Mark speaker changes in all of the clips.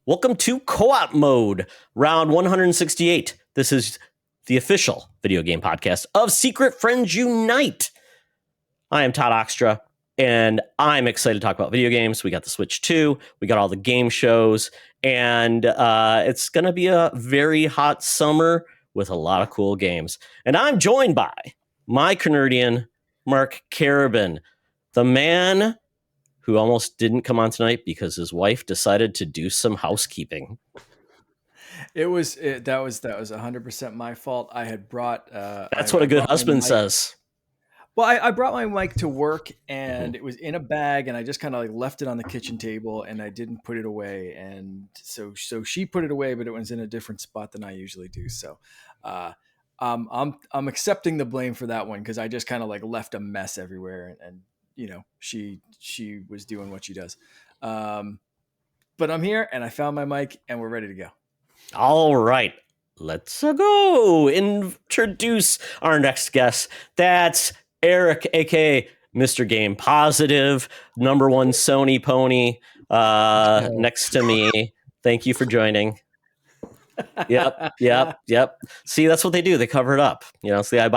Speaker 1: Welcome to Co-op Mode, round 168. This is the official video game podcast of Secret Friends Unite. I am Todd Oxtra, and I'm excited to talk about video games. We got the Switch 2, we got all the game shows, and it's going to be a very hot summer with a lot of cool games. And I'm joined by my Canadian, Mark Carabin, the man who almost didn't come on tonight because his wife decided to do some housekeeping.
Speaker 2: That was 100% my fault. I had brought.
Speaker 1: That's what a good husband says.
Speaker 2: Well, I brought my mic to work, and it was in a bag, and I just kind of like left it on the kitchen table, and I didn't put it away, and so she put it away, but it was in a different spot than I usually do. So, I'm accepting the blame for that one because I just kind of like left a mess everywhere, and you know she was doing what she does. But I'm here, and I found my mic, and we're ready to go.
Speaker 1: All right, let's go introduce our next guest. That's Eric, aka Mr. Game Positive, number one Sony pony, next to me. Thank you for joining. Yep. See, that's what they do. They cover it up. I said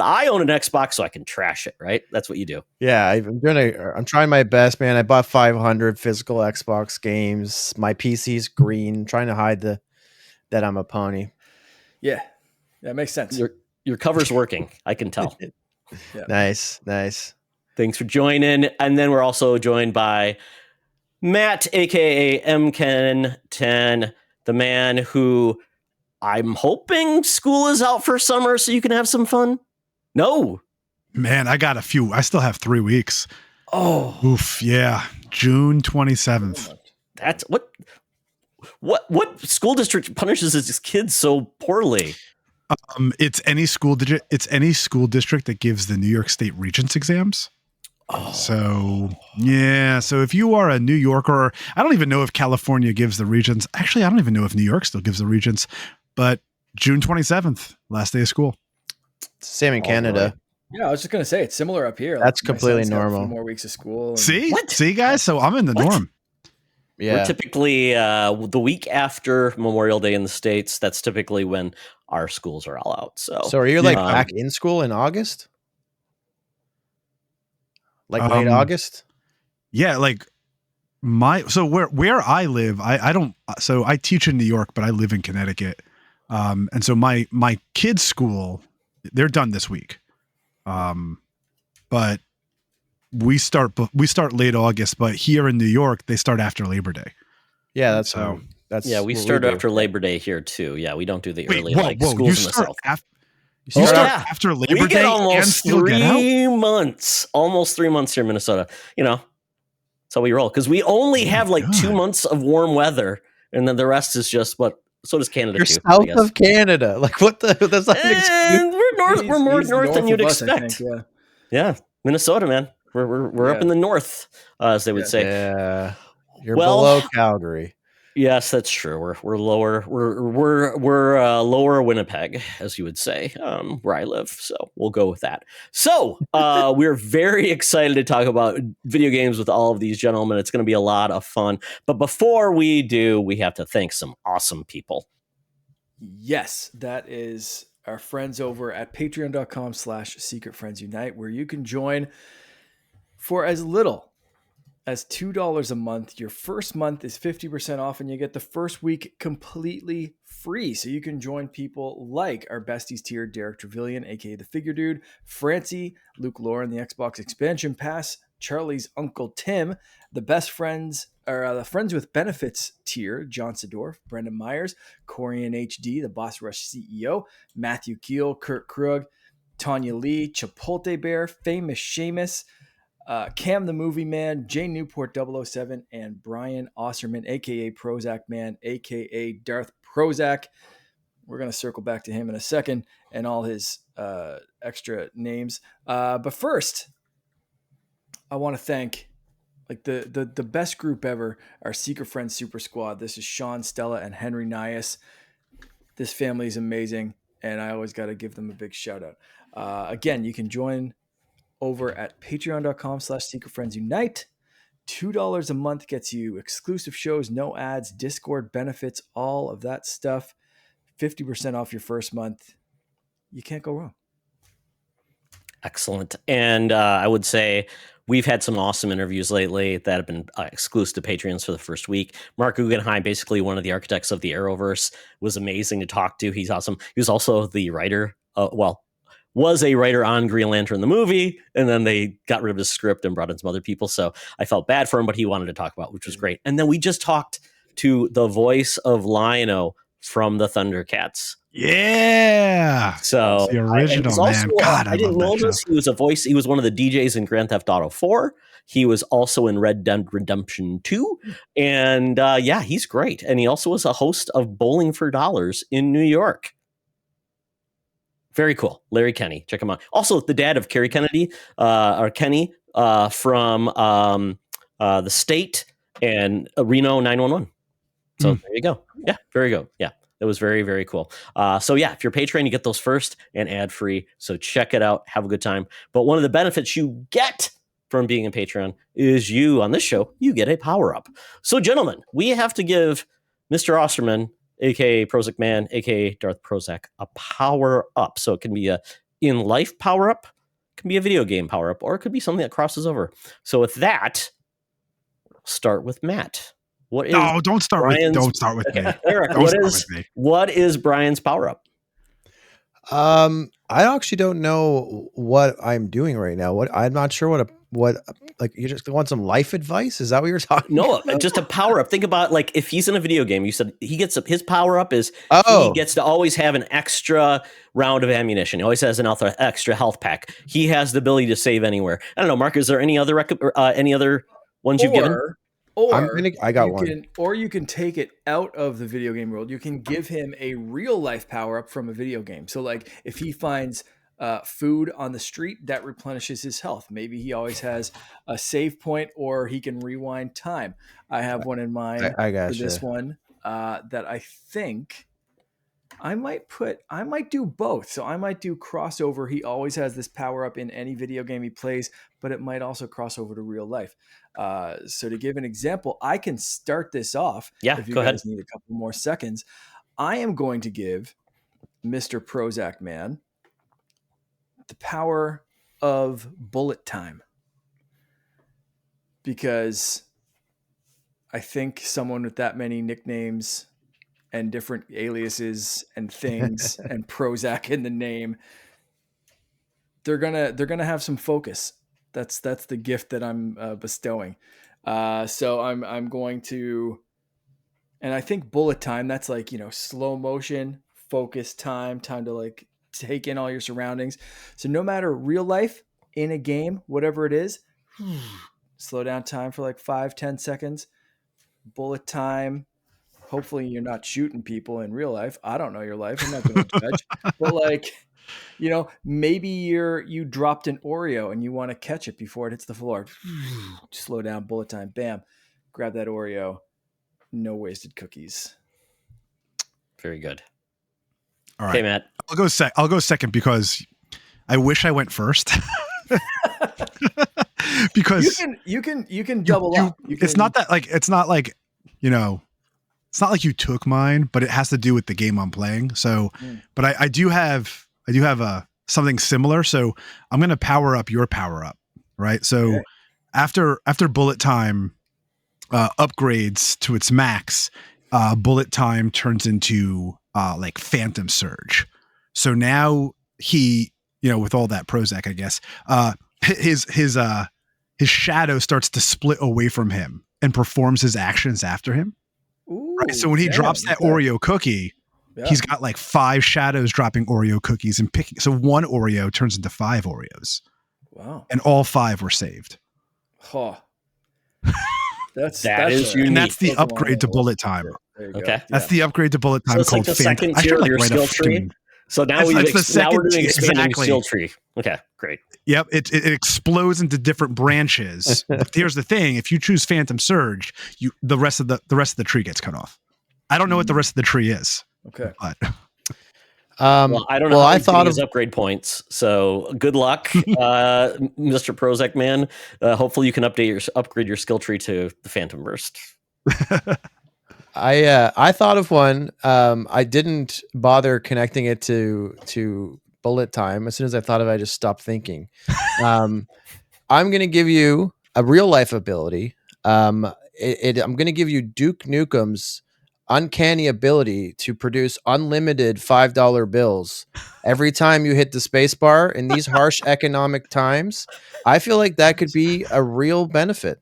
Speaker 1: I own an Xbox so I can trash it, right? That's what you do.
Speaker 3: Yeah, I'm trying my best, man. I bought 500 physical Xbox games. My PC's green, trying to hide that I'm a pony.
Speaker 2: Yeah, that makes sense.
Speaker 1: Your cover's working. I can tell.
Speaker 3: Yeah. Nice.
Speaker 1: Thanks for joining. And then we're also joined by Matt, aka MKen10, the man who I'm hoping school is out for summer so you can have some fun. No.
Speaker 4: Man, I got a few. I still have 3 weeks.
Speaker 1: Oh.
Speaker 4: Oof, yeah. June 27th.
Speaker 1: That's what school district punishes its kids so poorly?
Speaker 4: It's any school district that gives the New York State Regents exams. Oh. So if you are a New Yorker, I don't even know if California gives the Regents. Actually, I don't even know if New York still gives the Regents, but June 27th, last day of school.
Speaker 3: Same in Canada.
Speaker 2: Yeah, I was just going to say, it's similar up here.
Speaker 3: That's completely normal.
Speaker 2: A few more weeks of school.
Speaker 4: See, guys? So I'm in the norm.
Speaker 3: Yeah.
Speaker 1: We're typically the week after Memorial Day in the States. That's typically when our schools are all out. So
Speaker 3: are you back in school in August? Like late August?
Speaker 4: Yeah, where I live, I teach in New York, but I live in Connecticut. And so my kids' school, they're done this week. But we start late August, but here in New York, they start after Labor Day.
Speaker 3: Yeah,
Speaker 1: we start after Labor Day here too. Yeah, we don't do the early schools
Speaker 4: you
Speaker 1: in the
Speaker 4: start
Speaker 1: South.
Speaker 4: You start after Labor Day and still get out?
Speaker 1: 3 months. Almost 3 months here in Minnesota. That's how we roll. Because we only have 2 months of warm weather, and then the rest is just so does Canada.
Speaker 3: You're
Speaker 1: too,
Speaker 3: south of Canada. Like what the? That's not an excuse.
Speaker 1: We're more north than you'd expect.
Speaker 2: Think,
Speaker 1: yeah, Minnesota, man. We're up in the north, as they would say.
Speaker 3: Yeah, you're below Calgary.
Speaker 1: Yes, that's true. We're lower. We're lower Winnipeg, as you would say, where I live. So we'll go with that. So we're very excited to talk about video games with all of these gentlemen. It's going to be a lot of fun. But before we do, we have to thank some awesome people.
Speaker 2: Yes, that is our friends over at patreon.com/secretfriendsunite, where you can join for as little as $2 a month. Your first month is 50% off, and you get the first week completely free. So you can join people like our besties tier, Derek Trevelyan, aka the Figure Dude, Francie, Luke Lauren, the Xbox Expansion Pass, Charlie's Uncle Tim, the best friends, or the Friends with Benefits tier, John Sedorf, Brendan Myers, Corian HD, the Boss Rush CEO, Matthew Keel, Kurt Krug, Tanya Lee, Chipotle Bear, Famous Seamus, Cam the Movie Man, Jane Newport 007, and Brian Osserman, aka Prozac Man, aka Darth Prozac. We're going to circle back to him in a second and all his extra names. But first, I want to thank the best group ever, our Secret Friends Super Squad. This is Sean, Stella, and Henry Nias. This family is amazing, and I always got to give them a big shout out. Again, you can join over at patreon.com/secretfriendsunite. $2 a month gets you exclusive shows, no ads, Discord benefits, all of that stuff. 50% off your first month. You can't go wrong.
Speaker 1: Excellent. And I would say we've had some awesome interviews lately that have been exclusive to Patreons for the first week. Mark Guggenheim, basically one of the architects of the Arrowverse, was amazing to talk to. He's awesome. He was also the writer, was a writer on Green Lantern, the movie, and then they got rid of his script and brought in some other people. So I felt bad for him, but he wanted to talk about, which was great. And then we just talked to the voice of Lion-O from the Thundercats.
Speaker 4: Yeah.
Speaker 1: So
Speaker 4: the original, man. God, I
Speaker 1: didn't know this. He was a voice. He was one of the DJs in Grand Theft Auto 4. He was also in Red Dead Redemption 2. And he's great. And he also was a host of Bowling for Dollars in New York. Very cool. Larry Kenny. Check him out. Also, the dad of Kerry Kennedy, or Kenny, from The State and Reno 911. So there you go. Yeah, very good. Yeah, it was very, very cool. If you're Patreon, you get those first and ad-free. So check it out. Have a good time. But one of the benefits you get from being a Patreon is you, on this show, you get a power-up. So, gentlemen, we have to give Mr. Osterman, a.k.a. Prozac Man, a.k.a. Darth Prozac, a power-up. So it can be a in-life power-up, it can be a video game power-up, or it could be something that crosses over. So with that, we'll start with Matt.
Speaker 4: Don't start with me.
Speaker 1: Eric, what is Brian's power-up?
Speaker 3: I actually don't know what I'm doing right now. I'm not sure what you just want some life advice? Is that what you're talking about?
Speaker 1: No, just a power up. Think about if he's in a video game, you said he gets his power up is he gets to always have an extra round of ammunition. He always has an extra health pack. He has the ability to save anywhere. I don't know, Mark, is there any other ones you've given?
Speaker 3: I got one.
Speaker 2: Or you can take it out of the video game world. You can give him a real life power up from a video game. So if he finds food on the street, that replenishes his health. Maybe he always has a save point, or he can rewind time. I have one in mind
Speaker 3: I got
Speaker 2: for this one that I think I might do both. So I might do crossover. He always has this power up in any video game he plays, but it might also cross over to real life. So to give an example, I can start this off.
Speaker 1: Yeah,
Speaker 2: if you
Speaker 1: go
Speaker 2: guys
Speaker 1: ahead.
Speaker 2: need a couple more seconds. I am going to give Mr. Prozac Man the power of bullet time, because I think someone with that many nicknames and different aliases and things and Prozac in the name, they're gonna have some focus. That's the gift that I'm bestowing. So I'm going to, and I think bullet time, that's slow motion, focus time to take in all your surroundings. So no matter real life, in a game, whatever it is, slow down time for 5-10 seconds. Bullet time. Hopefully you're not shooting people in real life. I don't know your life. I'm not going to judge. But maybe you dropped an Oreo and you want to catch it before it hits the floor. Slow down, bullet time. Bam. Grab that Oreo. No wasted cookies.
Speaker 1: Very good.
Speaker 4: All right.
Speaker 1: Okay, Matt.
Speaker 4: I'll go second because I wish I went first. Because
Speaker 2: you can double up.
Speaker 4: It's not like you took mine, but it has to do with the game I'm playing. So, but I do have something similar. So I'm going to power up your power up, right? So after bullet time upgrades to its max, bullet time turns into Phantom Surge. So now he, with all that Prozac, I guess, his shadow starts to split away from him and performs his actions after him.
Speaker 2: Ooh,
Speaker 4: right. So when he drops that Oreo cookie, he's got 5 shadows dropping Oreo cookies and picking. So one Oreo turns into 5 Oreos.
Speaker 2: Wow.
Speaker 4: And all 5 were saved.
Speaker 2: Huh.
Speaker 1: That is unique.
Speaker 4: And that's the upgrade to bullet time.
Speaker 1: Okay.
Speaker 4: That's the upgrade to bullet time called
Speaker 1: the second tier of your skill tree. So now we're doing expanding skill tree. Okay, great.
Speaker 4: Yep, it explodes into different branches. Here's the thing: if you choose Phantom Surge, the rest of the tree gets cut off. I don't know what the rest of the tree is.
Speaker 2: Okay.
Speaker 4: But
Speaker 1: Well, I don't know
Speaker 3: well,
Speaker 1: how
Speaker 3: I
Speaker 1: he's getting
Speaker 3: thought
Speaker 1: his
Speaker 3: of
Speaker 1: upgrade points. So good luck, Mr. Prozac man. Hopefully you can upgrade your skill tree to the Phantom Burst.
Speaker 3: I thought of one. I didn't bother connecting it to bullet time. As soon as I thought of it, I just stopped thinking. I'm going to give you a real life ability. I'm going to give you Duke Nukem's uncanny ability to produce unlimited $5 bills every time you hit the space bar in these harsh economic times. I feel like that could be a real benefit.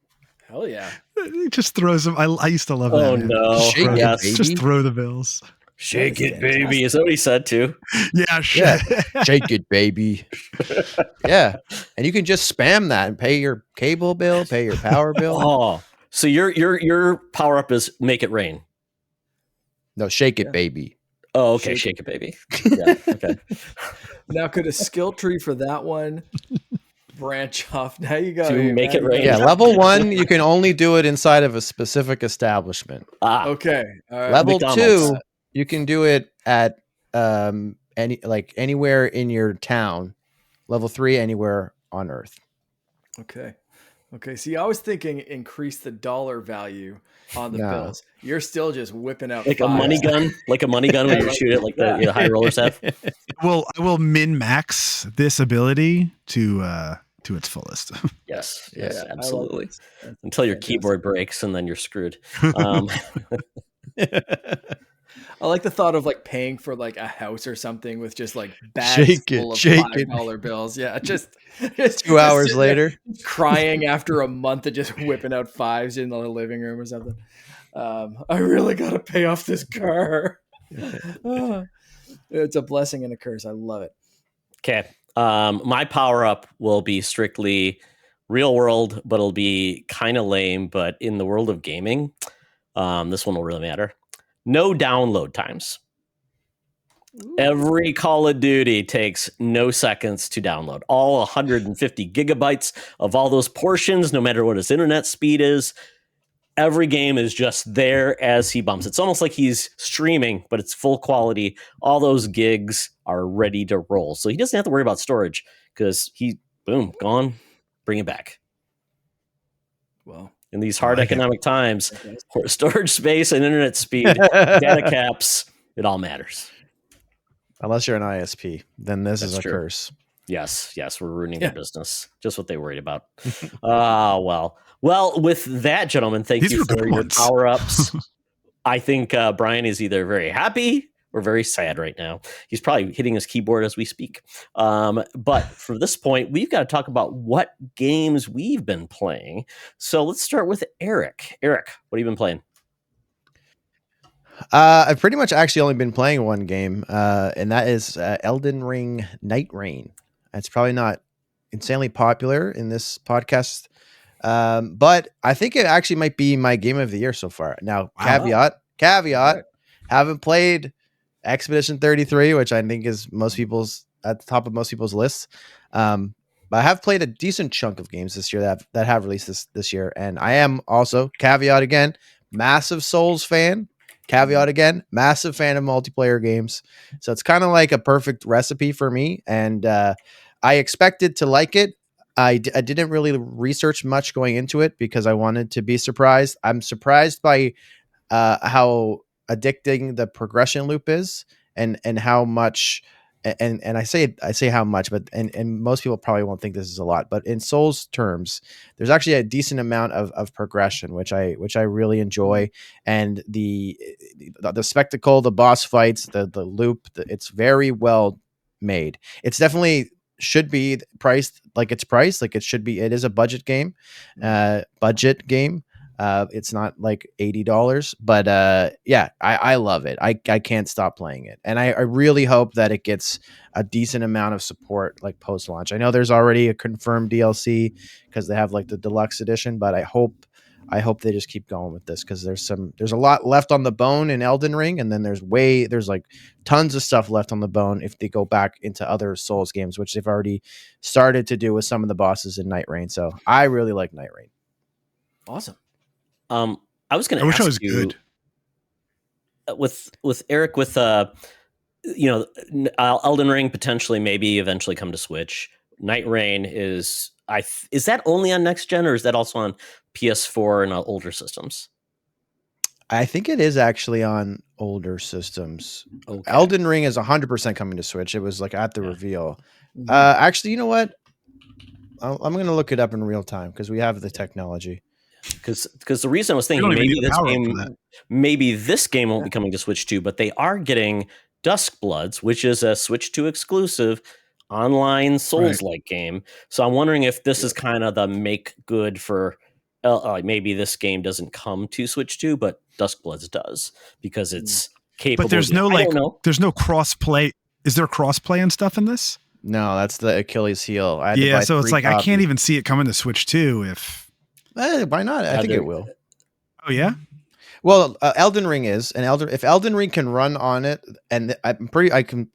Speaker 2: Hell yeah.
Speaker 4: He just throws them. I used to love
Speaker 1: Oh
Speaker 4: that. Man.
Speaker 1: no!
Speaker 3: Shake it,
Speaker 1: Yes,
Speaker 3: baby.
Speaker 4: Just throw the bills.
Speaker 1: shake
Speaker 2: That is
Speaker 1: it, baby.
Speaker 2: fantastic.
Speaker 1: Is that what he said too?
Speaker 4: Yeah,
Speaker 3: Yeah. Shake it, baby. Yeah. And you can just spam that and pay your cable bill, pay your power bill.
Speaker 1: Oh, so your power up is make it rain.
Speaker 3: No, shake it,
Speaker 2: Yeah.
Speaker 3: baby.
Speaker 1: Oh, okay,
Speaker 2: Shake
Speaker 1: shake it, baby. Yeah, okay.
Speaker 2: Now, could a skill tree for that one branch off? Now you got
Speaker 1: To make it rain.
Speaker 3: Yeah, level 1, you can only do it inside of a specific establishment.
Speaker 2: Okay. All right.
Speaker 3: Level
Speaker 1: McDonald's.
Speaker 3: 2, you can do it at anywhere in your town. Level 3, anywhere on Earth.
Speaker 2: Okay. Okay. See, I was thinking increase the dollar value on the
Speaker 3: Nah.
Speaker 2: bills. You're still just whipping out
Speaker 1: like a
Speaker 2: fives.
Speaker 1: money gun, when you shoot it, like the high rollers have.
Speaker 4: I will min max this ability to its fullest.
Speaker 1: Yes,
Speaker 2: Yeah,
Speaker 1: yes,
Speaker 2: I love
Speaker 1: absolutely.
Speaker 2: this. That's
Speaker 1: Until your
Speaker 2: fantastic.
Speaker 1: keyboard breaks, and then you're screwed. Um,
Speaker 2: I like the thought of like paying for like a house or something with just like bags
Speaker 3: Shake it,
Speaker 2: full of
Speaker 3: shake it.
Speaker 2: $5 bills. Yeah, just
Speaker 3: 2 hours
Speaker 2: sitting there
Speaker 3: later.
Speaker 2: crying after a month of just whipping out fives in the living room or something. I really got to pay off this car. It's a blessing and a curse. I love it.
Speaker 1: okay, my power up will be strictly real world, but it'll be kind of lame. But in the world of gaming, this one will really matter. No download times. Every Call of Duty takes no seconds to download. All 150 gigabytes of all those portions, no matter what his internet speed is. Every game is just there as he bumps. It's almost like he's streaming, but it's full quality. All those gigs are ready to roll. So he doesn't have to worry about storage because boom, gone, bring it back.
Speaker 2: Well,
Speaker 1: In these hard
Speaker 4: like it.
Speaker 1: economic times,
Speaker 2: fantastic.
Speaker 1: storage space and internet speed, data caps, it all matters.
Speaker 3: Unless you're an ISP, then this is
Speaker 1: That's
Speaker 3: a
Speaker 1: true.
Speaker 3: curse.
Speaker 1: Yes, we're ruining their business. Just what they worried about. Well, with that, gentlemen, thank
Speaker 4: These
Speaker 1: you
Speaker 4: were good
Speaker 1: for your
Speaker 4: ones.
Speaker 1: power-ups. I think Brian is either very happy or very sad right now. He's probably hitting his keyboard as we speak. But for this point, we've got to talk about what games we've been playing. So let's start with Eric. Eric, what have you been playing?
Speaker 3: I've pretty much actually only been playing one game, and that is Elden Ring Night Rain. It's probably not insanely popular in this podcast, but I think it actually might be my game of the year so far. Now, caveat,
Speaker 2: Right.
Speaker 3: haven't played Expedition 33, which I think is at the top of most people's lists. But I have played a decent chunk of games this year that have released this year, and I am also, caveat again, massive Souls fan. Caveat again, massive fan of multiplayer games. So it's kind of like a perfect recipe for me. And I expected to like it. I didn't really research much going into it because I wanted to be surprised. I'm surprised by how addicting the progression loop is and how much and I say how much, but and most people probably won't think this is a lot, but in Souls terms, there's actually a decent amount of progression, which I really enjoy, and the spectacle, the boss fights, the loop, it's very well made. It's definitely should be priced like it's priced, like it should be. It is a budget game, it's not like $80, but yeah, I love it. I can't stop playing it, and I really hope that it gets a decent amount of support like post launch. I know there's already a confirmed DLC because they have like the deluxe edition, but I hope they just keep going with this because there's a lot left on the bone in Elden Ring, and then there's like tons of stuff left on the bone if they go back into other Souls games, which they've already started to do with some of the bosses in Night Rain. So I really like Night Rain.
Speaker 2: Awesome.
Speaker 1: I was going
Speaker 4: I
Speaker 1: to
Speaker 4: wish I
Speaker 1: ask
Speaker 4: was
Speaker 1: you
Speaker 4: good.
Speaker 1: with Eric with Elden Ring potentially maybe eventually come to Switch. Night Rain is that only on next gen, or is that also on PS4 and older systems?
Speaker 3: I think it is actually on older systems.
Speaker 1: Okay.
Speaker 3: Elden Ring is 100% coming to Switch. It was like at the reveal.
Speaker 2: Mhm.
Speaker 3: Actually, you know what? I'm going to look it up in real time because we have the technology.
Speaker 1: Because the reason I was thinking
Speaker 4: don't even
Speaker 1: maybe
Speaker 4: need a
Speaker 1: this
Speaker 4: power up
Speaker 1: game,
Speaker 4: for that.
Speaker 1: maybe this game won't be coming to Switch 2, but they are getting Duskbloods, which is a Switch 2 exclusive online Souls-like game. So I'm wondering if this is kind of the make good for maybe this game doesn't come to Switch 2, but Duskbloods does because it's capable.
Speaker 4: But there's no there's no cross play. Is there cross play and stuff in this?
Speaker 3: No, that's the Achilles heel.
Speaker 4: So it's like I can't even see it coming to Switch 2 if.
Speaker 3: Why not? I think it will.
Speaker 4: Oh yeah.
Speaker 3: Well, Elden Ring is, and if Elden Ring can run on it, and I'm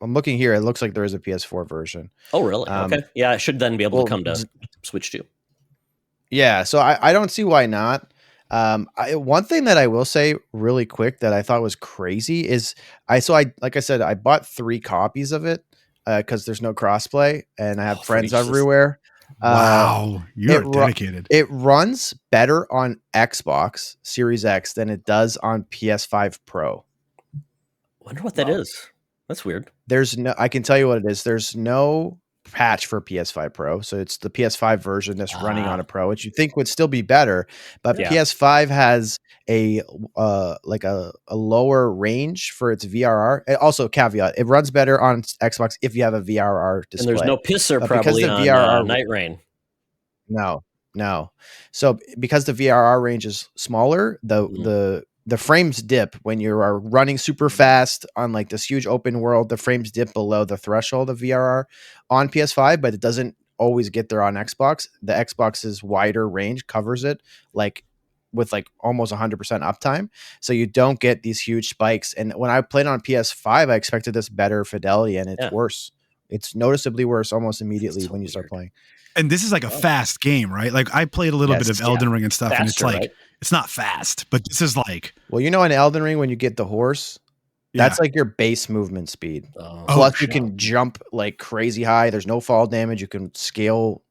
Speaker 3: looking here. It looks like there is a PS4 version.
Speaker 1: Oh, really? Okay. Yeah, it should then be able to come to Switch 2.
Speaker 3: Yeah, so I don't see why not. One thing that I will say really quick that I thought was crazy is like I said, I bought 3 copies of it because there's no crossplay, and I have friends everywhere.
Speaker 4: Wow, you're dedicated.
Speaker 3: It runs better on Xbox Series X than it does on PS5 Pro.
Speaker 1: Wonder what that is. That's weird.
Speaker 3: I can tell you what it is. There's no patch for PS5 Pro, so it's the PS5 version that's running on a Pro, which you think would still be better, but PS5 has a lower range for its VRR. Also, caveat: it runs better on Xbox if you have a VRR display.
Speaker 1: And there's no pisser probably on VRR Night Rain.
Speaker 3: No. So because the VRR range is smaller, the frames dip when you are running super fast on like this huge open world. The frames dip below the threshold of VRR on PS5, but it doesn't always get there on Xbox. The Xbox's wider range covers it with almost 100% uptime. So you don't get these huge spikes. And when I played on PS5, I expected this better fidelity, and it's worse. It's noticeably worse almost immediately when you start playing.
Speaker 4: And this is like a fast game, right? Like I played a little bit of Elden Ring and stuff, and it's like it's not fast, but this is like.
Speaker 3: Well, in Elden Ring, when you get the horse, that's like your base movement speed. Plus, you can jump like crazy high. There's no fall damage. You can scale.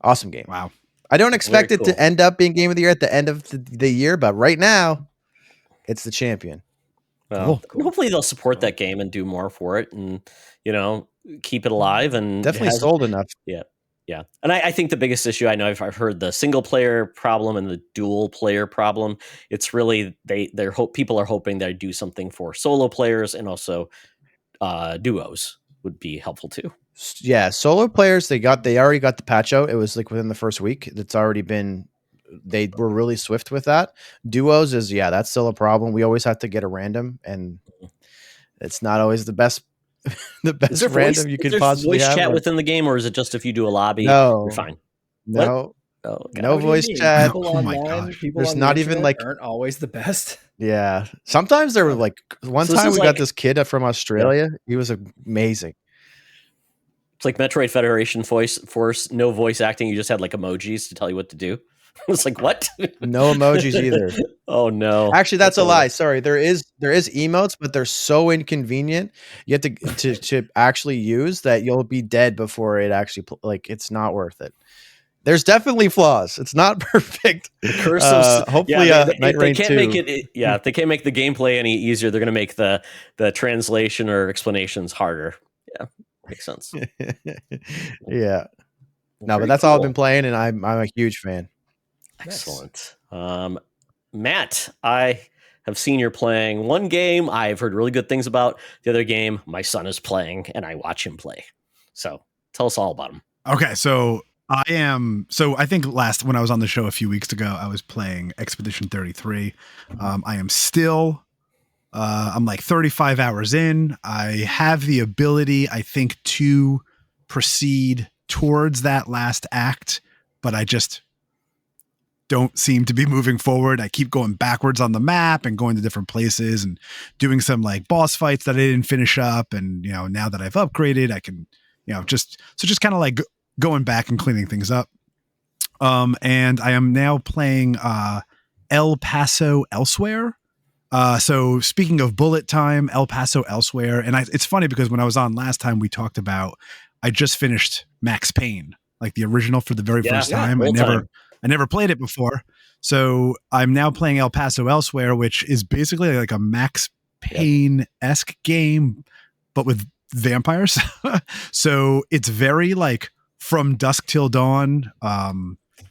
Speaker 3: Awesome game.
Speaker 4: Wow.
Speaker 3: I don't expect it to end up being Game of the Year at the end of the year, but right now, it's the champion.
Speaker 1: Well, hopefully they'll support that game and do more for it, and keep it alive. And
Speaker 3: definitely sold enough.
Speaker 1: Yeah. And I think the biggest issue, I know I've heard the single player problem and the dual player problem. It's really people are hoping they do something for solo players, and also duos would be helpful too.
Speaker 3: Yeah, solo players they already got the patch out. It was like within the first week. It's already been. They were really swift with that. Duos that's still a problem. We always have to get a random, and it's not always the best. The best random you could possibly have.
Speaker 1: Voice chat within the game, or is it just if you do a lobby,
Speaker 3: you're
Speaker 1: fine?
Speaker 3: No, no voice chat.
Speaker 2: People online, people
Speaker 3: there's
Speaker 2: on
Speaker 3: not
Speaker 2: the
Speaker 3: even
Speaker 2: aren't always the best.
Speaker 3: Yeah, sometimes there were one time we got this kid from Australia. He was amazing.
Speaker 1: It's like Metroid Federation Force, no voice acting. You just had emojis to tell you what to do. It's like, what?
Speaker 3: No emojis either.
Speaker 1: Oh no!
Speaker 3: Actually, that's a lie. Sorry, there is emotes, but they're so inconvenient. You have to actually use that you'll be dead before it actually it's not worth it. There's definitely flaws. It's not perfect.
Speaker 1: The curse of
Speaker 3: hopefully Night Rain 2.
Speaker 1: If they can't make the gameplay any easier, they're going to make the translation or explanations harder. Yeah, makes sense.
Speaker 3: Yeah. No, but that's all I've been playing, and I'm a huge fan.
Speaker 1: Excellent. Matt, I have seen you're playing one game I've heard really good things about. The other game my son is playing, and I watch him play. So tell us all about him.
Speaker 4: Okay, so I think when I was on the show a few weeks ago, I was playing Expedition 33. I am still, I'm 35 hours in. I have the ability, I think, to proceed towards that last act, but I just don't seem to be moving forward. I keep going backwards on the map and going to different places and doing some boss fights that I didn't finish up. And, now that I've upgraded, I can, just kind of going back and cleaning things up. And I am now playing El Paso Elsewhere. So speaking of bullet time, El Paso Elsewhere, and it's funny because when I was on last time, we talked about I just finished Max Payne, like the original for the very first time. I never played it before, so I'm now playing El Paso Elsewhere, which is basically like a Max Payne-esque game, but with vampires. So it's very like From Dusk Till Dawn.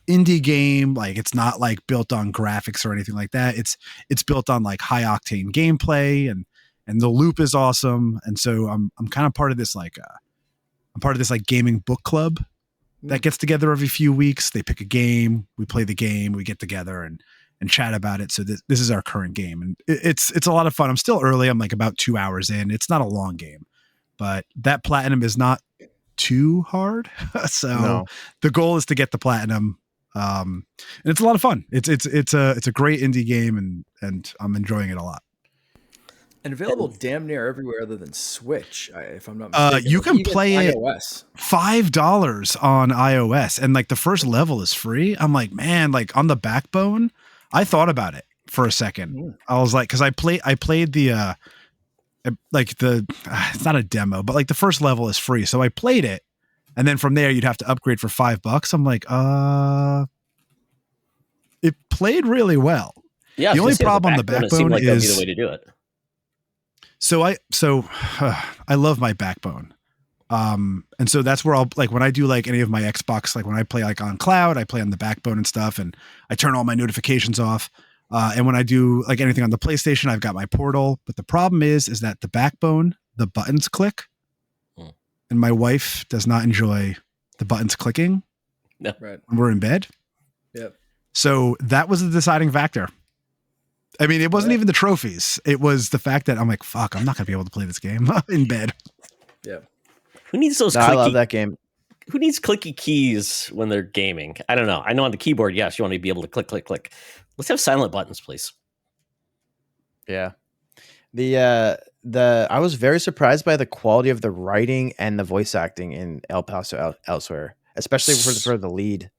Speaker 4: Indie game, like it's not like built on graphics or anything like that. It's built on like high octane gameplay, and the loop is awesome. And so I'm kind of part of this like I'm part of this like gaming book club that gets together every few weeks. They pick a game, we play the game, we get together and chat about it. So this is our current game, and it's a lot of fun. I'm still early. I'm like about 2 hours in. It's not a long game, but that platinum is not too hard. So the goal is to get the platinum. And it's a lot of fun. It's a great indie game, and I'm enjoying it a lot.
Speaker 2: And available damn near everywhere other than Switch, if I'm not mistaken.
Speaker 4: You can play
Speaker 2: iOS.
Speaker 4: it $5 on iOS, and like the first level is free. I'm like, man, like on the Backbone, I thought about it for a second. I was like, because I played the it's not a demo, but like the first level is free, so I played it. And then from there, you'd have to upgrade for $5. I'm like, it played really well.
Speaker 1: Yeah.
Speaker 4: The only problem on the Backbone
Speaker 1: it seemed like that'd be
Speaker 4: is
Speaker 1: the way to do it.
Speaker 4: So I love my Backbone. And so that's where I'll like when I do like any of my Xbox, like when I play like on cloud, I play on the Backbone and stuff, and I turn all my notifications off. And when I do like anything on the PlayStation, I've got my Portal. But the problem is that the Backbone, the buttons click. And my wife does not enjoy the buttons clicking when we're in bed.
Speaker 2: Yep.
Speaker 4: So that was the deciding factor. I mean, it wasn't even the trophies. It was the fact that I'm like, fuck, I'm not going to be able to play this game in bed.
Speaker 2: Yeah.
Speaker 1: Who needs those
Speaker 3: I love that game.
Speaker 1: Who needs clicky keys when they're gaming? I don't know. I know on the keyboard, yes, you want to be able to click, click, click. Let's have silent buttons, please.
Speaker 3: Yeah. I was very surprised by the quality of the writing and the voice acting in El Paso Elsewhere, especially for the lead.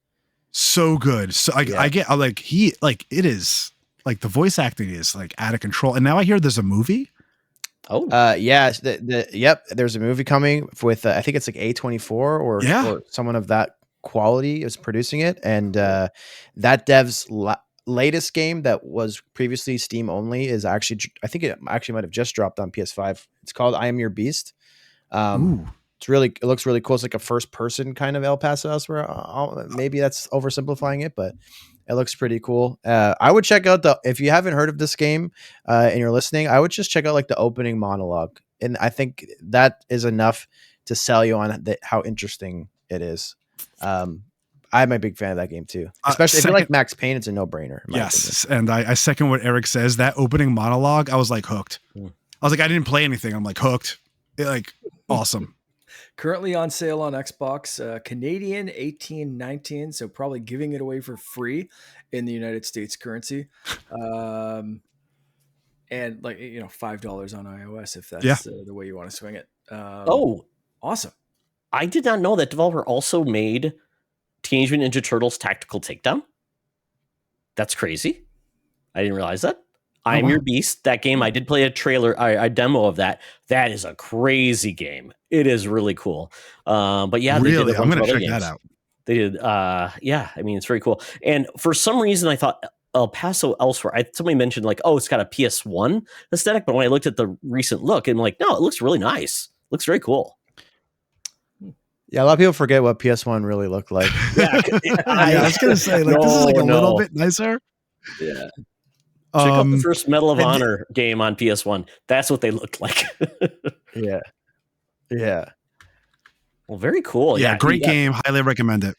Speaker 4: So good. So I get like it is like the voice acting is like out of control. And now I hear there's a movie.
Speaker 3: Oh, yeah. There's a movie coming with I think it's like A24 or someone of that quality is producing it, and that dev's latest game that was previously Steam only is actually, I think it actually might have just dropped on PS5. It's called I Am Your Beast. It looks really cool. It's like a first person kind of El Paso Elsewhere. Maybe that's oversimplifying it, but it looks pretty cool. I would check out if you haven't heard of this game and you're listening, I would just check out like the opening monologue. And I think that is enough to sell you on how interesting it is. I'm a big fan of that game too, especially if you like Max Payne. It's a no-brainer.
Speaker 4: Yes, and I second what Eric says. That opening monologue, I was like hooked. I was like, I didn't play anything. I'm like hooked. Awesome.
Speaker 2: Currently on sale on Xbox, Canadian 18.19, so probably giving it away for free in the United States currency, and like $5 on iOS if that's the way you want to swing it. Awesome!
Speaker 1: I did not know that developer also made Teenage Mutant Ninja Turtles Tactical Takedown. That's crazy. I didn't realize that. I'm Your Beast. That game, I did play a demo of that. That is a crazy game. It is really cool. But yeah,
Speaker 4: really,
Speaker 1: they did
Speaker 4: I'm going to check that out.
Speaker 1: They did. I mean, it's very cool. And for some reason, I thought El Paso Elsewhere. Somebody mentioned like, oh, it's got a PS1 aesthetic. But when I looked at the recent look, I'm like, no, it looks really nice. Looks very cool.
Speaker 3: Yeah, a lot of people forget what PS1 really looked like.
Speaker 4: I was going to say, like, this is like a little bit nicer.
Speaker 1: Yeah. Check out the first Medal of Honor game on PS1. That's what they looked like.
Speaker 3: Yeah.
Speaker 1: Well, very cool.
Speaker 4: Yeah, great game. Highly recommend it.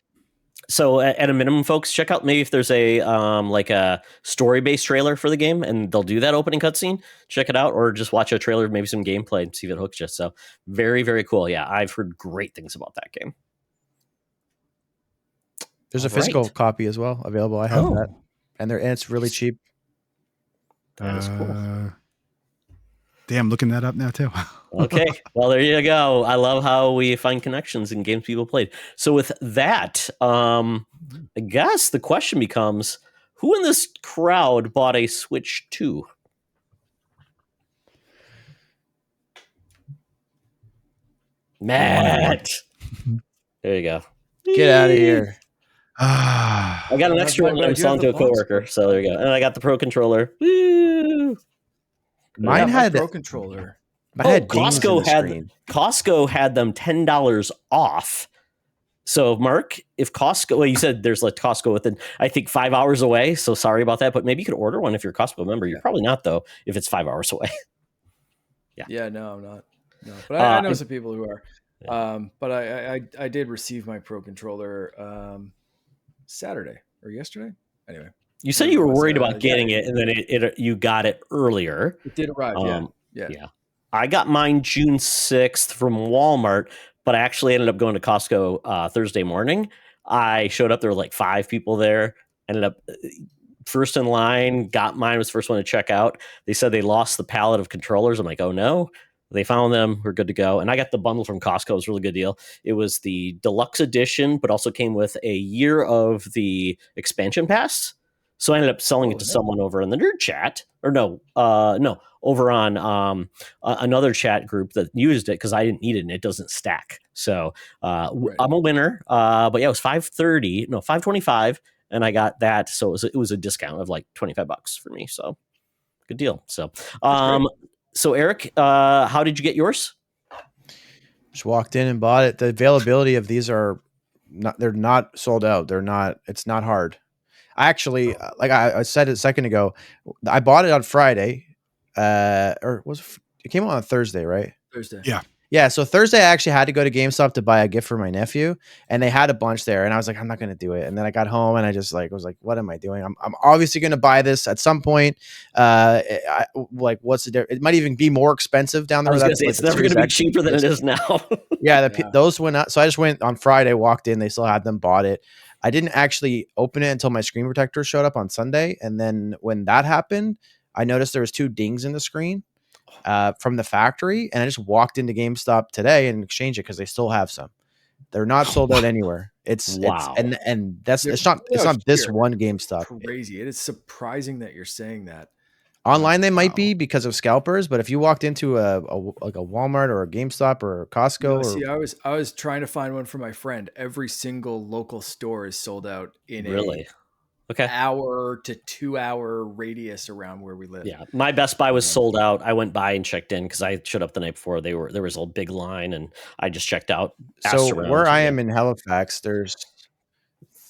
Speaker 1: So at a minimum, folks, check out maybe if there's a like a story-based trailer for the game, and they'll do that opening cutscene. Check it out, or just watch a trailer, maybe some gameplay, and see if it hooks you. So very, very cool. Yeah, I've heard great things about that game.
Speaker 3: There's a physical copy as well available. I have that, and it's really cheap.
Speaker 1: That is cool.
Speaker 4: Damn, looking that up now too.
Speaker 1: Okay, well there you go. I love how we find connections in games people played. So with that, I guess the question becomes: who in this crowd bought a Switch 2? Matt. There you go.
Speaker 3: Get out of here.
Speaker 4: Ah,
Speaker 1: I got an
Speaker 2: I
Speaker 1: extra
Speaker 2: have
Speaker 1: one
Speaker 2: mine,
Speaker 1: that
Speaker 2: but I
Speaker 1: I'm
Speaker 2: do have
Speaker 1: selling
Speaker 2: the
Speaker 1: to a
Speaker 2: box.
Speaker 1: coworker. So there you go. And I got the Pro controller. Woo!
Speaker 3: Mine
Speaker 2: my
Speaker 3: had
Speaker 2: Pro controller.
Speaker 3: mine had dings in the
Speaker 1: Costco
Speaker 3: screen.
Speaker 1: had them $10 off. So Mark, if Costco, well, you said there's like Costco within, I think 5 hours away. So sorry about that, but maybe you could order one if you're a Costco member. You're probably not though, if it's 5 hours away.
Speaker 2: Yeah, no, I'm not. No, but I know some people who are.
Speaker 1: Yeah.
Speaker 2: But I did receive my Pro controller Saturday or yesterday. Anyway,
Speaker 1: You said you were worried about
Speaker 2: yeah,
Speaker 1: getting it, and then you got it earlier.
Speaker 2: it did arrive. Yeah.
Speaker 1: I got mine June 6th from Walmart, but I actually ended up going to Costco Thursday morning. I showed up, there were like 5 people there, ended up first in line, got mine, was the first one to check out. They said they lost the pallet of controllers. I'm like, oh no. They found them. We're good to go. And I got the bundle from Costco. It was a really good deal. It was the deluxe edition, but also came with a year of the expansion pass. So I ended up selling it to someone over in the nerd chat, or no, over on another chat group that used it because I didn't need it and it doesn't stack. So
Speaker 2: Right.
Speaker 1: I'm a winner. But yeah, it was $525, and I got that. So it was a discount of like $25 for me. So good deal. So so Eric, how did you get yours?
Speaker 3: Just walked in and bought it. The availability of these they're not sold out. It's not hard. I actually, like I said a second ago, I bought it on Friday, or it came out on Thursday, right?
Speaker 2: Thursday.
Speaker 4: Yeah.
Speaker 3: Yeah. So Thursday, I actually had to go to GameStop to buy a gift for my nephew, and they had a bunch there, and I was like, I'm not going to do it. And then I got home, and I just was like, what am I doing? I'm obviously going to buy this at some point. What's the difference? It might even be more expensive down the road.
Speaker 1: I was going to say it's never going to be cheaper than it is now.
Speaker 3: Yeah, those went out. So I just went on Friday, walked in, they still had them, bought it. I didn't actually open it until my screen protector showed up on Sunday. And then when that happened, I noticed there was 2 dings in the screen from the factory. And I just walked into GameStop today and exchanged it because they still have some. They're not sold out anywhere. It's not this one GameStop.
Speaker 2: Crazy. It is surprising that you're saying that.
Speaker 3: Online, they might be because of scalpers, but if you walked into a Walmart or a GameStop or a Costco,
Speaker 2: I was trying to find one for my friend. Every single local store is sold out in hour to 2 hour radius around where we live.
Speaker 1: Yeah, my Best Buy was sold out. I went by and checked in because I showed up the night before. There was a big line, and I just checked out.
Speaker 3: So where I am in Halifax, there's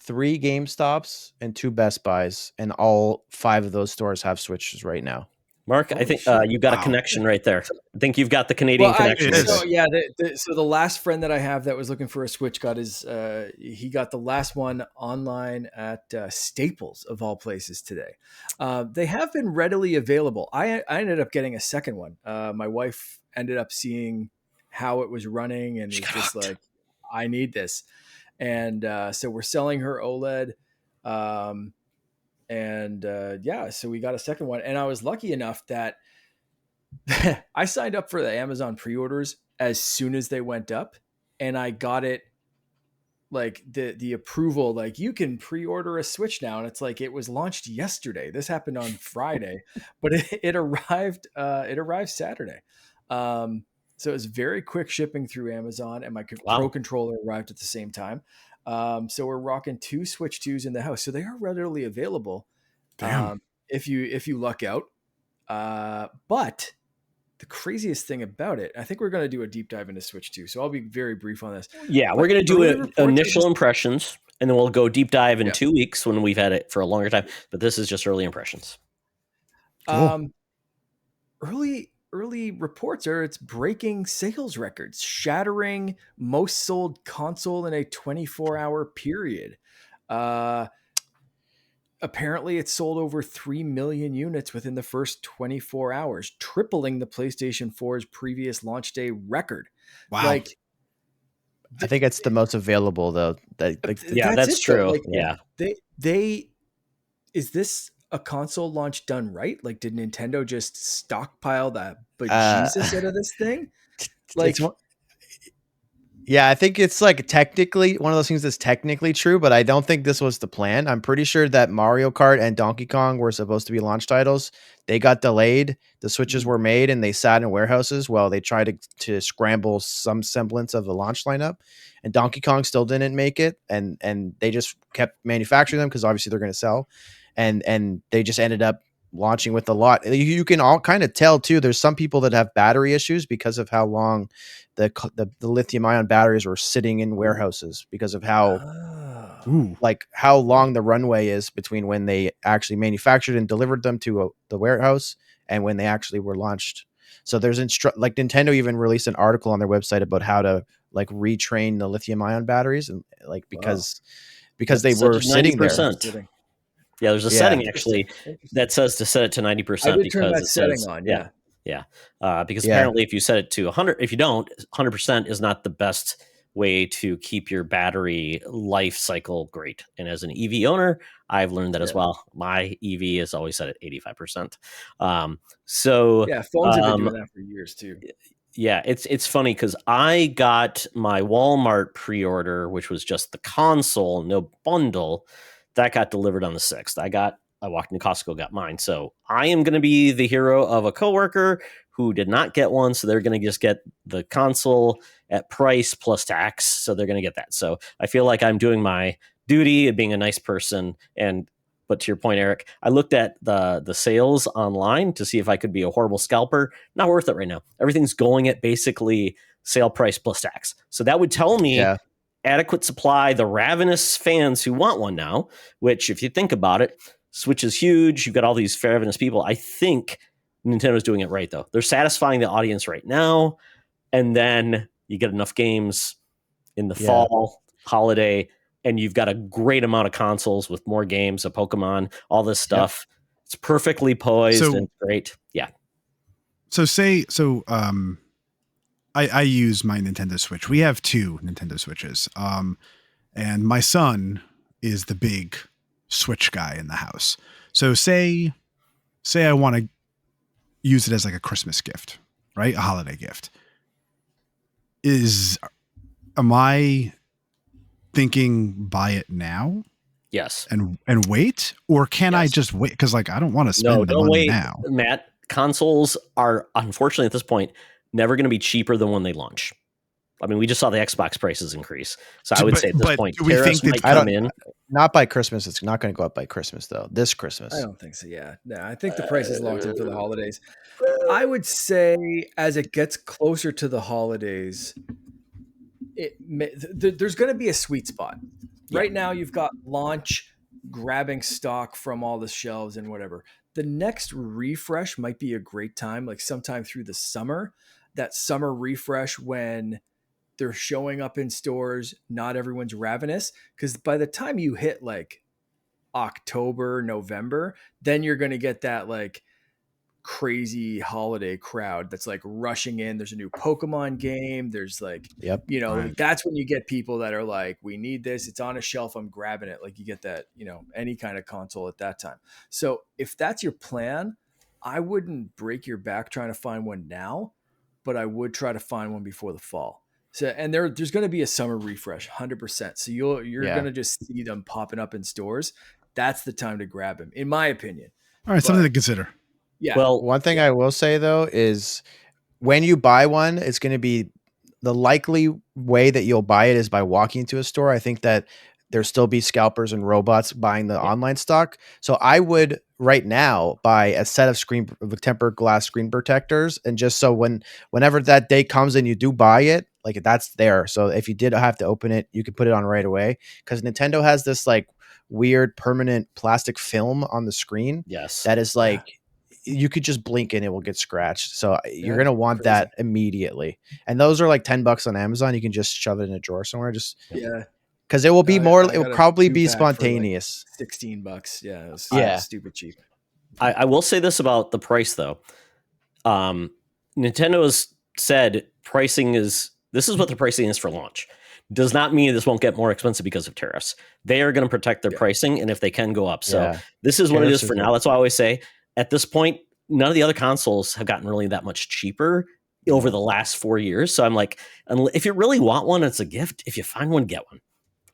Speaker 3: 3 GameStops and 2 Best Buys, and all 5 of those stores have Switches right now.
Speaker 1: Mark, I think you've got a connection right there. I think you've got the Canadian connection.
Speaker 2: So the last friend that I have that was looking for a Switch he got the last one online at Staples of all places today. They have been readily available. I ended up getting a second one. My wife ended up seeing how it was running and was just like, I need this. And so we're selling her OLED. So we got a second one, and I was lucky enough that I signed up for the Amazon pre-orders as soon as they went up, and I got it like the approval, like you can pre-order a Switch now. And it's like, it was launched yesterday. This happened on Friday, but it arrived Saturday. So it was very quick shipping through Amazon, and my Pro controller arrived at the same time. So we're rocking 2 Switch 2s in the house. So they are readily available. If you luck out. But the craziest thing about it, I think we're going to do a deep dive into Switch 2. So I'll be very brief on this.
Speaker 1: Yeah, we're going to do initial impressions, and then we'll go deep dive in 2 weeks when we've had it for a longer time. But this is just early impressions.
Speaker 3: Cool.
Speaker 2: Early reports are it's breaking sales records, shattering most sold console in a 24-hour period. Apparently, it sold over 3 million units within the first 24 hours, tripling the PlayStation 4's previous launch day record.
Speaker 4: Wow.
Speaker 2: Like,
Speaker 3: I think it's the most available, though.
Speaker 1: That's true. Like,
Speaker 2: is this a console launch done right? Like, did Nintendo just stockpile that bejesus out of this thing? Like,
Speaker 3: Yeah, I think it's like technically one of those things that's technically true, but I don't think this was the plan. I'm pretty sure that Mario Kart and Donkey Kong were supposed to be launch titles. They got delayed. The Switches were made and they sat in warehouses while they tried to scramble some semblance of the launch lineup. And Donkey Kong still didn't make it, and they just kept manufacturing them because obviously they're going to sell, and they just ended up launching with a lot. You can all kind of tell too. There's some people that have battery issues because of how long the lithium ion batteries were sitting in warehouses because of how
Speaker 4: Ooh.
Speaker 3: like how long the runway is between when they actually manufactured and delivered them to the warehouse and when they actually were launched. So there's like Nintendo even released an article on their website about how to like retrain the lithium ion batteries and like because they
Speaker 1: That's
Speaker 3: were
Speaker 1: such a
Speaker 3: sitting there.
Speaker 1: 90%. Yeah, there's a
Speaker 3: Yeah.
Speaker 1: setting actually that says to set it to 90%
Speaker 2: I did turn
Speaker 1: because
Speaker 2: that
Speaker 1: it
Speaker 2: setting
Speaker 1: says,
Speaker 2: on.
Speaker 1: yeah. Because
Speaker 3: Yeah.
Speaker 1: apparently if you set it to 100, if you don't, 100% is not the best way to keep your battery life cycle great. And as an EV owner, I've learned that as well. My EV is always set at 85%. So
Speaker 2: Yeah, phones have been doing that for years too.
Speaker 1: yeah, it's funny because I got my Walmart pre-order, which was just the console, no bundle, that got delivered on the 6th. I walked into Costco, got mine. So I am going to be the hero of a coworker who did not get one. So they're going to just get the console at price plus tax. So they're going to get that. So I feel like I'm doing my duty of being a nice person. But to your point, Eric, I looked at the sales online to see if I could be a horrible scalper. Not worth it right now. Everything's going at basically sale price plus tax. So that would tell me adequate supply, the ravenous fans who want one now, which if you think about it, Switch is huge. You've got all these ravenous people. I think Nintendo's doing it right, though. They're satisfying the audience right now. And then you get enough games in the fall, holiday, and you've got a great amount of consoles with more games, a Pokemon, all this stuff. It's perfectly poised and great. Yeah.
Speaker 4: I use my Nintendo Switch. We have 2 Nintendo Switches. And my son is the big Switch guy in the house. So say I want to use it as like a Christmas gift, right? A holiday gift. Am I thinking buy it now?
Speaker 1: Yes.
Speaker 4: And wait? Or can I just wait? Because like I don't want to spend the money now.
Speaker 1: Matt, consoles are unfortunately at this point never going to be cheaper than when they launch. I mean, we just saw the Xbox prices increase. So I would say at this point,
Speaker 4: do we think that
Speaker 1: might come in.
Speaker 3: Not by Christmas. It's not going to go up by Christmas, though. This Christmas.
Speaker 2: I don't think so. Yeah. No, I think the price is locked in for the holidays. I would say as it gets closer to the holidays, there's going to be a sweet spot. Yeah. Right now, you've got launch grabbing stock from all the shelves and whatever. The next refresh might be a great time, like sometime through the summer. That summer refresh when they're showing up in stores, not everyone's ravenous. Because by the time you hit like October, November, then you're going to get that like crazy holiday crowd that's like rushing in. There's a new Pokemon game. There's like, like that's when you get people that are like, we need this. It's on a shelf. I'm grabbing it. Like you get that, any kind of console at that time. So if that's your plan, I wouldn't break your back trying to find one now, but I would try to find one before the fall. So, and there's going to be a summer refresh, 100%. So you're going to just see them popping up in stores. That's the time to grab them, in my opinion.
Speaker 4: All right, something to consider.
Speaker 2: Yeah.
Speaker 3: Well, one thing I will say though is when you buy one, it's going to be the likely way that you'll buy it is by walking into a store. I think that there'll still be scalpers and robots buying the online stock. So I would right now buy a set of tempered glass screen protectors. And just so whenever that day comes and you do buy it, like that's there. So if you did have to open it, you could put it on right away. Because Nintendo has this like weird permanent plastic film on the screen.
Speaker 1: Yes.
Speaker 3: That is like, you could just blink and it will get scratched. So you're going to want that immediately. And those are like $10 on Amazon. You can just shove it in a drawer somewhere. Because it will be it will probably be spontaneous.
Speaker 2: Like $16. Yeah. It was stupid cheap.
Speaker 1: I will say this about the price though. Nintendo has said this is what the pricing is for launch. Does not mean this won't get more expensive because of tariffs. They are going to protect their pricing, and if they can go up. So this is what it is for now. That's why I always say at this point, none of the other consoles have gotten really that much cheaper. over the last 4 years. So I'm like, if you really want one, it's a gift. If you find one, get one.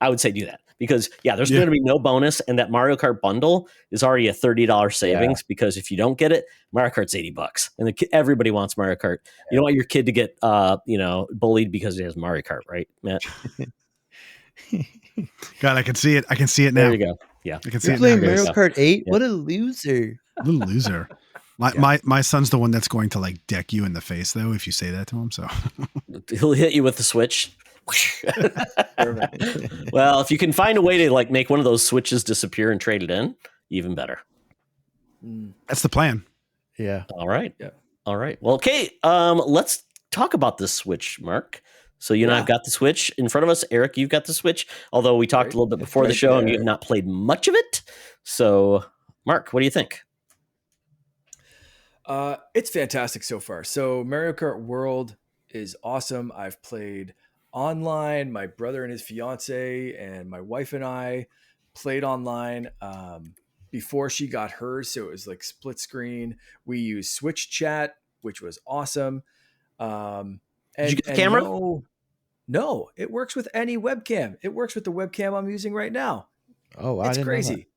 Speaker 1: I would say do that because there's going to be no bonus, and that Mario Kart bundle is already a $30 savings because if you don't get it, Mario Kart's $80, and everybody wants Mario Kart. You don't want your kid to get bullied because he has Mario Kart, right, Matt?
Speaker 4: God, I can see it. I can see it now.
Speaker 1: There you go. Yeah,
Speaker 4: I can see
Speaker 3: You're
Speaker 4: it
Speaker 3: playing
Speaker 4: now.
Speaker 3: Mario Kart 8? What a loser!
Speaker 4: Little loser. My son's the one that's going to like deck you in the face though if you say that to him. So
Speaker 1: he'll hit you with the Switch. Well, if you can find a way to like make one of those switches disappear and trade it in, even better.
Speaker 4: that's the plan.
Speaker 3: Yeah.
Speaker 1: All right.
Speaker 2: Yeah.
Speaker 1: All right. Well, okay. Let's talk about this Switch, Mark. So you and I've got the Switch in front of us. Eric, you've got the Switch. Although we talked a little bit before the show, and you have not played much of it. So, Mark, what do you think?
Speaker 2: It's fantastic so far. So Mario Kart World is awesome. I've played online. My brother and his fiance and my wife and I played online before she got hers. So it was like split screen. We used Switch chat, which was awesome.
Speaker 1: Did you get the camera?
Speaker 2: No, it works with any webcam. It works with the webcam I'm using right now.
Speaker 3: Oh, wow.
Speaker 2: It's crazy.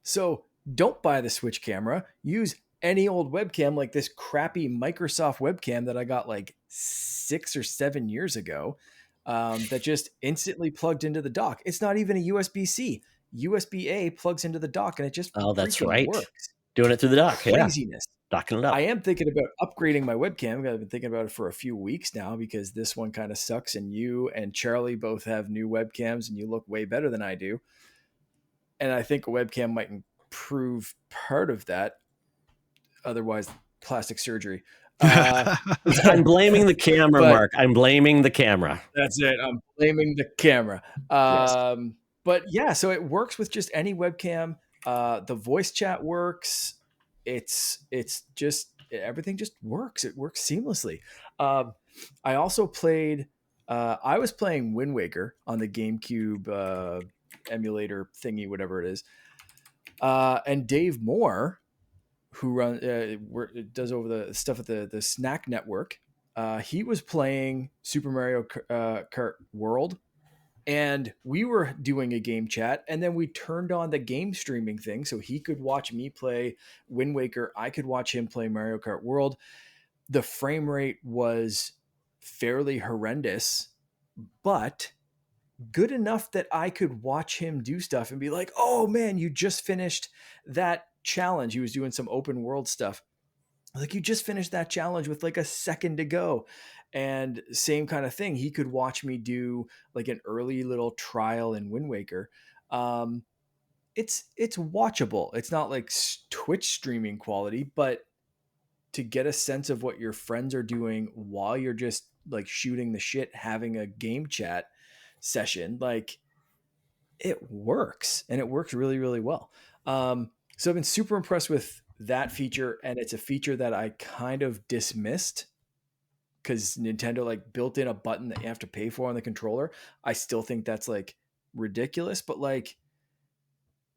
Speaker 2: So don't buy the Switch camera. Use any old webcam like this crappy Microsoft webcam that I got like 6 or 7 years ago that just instantly plugged into the dock. It's not even a USB-C. USB-A plugs into the dock and it just
Speaker 1: that's right.
Speaker 2: works.
Speaker 1: Doing it through the dock.
Speaker 2: Craziness.
Speaker 1: Docking it up.
Speaker 2: I am thinking about upgrading my webcam. I've been thinking about it for a few weeks now because this one kind of sucks and you and Charlie both have new webcams and you look way better than I do. And I think a webcam might improve part of that. Otherwise, plastic surgery.
Speaker 1: I'm blaming the camera, Mark. I'm blaming the camera.
Speaker 2: That's it. I'm blaming the camera.
Speaker 1: Yes.
Speaker 2: But yeah, so it works with just any webcam. The voice chat works. It's just everything just works. It works seamlessly. I also played. I was playing Wind Waker on the GameCube emulator thingy, whatever it is. And Dave Moore, who does over the stuff at the Snack Network, he was playing Super Mario Kart World, and we were doing a game chat, and then we turned on the game streaming thing so he could watch me play Wind Waker. I could watch him play Mario Kart World. The frame rate was fairly horrendous, but good enough that I could watch him do stuff and be like, oh man, you just finished that challenge. He was doing some open world stuff. Like, you just finished that challenge with like a second to go. And same kind of thing. He could watch me do like an early little trial in Wind Waker. It's watchable. It's not like Twitch streaming quality, but to get a sense of what your friends are doing while you're just like shooting the shit, having a game chat session, like, it works, and it works really, really well. So I've been super impressed with that feature, and it's a feature that I kind of dismissed because Nintendo like built in a button that you have to pay for on the controller. I still think that's like ridiculous, but like,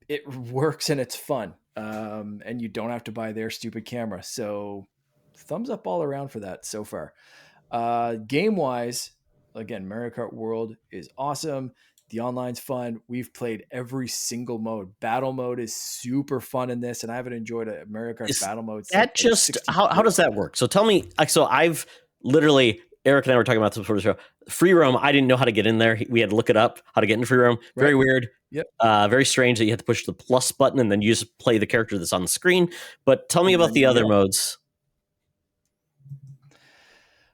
Speaker 2: it works and it's fun. And you don't have to buy their stupid camera. So thumbs up all around for that so far. Game wise, again, Mario Kart World is awesome. The online's fun. We've played every single mode. Battle mode is super fun in this, and I haven't enjoyed a Mario Kart battle mode.
Speaker 1: That just how does that work? So tell me. So I've literally, Eric and I were talking about this before the show. Free roam. I didn't know how to get in there. We had to look it up how to get into free roam. Very weird.
Speaker 2: Yep.
Speaker 1: Very strange that you have to push the plus button and then you just play the character that's on the screen. But tell me about the other modes.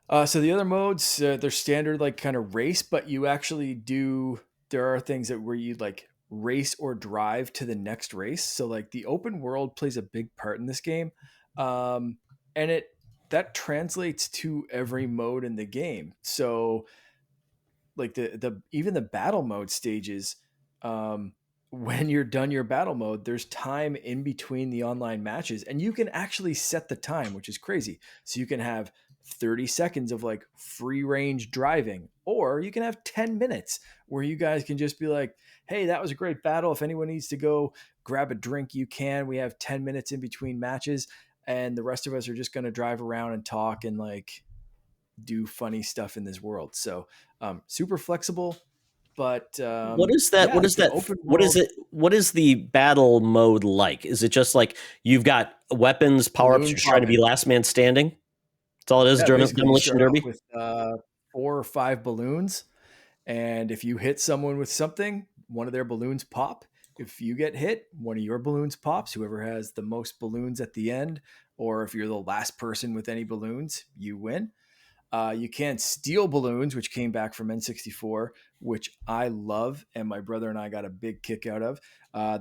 Speaker 2: So the other modes, they're standard, like kind of race, but you actually do. There are things that where you like race or drive to the next race. So like the open world plays a big part in this game, and that translates to every mode in the game. So like the even the battle mode stages, when you're done your battle mode, there's time in between the online matches, and you can actually set the time, which is crazy. So you can have 30 seconds of like free range driving, or you can have 10 minutes where you guys can just be like, hey, that was a great battle. If anyone needs to go grab a drink, you can. We have 10 minutes in between matches, and the rest of us are just going to drive around and talk and like do funny stuff in this world. So super flexible, but
Speaker 1: What is that?
Speaker 2: yeah,
Speaker 1: What
Speaker 2: it's
Speaker 1: is
Speaker 2: an
Speaker 1: that?
Speaker 2: open
Speaker 1: What is
Speaker 2: world.
Speaker 1: it? What is the battle mode like? Is it just like you've got weapons, power ups,
Speaker 2: Balloon
Speaker 1: you're just trying to be
Speaker 2: popping.
Speaker 1: last man standing? That's all it is.
Speaker 2: Yeah, basically you
Speaker 1: Demolition
Speaker 2: start off
Speaker 1: derby.
Speaker 2: with 4 or 5 balloons, and if you hit someone with something, one of their balloons pop. If you get hit, one of your balloons pops. Whoever has the most balloons at the end, or if you're the last person with any balloons, you win. You can steal balloons, which came back from N64, which I love, and my brother and I got a big kick out of.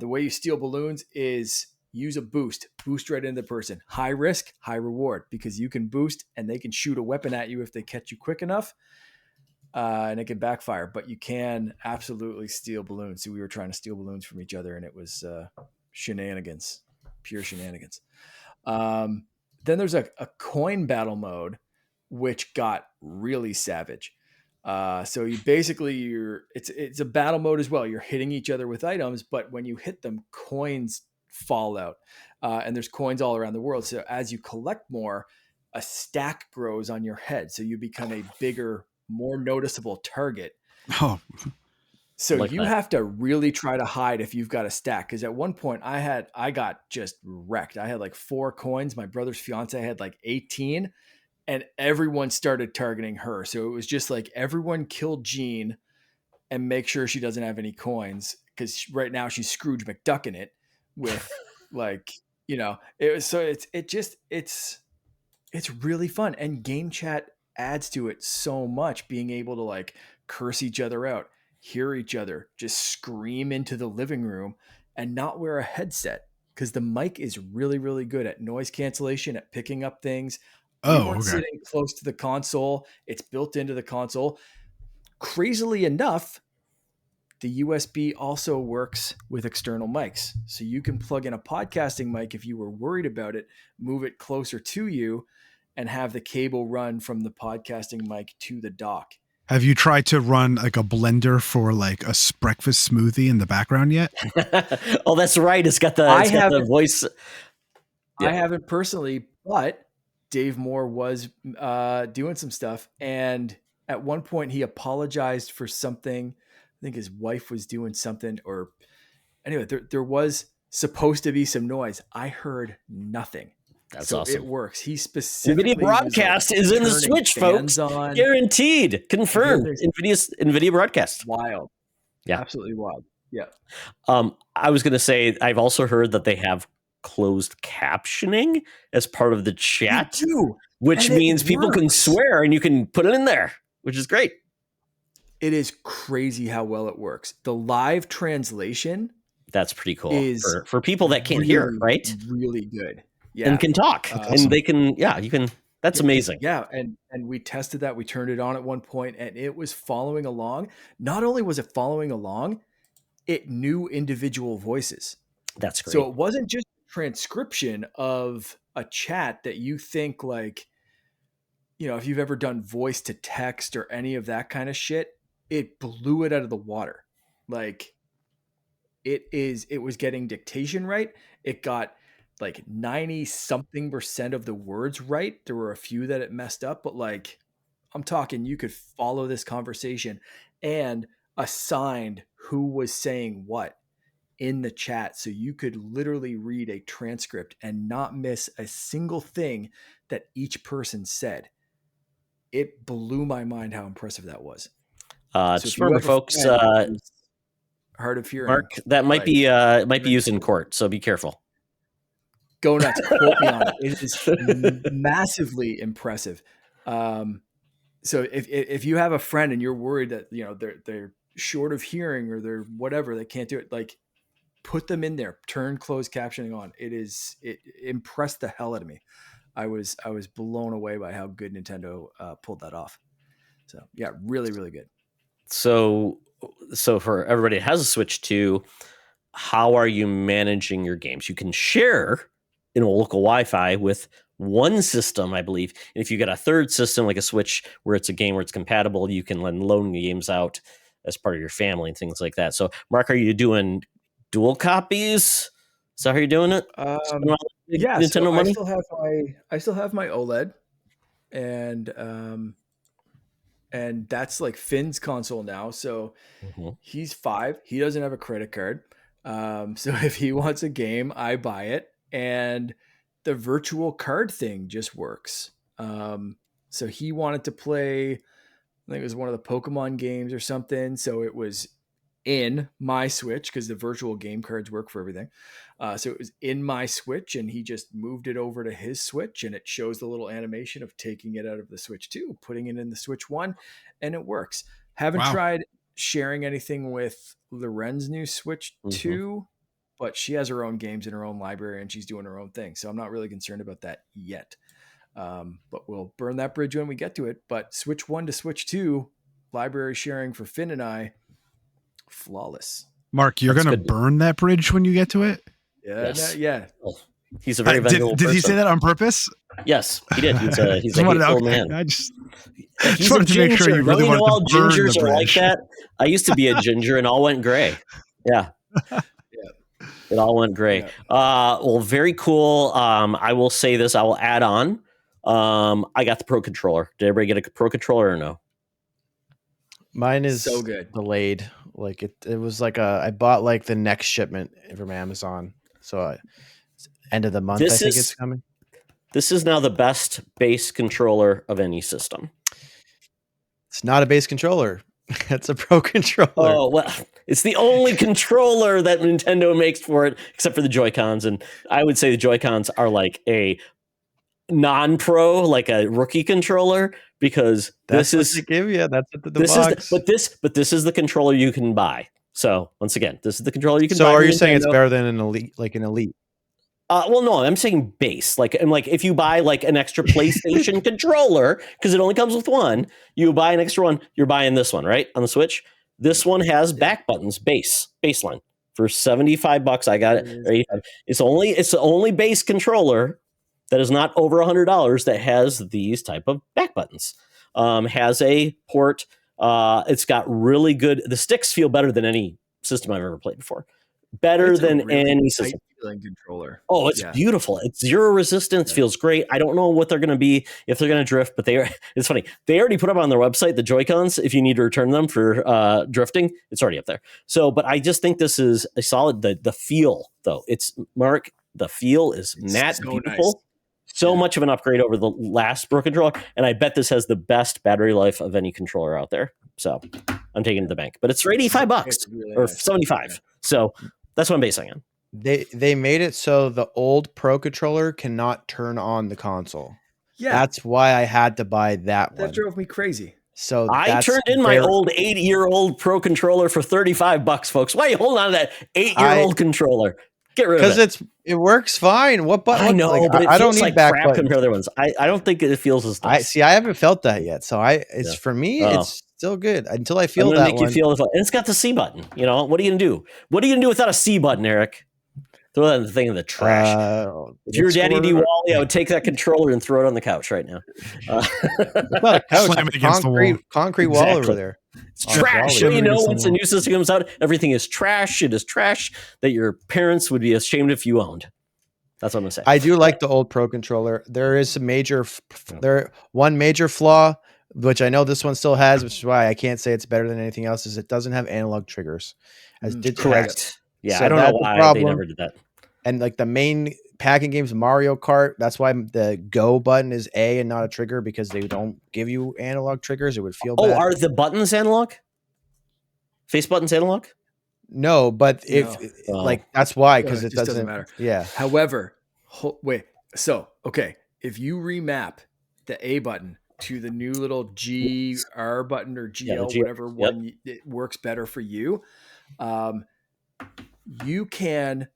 Speaker 2: The way you steal balloons is use a boost right into the person. High risk, high reward, because you can boost and they can shoot a weapon at you if they catch you quick enough, and it can backfire. But you can absolutely steal balloons. So we were trying to steal balloons from each other, and it was shenanigans, pure shenanigans. Then there's a coin battle mode, which got really savage. So you basically it's a battle mode as well. You're hitting each other with items, but when you hit them, coins fall out, and there's coins all around the world. So as you collect more, a stack grows on your head, so you become a bigger, more noticeable target.
Speaker 4: Oh,
Speaker 2: So
Speaker 1: Like
Speaker 2: you
Speaker 1: that.
Speaker 2: have to really try to hide if you've got a stack. Because at one point I got just wrecked. I had like 4 coins. My brother's fiance had like 18, and everyone started targeting her. So it was just like everyone killed Jean and make sure she doesn't have any coins, because right now she's Scrooge McDucking it with like, it was, so it's really fun, and game chat adds to it so much, being able to like curse each other out, hear each other, just scream into the living room and not wear a headset, because the mic is really, really good at noise cancellation, at picking up things. We
Speaker 4: oh,
Speaker 2: weren't
Speaker 4: okay.
Speaker 2: sitting close to the console. It's built into the console. Crazily enough, the USB also works with external mics. So you can plug in a podcasting mic if you were worried about it, move it closer to you, and have the cable run from the podcasting mic to the dock.
Speaker 4: Have you tried to run like a blender for like a breakfast smoothie in the background yet?
Speaker 1: Oh, that's right. It's got the voice.
Speaker 2: I
Speaker 1: Yeah.
Speaker 2: haven't personally, but Dave Moore was doing some stuff. And at one point, he apologized for something. I think his wife was doing something, or anyway, there was supposed to be some noise. I heard nothing.
Speaker 1: That's
Speaker 2: So
Speaker 1: awesome.
Speaker 2: it works. He specifically
Speaker 1: NVIDIA broadcast is in the
Speaker 2: turning
Speaker 1: Switch,
Speaker 2: fans
Speaker 1: folks.
Speaker 2: on.
Speaker 1: Guaranteed. Confirmed. NVIDIA broadcast.
Speaker 2: Wild.
Speaker 1: Yeah.
Speaker 2: Absolutely wild. Yeah.
Speaker 1: I was going to say, I've also heard that they have closed captioning as part of the chat,
Speaker 2: They do,
Speaker 1: which
Speaker 2: and it
Speaker 1: means people can
Speaker 2: works.
Speaker 1: swear and you can put it in there, which is great.
Speaker 2: It is crazy how well it works. The live translation
Speaker 1: That's pretty cool
Speaker 2: is
Speaker 1: for people that can't
Speaker 2: really,
Speaker 1: hear, right?
Speaker 2: Really good. Yeah.
Speaker 1: And can talk.
Speaker 4: Awesome.
Speaker 1: And they can, you can, that's amazing.
Speaker 2: Yeah. And we tested that. We turned it on at one point and it was following along. Not only was it following along, it knew individual voices.
Speaker 1: That's great.
Speaker 2: So it wasn't just transcription of a chat that you think like, if you've ever done voice to text or any of that kind of shit, it blew it out of the water. Like it was getting dictation right. It got like 90 something % of the words right. There were a few that it messed up, but like, I'm talking, you could follow this conversation and assigned who was saying what in the chat. So you could literally read a transcript and not miss a single thing that each person said. It blew my mind how impressive that was.
Speaker 1: Just remember, folks,
Speaker 2: hard of hearing,
Speaker 1: Mark, that might be used in court, so be careful.
Speaker 2: Go nuts. Quote me on it. It is massively impressive. So if you have a friend and you're worried that they're short of hearing or they're whatever, they can't do it, like put them in there. Turn closed captioning on. It impressed the hell out of me. I was blown away by how good Nintendo pulled that off. So yeah, really, really good.
Speaker 1: So for everybody that has a Switch 2, how are you managing your games? You can share in a local Wi-Fi with one system, I believe. And if you get a third system, like a Switch, where it's a game where it's compatible, you can then loan the games out as part of your family and things like that. So, Mark, are you doing dual copies? Is that how you're doing it?
Speaker 2: Yeah,
Speaker 1: Nintendo
Speaker 2: so
Speaker 1: money?
Speaker 2: I still have my OLED, and and that's like Finn's console now. So he's 5. He doesn't have a credit card. So if he wants a game, I buy it, and the virtual card thing just works. So he wanted to play, I think it was one of the Pokemon games or something. So it was in my Switch because the virtual game cards work for everything. So it was in my Switch, and he just moved it over to his Switch, and it shows the little animation of taking it out of the Switch 2, putting it in the Switch 1, and it works. Haven't tried sharing anything with Loren's new Switch 2, but she has her own games in her own library, and she's doing her own thing. So I'm not really concerned about that yet. But we'll burn that bridge when we get to it. But Switch 1 to Switch 2, library sharing for Finn and I, flawless.
Speaker 4: Mark, you're going to burn that bridge when you get to it?
Speaker 2: Yeah. Yes. Yeah.
Speaker 1: Oh, he's a very valuable
Speaker 4: Did
Speaker 1: person.
Speaker 4: he say that on purpose?
Speaker 1: Yes, he did. He's a hateful man.
Speaker 4: I just
Speaker 1: He's
Speaker 4: wanted to make sure you really wanted
Speaker 1: all
Speaker 4: to burn
Speaker 1: gingers
Speaker 4: the
Speaker 1: are like
Speaker 4: bridge.
Speaker 1: that. I used to be a ginger and all went gray. Yeah. It all went gray. Well, very cool. I will say this. I will add on. I got the Pro Controller. Did everybody get a Pro Controller or no?
Speaker 3: Mine is
Speaker 2: so good.
Speaker 3: Delayed. Like it was like I bought like the next shipment from Amazon. So end of the month, I think it's coming.
Speaker 1: This is now the best base controller of any system.
Speaker 3: It's not a base controller. It's a Pro Controller.
Speaker 1: Oh, well, it's the only controller that Nintendo makes for it, except for the Joy-Cons. And I would say the Joy-Cons are like a non-pro, like a rookie controller, because
Speaker 3: that's
Speaker 1: this is
Speaker 3: what they give you. That's what the
Speaker 1: this
Speaker 3: box.
Speaker 1: but this is the controller you can buy. So once again, this is the controller you can buy.
Speaker 3: So are you saying it's better than an Elite, like an Elite?
Speaker 1: Well, no, I'm saying base. Like if you buy like an extra PlayStation controller, because it only comes with one, you buy an extra one, you're buying this one, right? On the Switch. This one has back buttons, baseline. For $75. I got it. It's the only base controller that is not over $100 that has these type of back buttons. Has a port. It's got really good. The sticks feel better than any system I've ever played before. Better than really any system.
Speaker 2: Controller.
Speaker 1: Oh, it's beautiful. It's zero resistance. Feels great. I don't know what they're going to be, if they're going to drift, but it's funny. They already put up on their website the Joy-Cons. If you need to return them for drifting, it's already up there. So, but I just think this is a solid, the feel though. The feel is matte, so beautiful. Nice. So much of an upgrade over the last Pro Controller. And I bet this has the best battery life of any controller out there. So I'm taking it to the bank, but it's for $85 really or nice. $75. Yeah. So that's what I'm basing on.
Speaker 3: They made it so the old Pro Controller cannot turn on the console. Yeah, that's why I had to buy that one.
Speaker 2: That drove me crazy.
Speaker 3: So
Speaker 1: I turned in my old 8-year-old Pro Controller for $35, folks. Why are you holding on to that 8-year-old controller? Get rid of it.
Speaker 3: Because it works fine. What button?
Speaker 1: I know,
Speaker 3: like,
Speaker 1: but
Speaker 3: I don't need
Speaker 1: like
Speaker 3: back
Speaker 1: crap
Speaker 3: buttons.
Speaker 1: compared to other ones. I don't think it feels as nice.
Speaker 3: I haven't felt that yet. So for me, it's still good until I feel that one.
Speaker 1: You feel and it's got the C button. You know, what are you gonna do? What are you gonna do without a C button, Eric? Throw that thing in the trash. If you're Daddy D. Wally, I would take that controller and throw it on the couch right now.
Speaker 3: Not a couch, slam it against the wall. Concrete wall over there.
Speaker 1: It's trash. You know, once a new system comes out, everything is trash. It is trash that your parents would be ashamed if you owned. That's what I'm gonna say.
Speaker 3: I do like the old Pro Controller. There is some one major flaw, which I know this one still has, which is why I can't say it's better than anything else, is it doesn't have analog triggers.
Speaker 1: Correct. Yeah, so I don't know why they never did that.
Speaker 3: And like the main packing games, Mario Kart, that's why the go button is A and not a trigger, because they don't give you analog triggers. It would feel bad.
Speaker 1: Are the buttons analog? Face buttons analog?
Speaker 3: No, but that's why, because it doesn't
Speaker 2: matter.
Speaker 3: Yeah.
Speaker 2: However, if you remap the A button to the new little GR button or GL, whatever one it works better for you, you can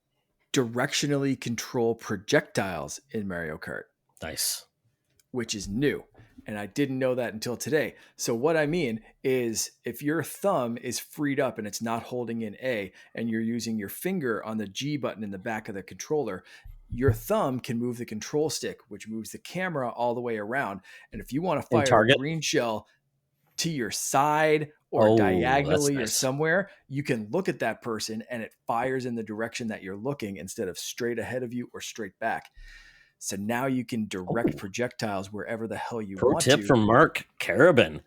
Speaker 2: directionally control projectiles in Mario Kart.
Speaker 1: Nice.
Speaker 2: Which is new. And I didn't know that until today. So what I mean is if your thumb is freed up and it's not holding in A and you're using your finger on the G button in the back of the controller, your thumb can move the control stick, which moves the camera all the way around. And if you want to fire a green shell to your side or diagonally or somewhere, you can look at that person and it fires in the direction that you're looking instead of straight ahead of you or straight back. So now you can direct projectiles wherever the hell you want to.
Speaker 1: Pro tip from Mark Carabin.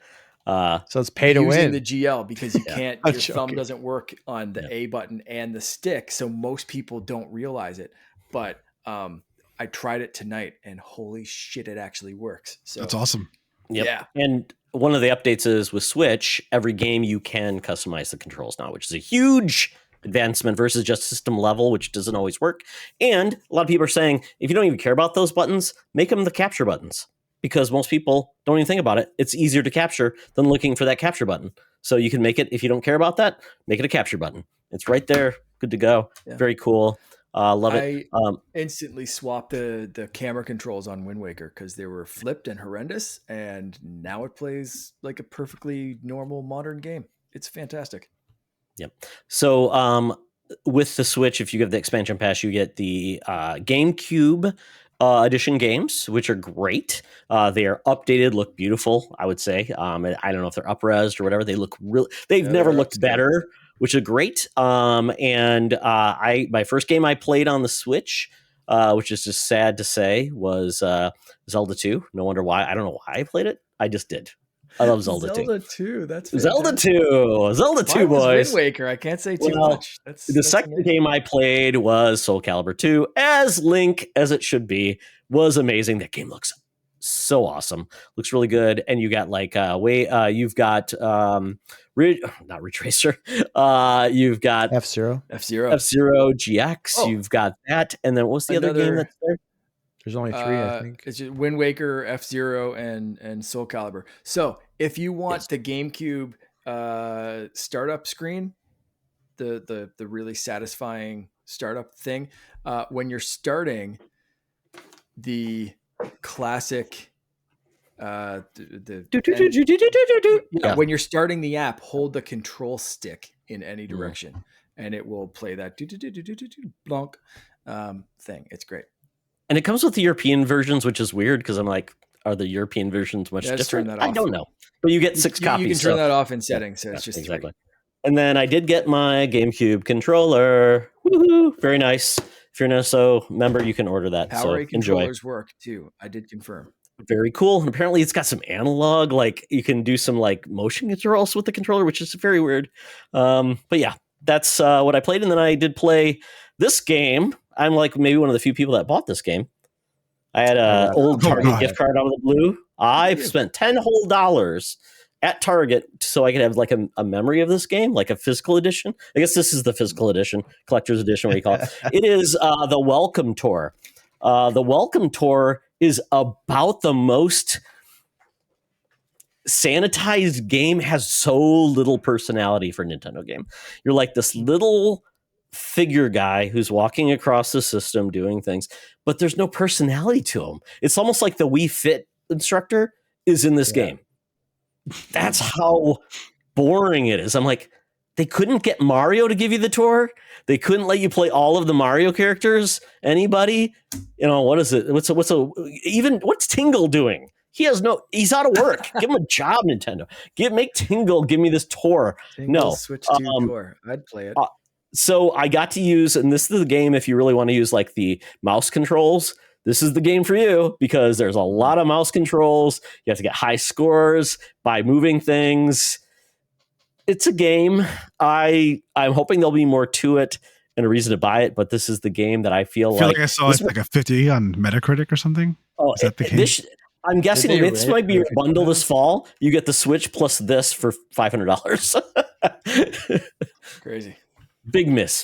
Speaker 3: So it's pay to
Speaker 2: using
Speaker 3: win.
Speaker 2: the GL because you
Speaker 1: Yeah.
Speaker 2: can't.
Speaker 3: I'm
Speaker 2: Your thumb
Speaker 3: joking.
Speaker 2: doesn't work on the A button and the stick, so most people don't realize it. But I tried it tonight, and holy shit, it actually works. So
Speaker 4: That's awesome.
Speaker 1: Yep.
Speaker 2: Yeah.
Speaker 1: And one of the updates is with Switch, every game you can customize the controls now, which is a huge advancement versus just system level, which doesn't always work. And a lot of people are saying, if you don't even care about those buttons, make them the capture buttons, because most people don't even think about it. It's easier to capture than looking for that capture button. So you can make it, if you don't care about that, make it a capture button. It's right there. Good to go.
Speaker 2: Yeah.
Speaker 1: Very cool. Love it.
Speaker 2: I instantly swapped the camera controls on Wind Waker because they were flipped and horrendous, and now it plays like a perfectly normal modern game. It's fantastic.
Speaker 1: Yep. So with the Switch, if you get the expansion pass, you get the GameCube edition games, which are great. They are updated, look beautiful, I would say. I don't know if they're up-resed or whatever. They look real. They've
Speaker 2: Yeah,
Speaker 1: never
Speaker 2: they're
Speaker 1: looked
Speaker 2: upscaled.
Speaker 1: better, which is great. And my first game I played on the Switch, which is just sad to say, was Zelda 2. No wonder why. I don't know why I played it. I just did. I love Zelda 2.
Speaker 2: Zelda 2. That's
Speaker 1: Zelda
Speaker 2: fantastic.
Speaker 1: 2. Zelda 2,
Speaker 2: Mine was
Speaker 1: boys.
Speaker 2: Wind Waker. I can't say too
Speaker 1: Well,
Speaker 2: much.
Speaker 1: The second
Speaker 2: amazing.
Speaker 1: game I played was Soul Calibur 2, as Link as it should be. Was amazing. That game looks so awesome. Looks really good. And you got like you've got not Ridge Racer. You've got
Speaker 3: F-Zero.
Speaker 2: F-Zero.
Speaker 1: F-Zero GX.
Speaker 2: Oh.
Speaker 1: You've got that. And then what's the other game
Speaker 2: Another-
Speaker 1: that's there?
Speaker 3: There's only three, I think.
Speaker 2: It's just Wind Waker, F-Zero, and Soul Calibur. So if you want
Speaker 1: Yes.
Speaker 2: the GameCube startup screen, the really satisfying startup thing, when you're starting the classic, when you're starting the app, hold the control stick in any direction, and it will play that blonk thing. It's great.
Speaker 1: And it comes with the European versions, which is weird because I'm like, are the European versions much
Speaker 2: Yeah, just turn
Speaker 1: different?
Speaker 2: that
Speaker 1: I
Speaker 2: off.
Speaker 1: don't know. But you get 6 copies.
Speaker 2: You can turn that off in settings, so it's just
Speaker 1: exactly.
Speaker 2: 3.
Speaker 1: And then I did get my GameCube controller. Woohoo! Very nice. If you're an SO member, you can order that.
Speaker 2: Power A
Speaker 1: so enjoy.
Speaker 2: controllers work too. I did confirm.
Speaker 1: Very cool. And apparently it's got some analog, like you can do some like motion controls with the controller, which is very weird. But yeah, that's what I played. And then I did play this game. I'm like maybe one of the few people that bought this game. I had an old Target gift card out of the blue. I spent $10 whole at Target so I could have like a memory of this game, like a physical edition. I guess this is the physical edition, collector's edition, what do you call it? It is the Welcome Tour. The Welcome Tour is about the most sanitized game, has so little personality for a Nintendo game. You're like this little figure guy who's walking across the system doing things, but there's no personality to him. It's almost like the Wii Fit instructor is in this game. That's how boring it is. I'm like, they couldn't get Mario to give you the tour. They couldn't let you play all of the Mario characters. Anybody, what is it? What's Tingle doing? He's out of work. Give him a job, Nintendo. Make Tingle give me this tour. No,
Speaker 2: Switch to tour. I'd play it.
Speaker 1: So I got to use, and this is the game if you really want to use like the mouse controls. This is the game for you because there's a lot of mouse controls. You have to get high scores by moving things. It's a game. I'm hoping there'll be more to it and a reason to buy it, but this is the game that I feel like
Speaker 4: I saw it's like a 50 on Metacritic or something.
Speaker 1: Oh,
Speaker 4: is that the case?
Speaker 1: I'm guessing this might be your bundle this fall. You get the Switch plus this for $500.
Speaker 2: Crazy.
Speaker 1: Big miss.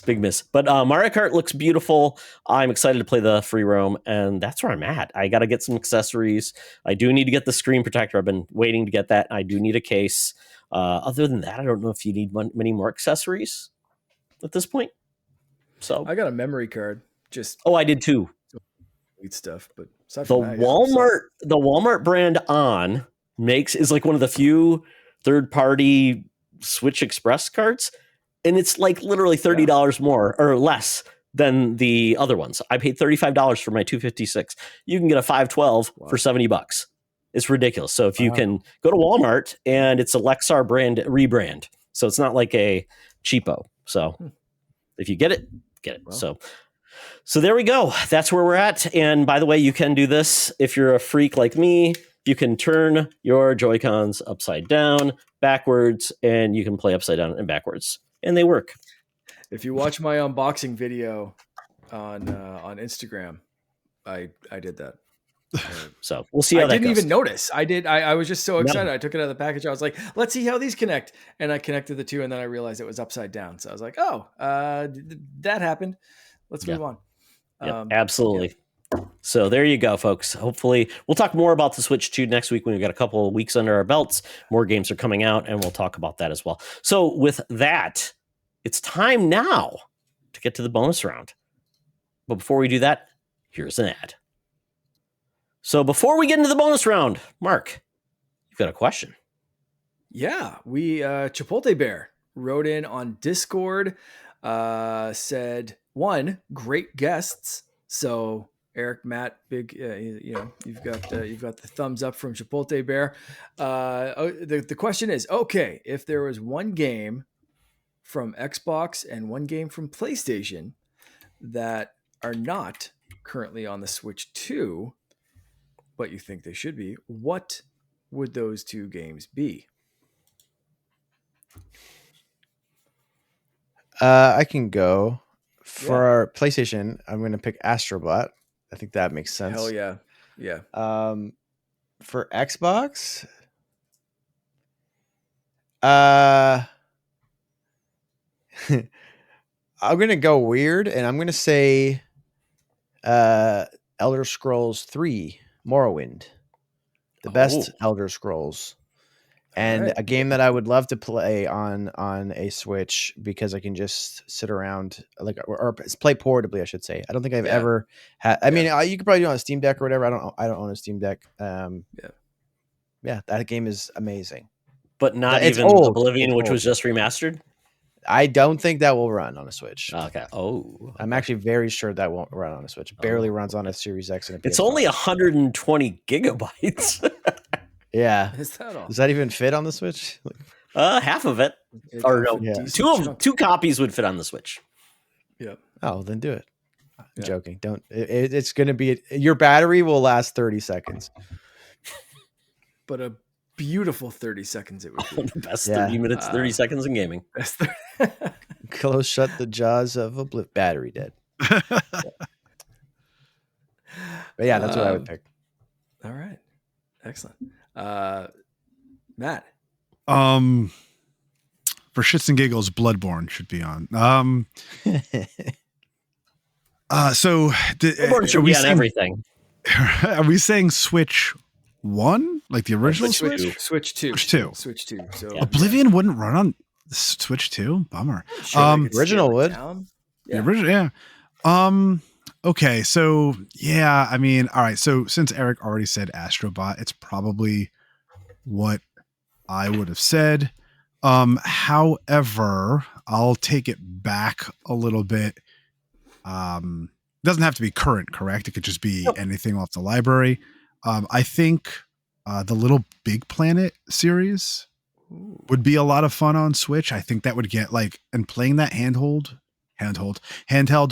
Speaker 1: But Mario Kart looks beautiful. I'm excited to play the free roam, and that's where I'm at. I got to get some accessories. I do need to get the screen protector. I've been waiting to get that. I do need a case. Other than that, I don't know if you need many more accessories at this point. So
Speaker 2: I got a memory card.
Speaker 1: I did too.
Speaker 2: Sweet stuff, but
Speaker 1: The Walmart brand is like one of the few third-party Switch Express cards. And it's like literally $30 more or less than the other ones. I paid $35 for my 256. You can get a 512 for $70. It's ridiculous. So if you can go to Walmart, and it's a Lexar brand rebrand. So it's not like a cheapo. So if you get it, get it. Wow. So there we go. That's where we're at. And by the way, you can do this if you're a freak like me. you can turn your Joy-Cons upside down, backwards, and you can play upside down and backwards, and they work.
Speaker 2: If you watch my unboxing video on Instagram, I did that.
Speaker 1: So we'll see how
Speaker 2: I
Speaker 1: that
Speaker 2: didn't
Speaker 1: goes.
Speaker 2: even notice. I was just so excited.
Speaker 1: No.
Speaker 2: I took it out of the package. I was like, let's see how these connect. And I connected the two, and then I realized it was upside down. So I was like, oh, that happened. Let's move on.
Speaker 1: Yep, absolutely. So there you go, folks. Hopefully we'll talk more about the Switch 2 next week when we've got a couple of weeks under our belts. More games are coming out, and we'll talk about that as well. So with that, it's time now to get to the bonus round. But before we do that, here's an ad. So before we get into the bonus round, Mark, you've got a question.
Speaker 2: Yeah, we Chipotle Bear wrote in on Discord, said, one, great guests. So Eric, Matt, big, you've got the thumbs up from Chipotle Bear. The question is, okay, if there was one game from Xbox and one game from PlayStation that are not currently on the Switch 2, but you think they should be, what would those two games be?
Speaker 3: I can go for our PlayStation. I'm going to pick Astrobot. I think that makes sense.
Speaker 2: Hell yeah. Yeah.
Speaker 3: For Xbox, I'm going to go weird, and I'm going to say Elder Scrolls 3 Morrowind. The best Elder Scrolls. And a game that I would love to play on a Switch because I can just sit around or play portably, I should say. I don't think I've ever had. I mean, you could probably do it on a Steam Deck or whatever. I don't own a Steam Deck. Yeah, that game is amazing.
Speaker 1: But not
Speaker 3: It's
Speaker 1: even
Speaker 3: old.
Speaker 1: Oblivion,
Speaker 3: It's
Speaker 1: which
Speaker 3: old.
Speaker 1: was just remastered.
Speaker 3: I don't think that will run on a Switch.
Speaker 1: Okay.
Speaker 3: I'm actually very sure that won't run on a Switch. Barely runs on a Series X and a PS5.
Speaker 1: It's only 120 gigabytes.
Speaker 3: Yeah.
Speaker 2: Is that all?
Speaker 3: Does that even fit on the Switch?
Speaker 1: Half of it, or no, two copies would fit on the Switch.
Speaker 2: Yeah.
Speaker 3: Oh, then do it. I'm joking. Don't. It's going to be your battery will last 30 seconds.
Speaker 2: But a beautiful 30 seconds it would be.
Speaker 1: The best 30 minutes, 30 seconds in gaming.
Speaker 3: Close shut the jaws of Oblivion. Battery dead. But yeah, that's what I would pick.
Speaker 2: All right. Excellent. Matt.
Speaker 4: For shits and giggles, Bloodborne should be on. So
Speaker 1: Bloodborne should be on everything.
Speaker 4: Are we saying Switch 1? Like the original Switch?
Speaker 2: Switch 2.
Speaker 4: Switch 2.
Speaker 2: So
Speaker 4: Oblivion wouldn't run on Switch 2? Bummer.
Speaker 3: Original would.
Speaker 4: The original, yeah. Okay, so yeah, I mean, all right. So since Eric already said Astrobot, it's probably what I would have said. However, I'll take it back a little bit. Doesn't have to be current, correct? It could just be anything off the library. I think the Little Big Planet series would be a lot of fun on Switch. I think that would get and playing that handheld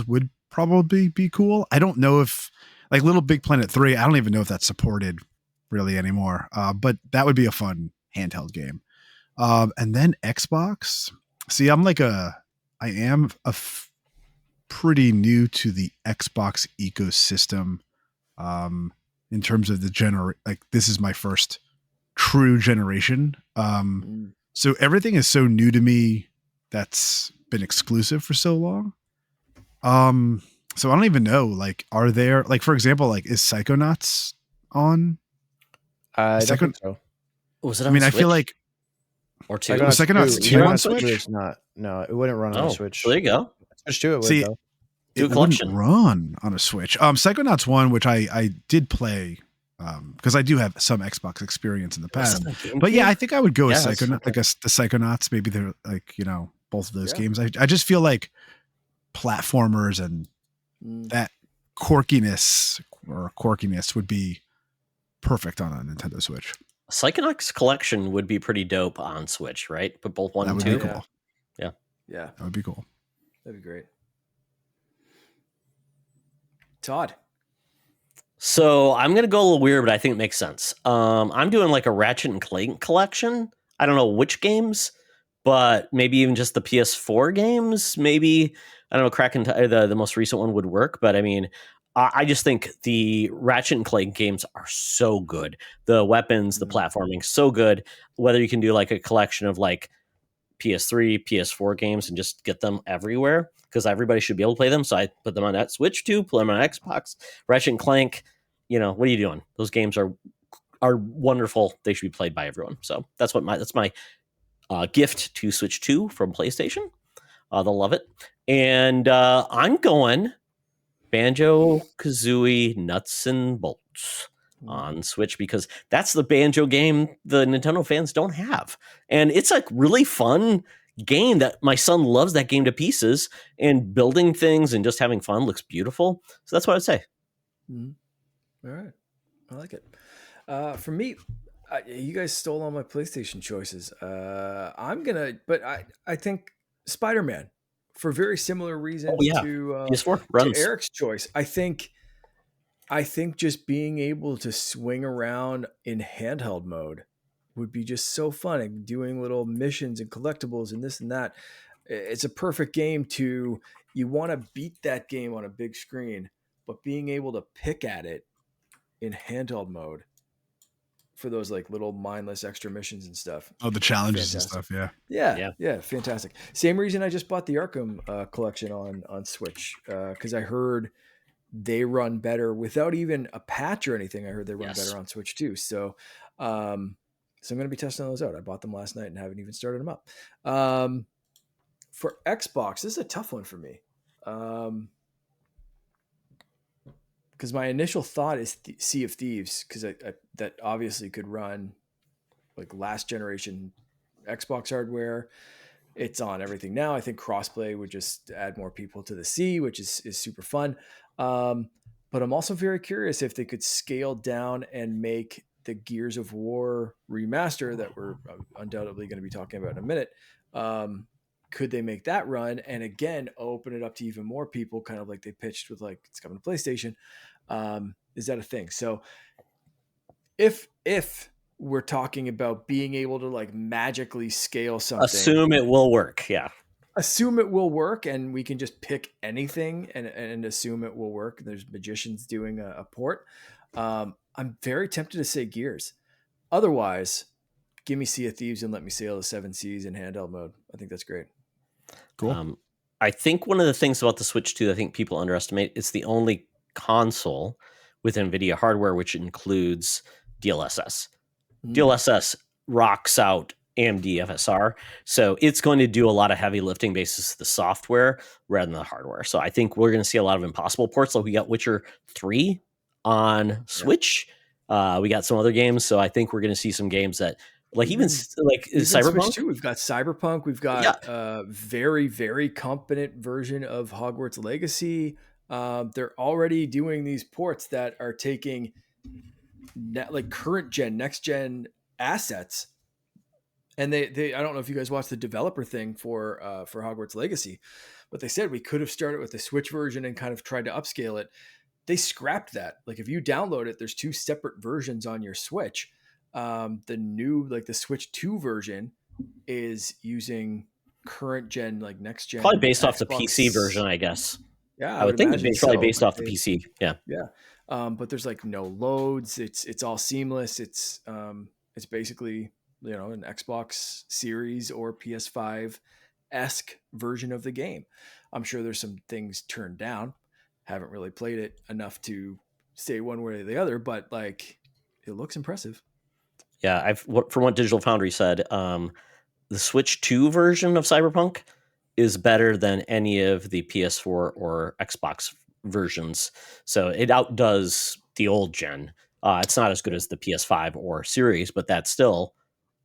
Speaker 4: would probably be cool. I don't know if Little Big Planet 3, I don't even know if that's supported really anymore. But that would be a fun handheld game. And then Xbox. See, I am pretty new to the Xbox ecosystem. In terms of this is my first true generation. So everything is so new to me that's been exclusive for so long. So I don't even know, are there, for example, is Psychonauts on?
Speaker 3: I don't think so.
Speaker 1: Was it on Switch?
Speaker 4: I feel like
Speaker 1: or 2.
Speaker 4: Psychonauts 2 on Switch?
Speaker 3: It's not. No, it wouldn't run on a Switch.
Speaker 1: There you go.
Speaker 3: Switch 2 it would,
Speaker 4: See,
Speaker 3: though.
Speaker 1: Do a
Speaker 4: it
Speaker 1: collection.
Speaker 4: wouldn't run on a Switch. Psychonauts 1, which I did play, because I do have some Xbox experience in the past. But yeah, I think I would go with Psychonauts. I guess the Psychonauts, maybe they're both of those games. I just feel like platformers and that quirkiness would be perfect on a Nintendo Switch.
Speaker 1: Psychonauts collection would be pretty dope on Switch, right? But both 1 and 2.
Speaker 4: That would be cool.
Speaker 2: Yeah.
Speaker 4: That would be cool.
Speaker 2: That'd be great. Todd.
Speaker 1: So I'm gonna go a little weird, but I think it makes sense. I'm doing like a Ratchet and Clank collection. I don't know which games, but maybe even just the PS4 games. Maybe I don't know. Kraken, the most recent one would work, but I mean, I just think the Ratchet and Clank games are so good. The weapons, the platforming, so good. Whether you can do like a collection of like PS3, PS4 games and just get them everywhere because everybody should be able to play them. So I put them on that Switch too, put them on Xbox. Ratchet and Clank, what are you doing? Those games are wonderful. They should be played by everyone. So that's my gift to Switch 2 from PlayStation. They'll love it. And I'm going Banjo-Kazooie Nuts and Bolts on Switch because that's the Banjo game the Nintendo fans don't have. And it's a really fun game that my son loves that game to pieces, and building things and just having fun looks beautiful. So that's what I'd say.
Speaker 2: All right. I like it. For me, you guys stole all my PlayStation choices. I think Spider-Man for very similar reasons to
Speaker 1: PS4 runs.
Speaker 2: To Eric's choice. I think just being able to swing around in handheld mode would be just so fun, and doing little missions and collectibles and this and that. It's a perfect game you want to beat that game on a big screen, but being able to pick at it in handheld mode for those like little mindless extra missions and stuff.
Speaker 4: Oh, the challenges
Speaker 2: Fantastic.
Speaker 4: and stuff.
Speaker 2: Yeah. Fantastic. Same reason I just bought the Arkham collection on Switch, because I heard they run better without even a patch or anything. I heard they run better on Switch too. So, I'm going to be testing those out. I bought them last night and haven't even started them up. For Xbox, this is a tough one for me. Because my initial thought is Sea of Thieves, because that obviously could run like last generation Xbox hardware. It's on everything now. I think crossplay would just add more people to the sea, which is super fun. But I'm also very curious if they could scale down and make the Gears of War remaster that we're undoubtedly going to be talking about in a minute. Could they make that run and again open it up to even more people, kind of like they pitched with like it's coming to PlayStation? Is that a thing? So if we're talking about being able to like magically scale something,
Speaker 1: assume it will work. Yeah.
Speaker 2: Assume it will work, and we can just pick anything and assume it will work. There's magicians doing a port. I'm very tempted to say Gears. Otherwise, give me Sea of Thieves and let me sail the seven seas in handheld mode. I think that's great.
Speaker 4: Cool.
Speaker 1: I think one of the things about the Switch 2 I think people underestimate, it's the only console with NVIDIA hardware which includes DLSS. DLSS rocks out AMD FSR, so it's going to do a lot of heavy lifting basis to the software rather than the hardware. So I think we're going to see a lot of impossible ports. Like we got Witcher 3 on Switch. We got some other games, so I think we're going to see some games that even Cyberpunk.
Speaker 2: Switch 2, we've got Cyberpunk. We've got a very, very competent version of Hogwarts Legacy. They're already doing these ports that are taking current gen, next gen assets. And they I don't know if you guys watched the developer thing for Hogwarts Legacy, but they said we could have started with the Switch version and kind of tried to upscale it. They scrapped that. Like if you download it, there's two separate versions on your Switch. The new, the Switch 2 version is using current gen, next gen.
Speaker 1: Probably based
Speaker 2: Xbox.
Speaker 1: off the PC version, I guess.
Speaker 2: Yeah,
Speaker 1: I would think it's probably based off the PC. Yeah.
Speaker 2: Yeah. But there's no loads. It's all seamless. It's basically, an Xbox Series or PS5-esque version of the game. I'm sure there's some things turned down. Haven't really played it enough to say one way or the other, but it looks impressive.
Speaker 1: Yeah, from what Digital Foundry said, the Switch 2 version of Cyberpunk is better than any of the PS4 or Xbox versions. So it outdoes the old gen. It's not as good as the PS5 or Series, but that's still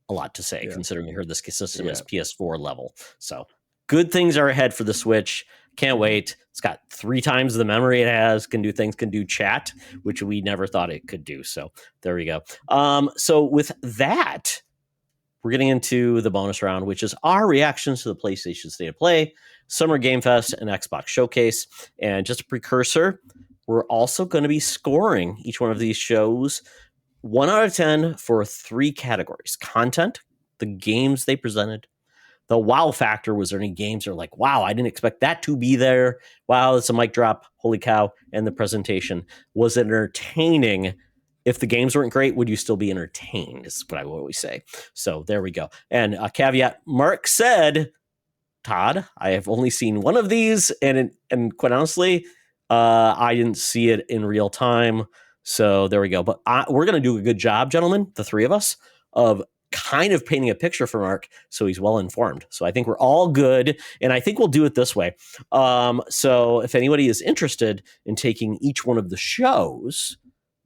Speaker 1: a lot to say considering we heard this system is PS4 level. So good things are ahead for the Switch. Can't wait. It's got 3 times the memory it has, can do chat, which we never thought it could do. So there we go. So with that, we're getting into the bonus round, which is our reactions to the PlayStation State of Play, Summer Game Fest, and Xbox Showcase. And just a precursor, we're also going to be scoring each one of these shows 1 out of 10 for 3 categories: content, the games they presented, the wow factor. Was there any games that are like, wow, I didn't expect that to be there? Wow, it's a mic drop. Holy cow. And the presentation. Was it entertaining? If the games weren't great, would you still be entertained? Is what I always say. So there we go. And a caveat, Mark said, Todd, I have only seen one of these, and quite honestly, I didn't see it in real time. So there we go. But we're going to do a good job, gentlemen, the 3 of us, of kind of painting a picture for Mark so he's well informed. So I think we're all good, and I think we'll do it this way. So if anybody is interested in taking each one of the shows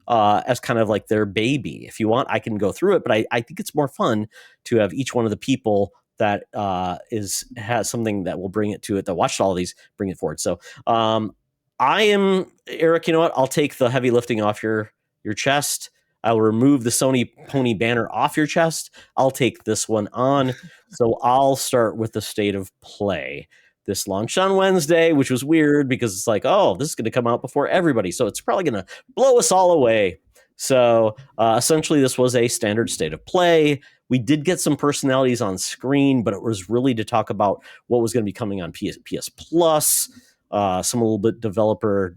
Speaker 1: as kind of like their baby, if you want, I can go through it, but I think it's more fun to have each one of the people that has something that will bring it to it, that watched all of these, bring it forward. So I am, Eric, you know what? I'll take the heavy lifting off your chest. I'll remove the Sony Pony banner off your chest. I'll take this one on. So I'll start with the state of play. This launched on Wednesday, which was weird because it's like, oh, this is going to come out before everybody. So it's probably going to blow us all away. So essentially, this was a standard state of play. We did get some personalities on screen, but it was really to talk about what was going to be coming on PS Plus, some a little bit developer,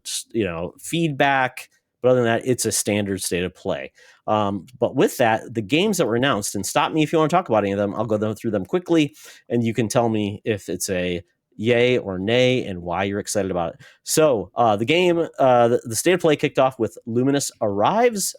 Speaker 1: feedback. But other than that, it's a standard state of play. But with that, the games that were announced, and stop me if you want to talk about any of them, I'll go through them quickly, and you can tell me if it's a yay or nay and why you're excited about it. So the game, the state of play kicked off with Luminous Arise.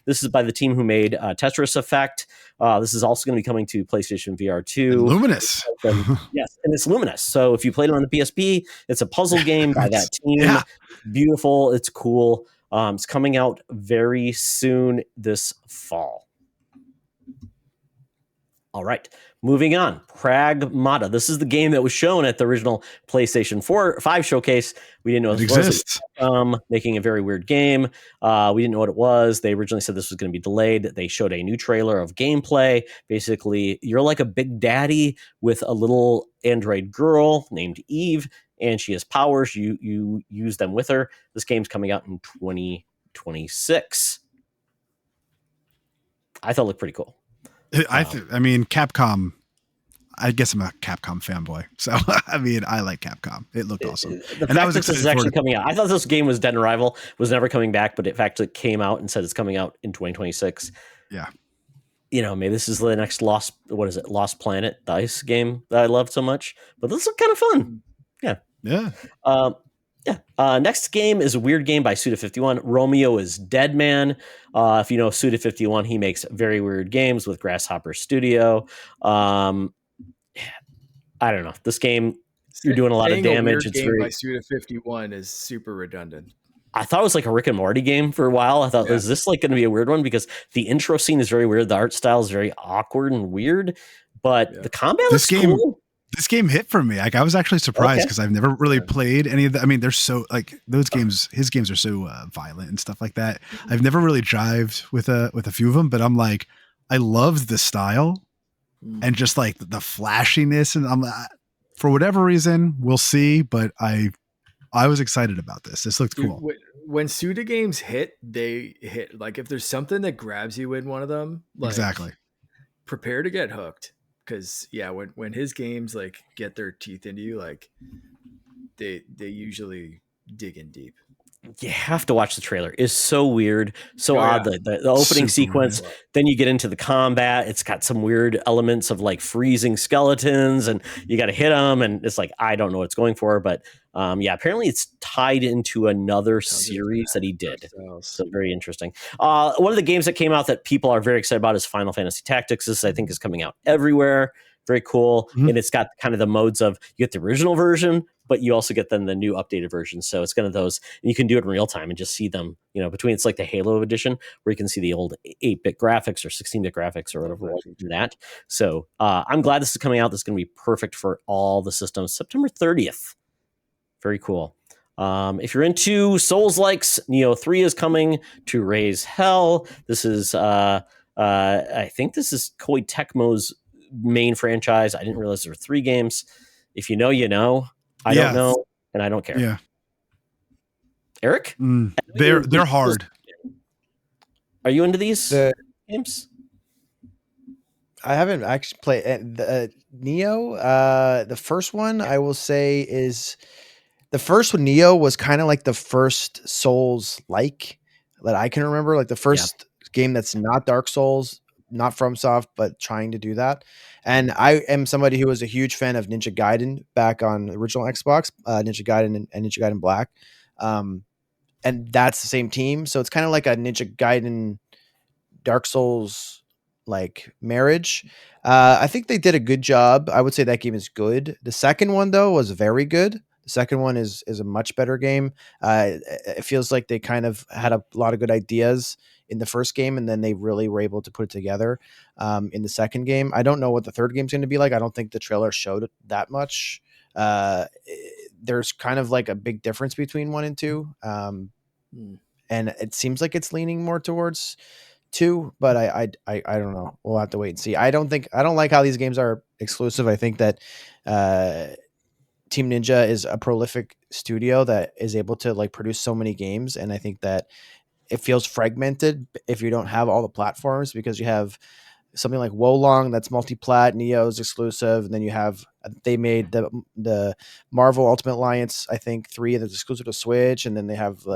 Speaker 1: This is by the team who made Tetris Effect. This is also going to be coming to PlayStation VR 2.
Speaker 4: And Luminous.
Speaker 1: Yes, and it's Luminous. So if you played it on the PSP, it's a puzzle game by that team.
Speaker 4: Yeah.
Speaker 1: Beautiful. It's cool. It's coming out very soon this fall. All right, moving on. Pragmata. This is the game that was shown at the original PlayStation 5 showcase. We didn't know
Speaker 4: It
Speaker 1: this
Speaker 4: exists.
Speaker 1: Making a very weird game. We didn't know what it was. They originally said this was going to be delayed. They showed a new trailer of gameplay. Basically, you're like a big daddy with a little android girl named Eve, and she has powers. You use them with her. This game's coming out in 2026. I thought it looked pretty cool.
Speaker 4: I mean, Capcom. I guess I'm a Capcom fanboy, so I mean, I like Capcom. It looked awesome.
Speaker 1: The fact that this is actually coming out. I thought this game was Dead and Arrival, was never coming back, but in fact it came out and said it's coming out in 2026.
Speaker 4: Yeah.
Speaker 1: Maybe this is the next Lost Planet Dice game that I loved so much. But this is kind of fun. Yeah. Next game is a weird game by Suda51. Romeo is Dead Man. If you know Suda51, he makes very weird games with Grasshopper Studio. I don't know. This game, you're doing a lot of damage.
Speaker 2: It's game by Suda51 is super redundant.
Speaker 1: I thought it was like a Rick and Morty game for a while. I thought, is this like going to be a weird one? Because the intro scene is very weird. The art style is very awkward and weird. But the combat looks cool.
Speaker 4: This game hit for me. Like, I was actually surprised because I've never really played any of the. I mean, they're so like those games. His games are so violent and stuff like that. I've never really jived with a few of them, but I'm like, I loved the style and just like the flashiness, and I'm for whatever reason, we'll see. But I was excited about this. This looked cool.
Speaker 2: When Suda games hit, they hit. Like if there's something that grabs you in one of them, like,
Speaker 4: exactly.
Speaker 2: Prepare to get hooked. Because when his games like get their teeth into you, like they usually dig in deep. You
Speaker 1: have to watch the trailer. It's so weird, so odd. The opening sequence, weird. Then you get into the combat. It's got some weird elements of like freezing skeletons, and you got to hit them. And it's like, I don't know what it's going for, but apparently it's tied into another series that he did. So very interesting. One of the games that came out that people are very excited about is Final Fantasy Tactics. This, I think, is coming out everywhere. Very cool. Mm-hmm. And it's got kind of the modes of you get the original version, but you also get then the new updated version. So it's kind of those, and you can do it in real time and just see them, between, it's like the Halo edition where you can see the old 8-bit graphics or 16-bit graphics or whatever do that. So I'm glad this is coming out. This is going to be perfect for all the systems. September 30th. Very cool. If you're into Souls-likes, Neo 3 is coming to Raise Hell. This is, I think this is Koei Tecmo's main franchise. I didn't realize there were 3 games. If you know, you know. I don't know, and I don't care.
Speaker 4: Yeah.
Speaker 1: Eric?
Speaker 4: They're hard.
Speaker 1: Are you into these
Speaker 3: The
Speaker 1: games?
Speaker 3: I haven't actually played the Neo. The first one I will say is the first one. Neo was kind of like the first Souls like that I can remember, like the first game that's not Dark Souls, not FromSoft, but trying to do that. And I am somebody who was a huge fan of Ninja Gaiden back on the original Xbox, Ninja Gaiden and Ninja Gaiden Black. And that's the same team, so it's kind of like a Ninja Gaiden Dark Souls like marriage. I think they did a good job. I would say that game is good. The second one though was very good. The second one is a much better game. It feels like they kind of had a lot of good ideas in the first game, and then they really were able to put it together in the second game. I don't know what the third game's going to be like. I don't think the trailer showed it that much. There's kind of like a big difference between 1 and 2, and it seems like it's leaning more towards 2, but I don't know. We'll have to wait and see. I don't like how these games are exclusive. I think that Team Ninja is a prolific studio that is able to like produce so many games, and I think that it feels fragmented if you don't have all the platforms, because you have something like Wolong that's multi-plat, Neo's exclusive, and then you have they made the Marvel Ultimate Alliance, I think 3 that's exclusive to Switch, and then they have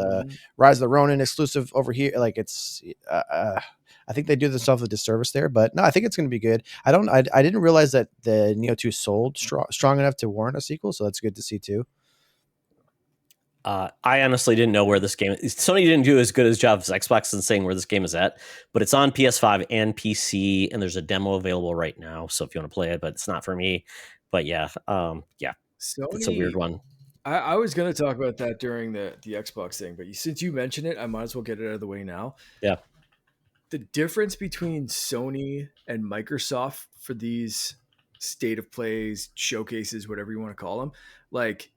Speaker 3: Rise of the Ronin exclusive over here. Like it's I think they do themselves a disservice there, but no, I think it's going to be good. I didn't realize that the Neo 2 sold strong enough to warrant a sequel, so that's good to see too.
Speaker 1: I honestly didn't know where this game is. Sony didn't do as good a job as Xbox in saying where this game is at, but it's on PS5 and PC, and there's a demo available right now. So if you want to play it, but it's not for me. But yeah,
Speaker 2: Sony,
Speaker 1: it's a weird one.
Speaker 2: I was going to talk about that during the Xbox thing, but since you mentioned it, I might as well get it out of the way now.
Speaker 1: Yeah.
Speaker 2: The difference between Sony and Microsoft for these state of plays, showcases, whatever you want to call them, like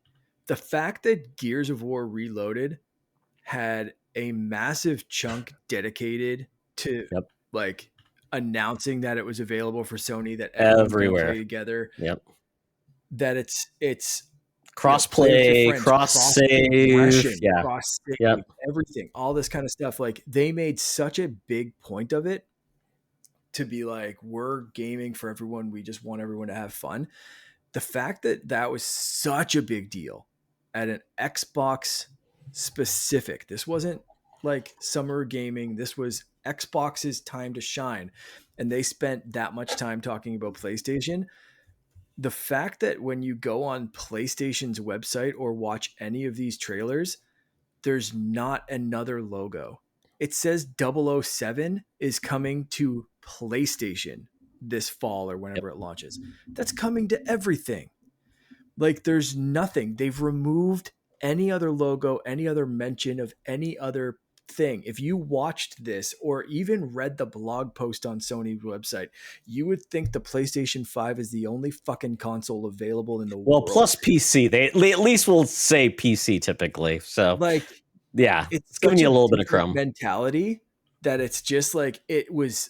Speaker 2: the fact that Gears of War Reloaded had a massive chunk dedicated to like announcing that it was available for Sony, that everywhere play together.
Speaker 1: Yep.
Speaker 2: That it's
Speaker 1: cross-play, cross-save,
Speaker 2: cross-save, everything, all this kind of stuff. Like they made such a big point of it to be like, we're gaming for everyone. We just want everyone to have fun. The fact that that was such a big deal at an Xbox specific, this wasn't like summer gaming. This was Xbox's time to shine. And they spent that much time talking about PlayStation. The fact that when you go on PlayStation's website or watch any of these trailers, there's not another logo. It says 007 is coming to PlayStation this fall or whenever it launches. That's coming to everything. Like there's nothing. They've removed any other logo, any other mention of any other thing. If you watched this or even read the blog post on Sony's website, you would think the PlayStation 5 is the only fucking console available in the world.
Speaker 1: Well, plus PC. They at least will say PC typically. So
Speaker 2: like,
Speaker 1: yeah, it's giving you a little bit of crumb
Speaker 2: mentality that it's just like, it was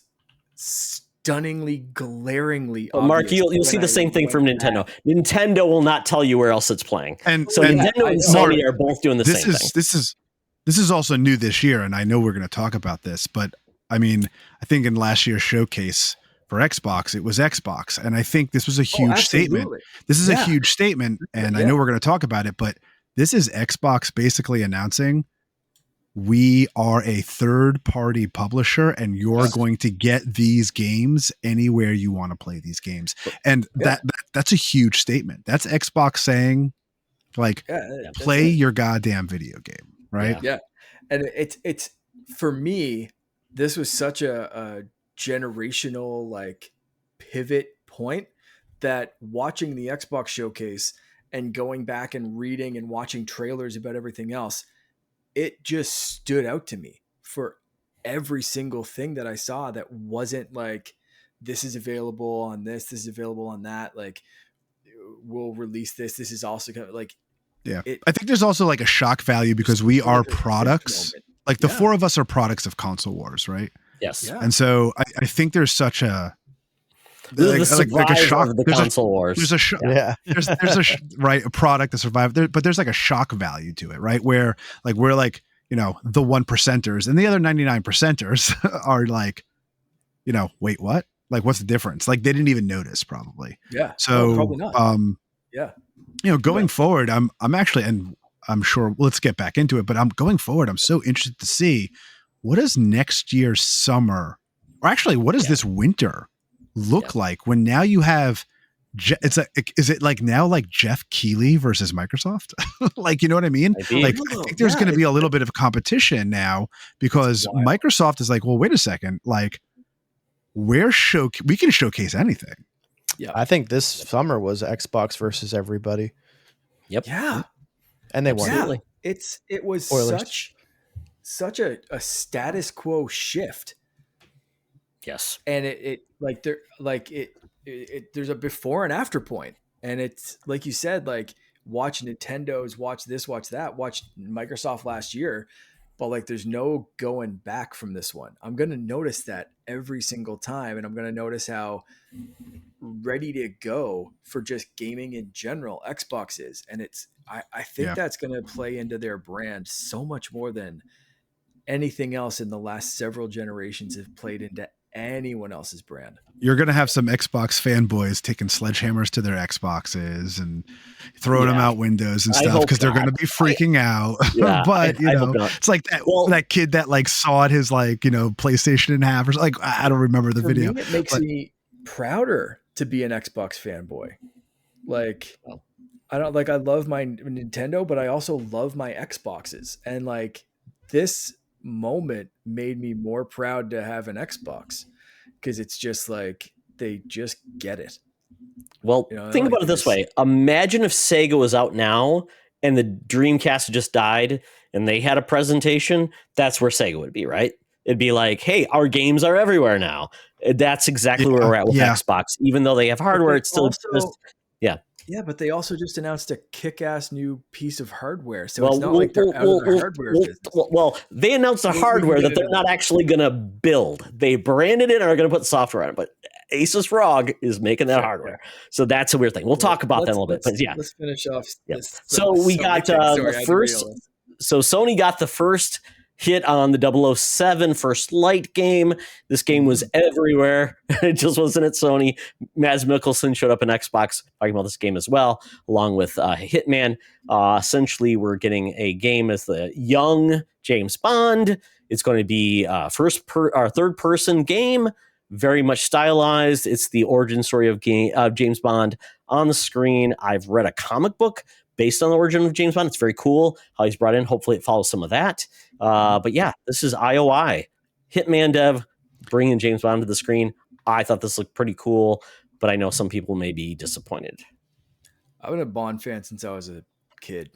Speaker 2: stunningly, glaringly
Speaker 1: obvious. Mark, you'll see the same thing from Nintendo. Nintendo will not tell you where else it's playing. And so Nintendo and Sony are both doing the same thing.
Speaker 4: This is also new this year, and I know we're going to talk about this, but I mean, I think in last year's showcase for Xbox, it was Xbox, and I think this was a huge statement. This is a huge statement, and I know we're going to talk about it, but this is Xbox basically announcing we are a third-party publisher, and you're going to get these games anywhere you want to play these games, and that's a huge statement. That's Xbox saying, like, play your goddamn video game. Right.
Speaker 2: Yeah. And it's for me, this was such a generational like pivot point that watching the Xbox showcase and going back and reading and watching trailers about everything else, it just stood out to me for every single thing that I saw that wasn't like, this is available on this is available on that. Like we'll release this. This is also kind of like,
Speaker 4: yeah, I think there's also like a shock value because we are products. Like the four of us are products of console wars, right?
Speaker 1: Yes.
Speaker 4: And so I think there's such
Speaker 1: This is the surprise
Speaker 4: shock.
Speaker 1: of the console wars.
Speaker 4: There's a shock.
Speaker 3: Yeah.
Speaker 4: There's a product that survived there, but there's like a shock value to it, right? Where like we're like, you know, the 1%ers and the other 99%ers are like, you know, wait, what? Like, what's the difference? Like, they didn't even notice, probably.
Speaker 2: Yeah.
Speaker 4: So,
Speaker 2: no, probably not. Yeah.
Speaker 4: You know, going forward, I'm actually, and I'm sure let's get back into it, but I'm going forward. I'm so interested to see what does next year's summer, or actually, what does this winter look like when now you have. Is it like now like Jeff Keighley versus Microsoft? Like, you know what I mean? Like, I think there's going to be a little bit of competition now because Microsoft is like, well, wait a second, like we can showcase anything.
Speaker 3: Yeah, I think this summer was Xbox versus everybody.
Speaker 1: Yep.
Speaker 2: Yeah,
Speaker 3: and they won.
Speaker 2: Yeah. It was such a status quo shift.
Speaker 1: Yes,
Speaker 2: and there's a before and after point, and it's like you said, like watch Nintendo's, watch this, watch that, watch Microsoft last year, but like there's no going back from this one. I'm gonna notice that every single time, and I'm gonna notice how ready to go for just gaming in general Xbox is, and I think that's gonna play into their brand so much more than anything else in the last several generations have played into anyone else's brand.
Speaker 4: You're going to have some Xbox fanboys taking sledgehammers to their Xboxes and throwing them out windows and stuff because they're going to be freaking out.
Speaker 1: Yeah,
Speaker 4: but you know, it's like that kid that like sawed his like, you know, PlayStation in half or like, I don't remember the video.
Speaker 2: Me, it makes me prouder to be an Xbox fanboy. Like, I love my Nintendo, but I also love my Xboxes. And like this moment made me more proud to have an Xbox because it's just like they just get it.
Speaker 1: Well, you know, think about it this way. Imagine if Sega was out now and the Dreamcast just died and they had a presentation. That's where Sega would be, right? It'd be like, hey, our games are everywhere now. That's exactly where we're at with Xbox. Even though they have hardware, it's still
Speaker 2: Yeah, but they also just announced a kick-ass new piece of hardware, so it's not like they're out of the hardware business.
Speaker 1: Well, they announced a hardware that they're not actually going to build. They branded it and are going to put software on it, but Asus ROG is making that hardware. So that's a weird thing. We'll talk about that in a little bit. But
Speaker 2: let's finish off.
Speaker 1: Yeah. So we got the first. So Sony got the first hit on the 007 First Light game. This game was everywhere. It just wasn't at Sony. Mads Mikkelsen showed up in Xbox talking about this game as well, along with Hitman. Essentially, we're getting a game as the young James Bond. It's going to be third person game, very much stylized. It's the origin story of James Bond on the screen. I've read a comic book based on the origin of James Bond. It's very cool how he's brought in. Hopefully it follows some of that. But yeah, this is IOI. Hitman dev bringing James Bond to the screen. I thought this looked pretty cool, but I know some people may be disappointed.
Speaker 2: I've been a Bond fan since I was a kid.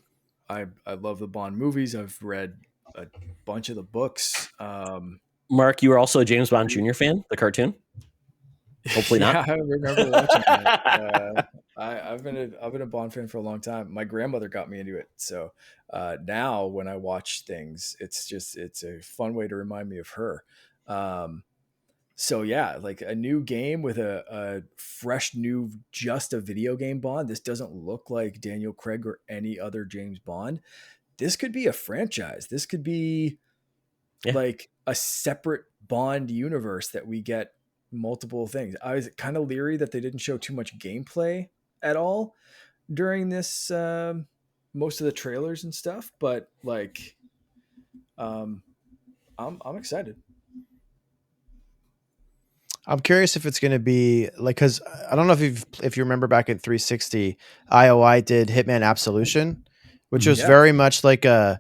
Speaker 2: I love the Bond movies. I've read a bunch of the books.
Speaker 1: Mark, you were also a James Bond Jr. fan, the cartoon? Hopefully not.
Speaker 2: I remember watching that. I've been a Bond fan for a long time. My grandmother got me into it. So now when I watch things, it's a fun way to remind me of her. So yeah, like a new game with a fresh new, just a video game Bond. This doesn't look like Daniel Craig or any other James Bond. This could be a franchise. This could be like a separate Bond universe that we get multiple things. I was kind of leery that they didn't show too much gameplay at all during this, most of the trailers and stuff, but like, I'm excited.
Speaker 3: I'm curious if it's going to be like, cause I don't know if you remember back at 360, IOI did Hitman Absolution, which was very much like a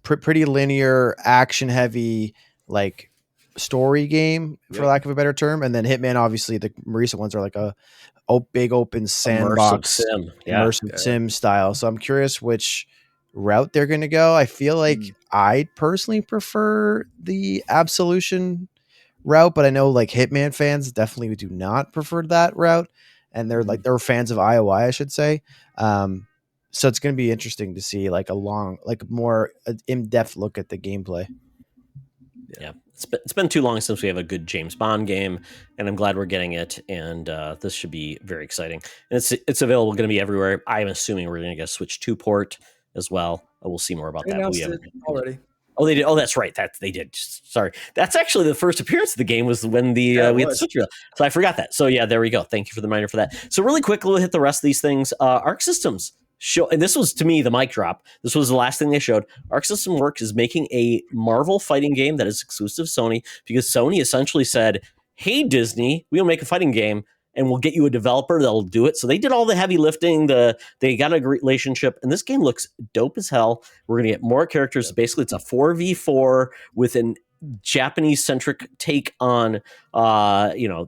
Speaker 3: pretty linear, action heavy, like story game for lack of a better term. And then Hitman, obviously the recent ones are like a big open sandbox immersive sim style. So I'm curious which route they're going to go. I feel like I personally prefer the Absolution route, but I know like Hitman fans definitely do not prefer that route. And they're fans of IOI, I should say. So it's going to be interesting to see like more in-depth look at the gameplay.
Speaker 1: Yeah. it's been too long since we have a good James Bond game, and I'm glad we're getting it. And this should be very exciting. And it's available, going to be everywhere. I'm assuming we're going to get a Switch 2 port as well. We'll see more about
Speaker 2: They
Speaker 1: that.
Speaker 2: announced it already.
Speaker 1: Oh, they did. Oh, that's right. They did. Sorry, that's actually the first appearance of the game was when we had the Switch reel. So I forgot that. So yeah, there we go. Thank you for the reminder for that. So really quick, we'll hit the rest of these things. Arc Systems show, and this was to me the mic drop. This was the last thing they showed. Arc System Works is making a Marvel fighting game that is exclusive to Sony because Sony essentially said, "Hey Disney, we'll make a fighting game." And we'll get you a developer that'll do it. So they did all the heavy lifting. They got a great relationship, and this game looks dope as hell. We're gonna get more characters. Basically, it's a 4v4 with an Japanese-centric take on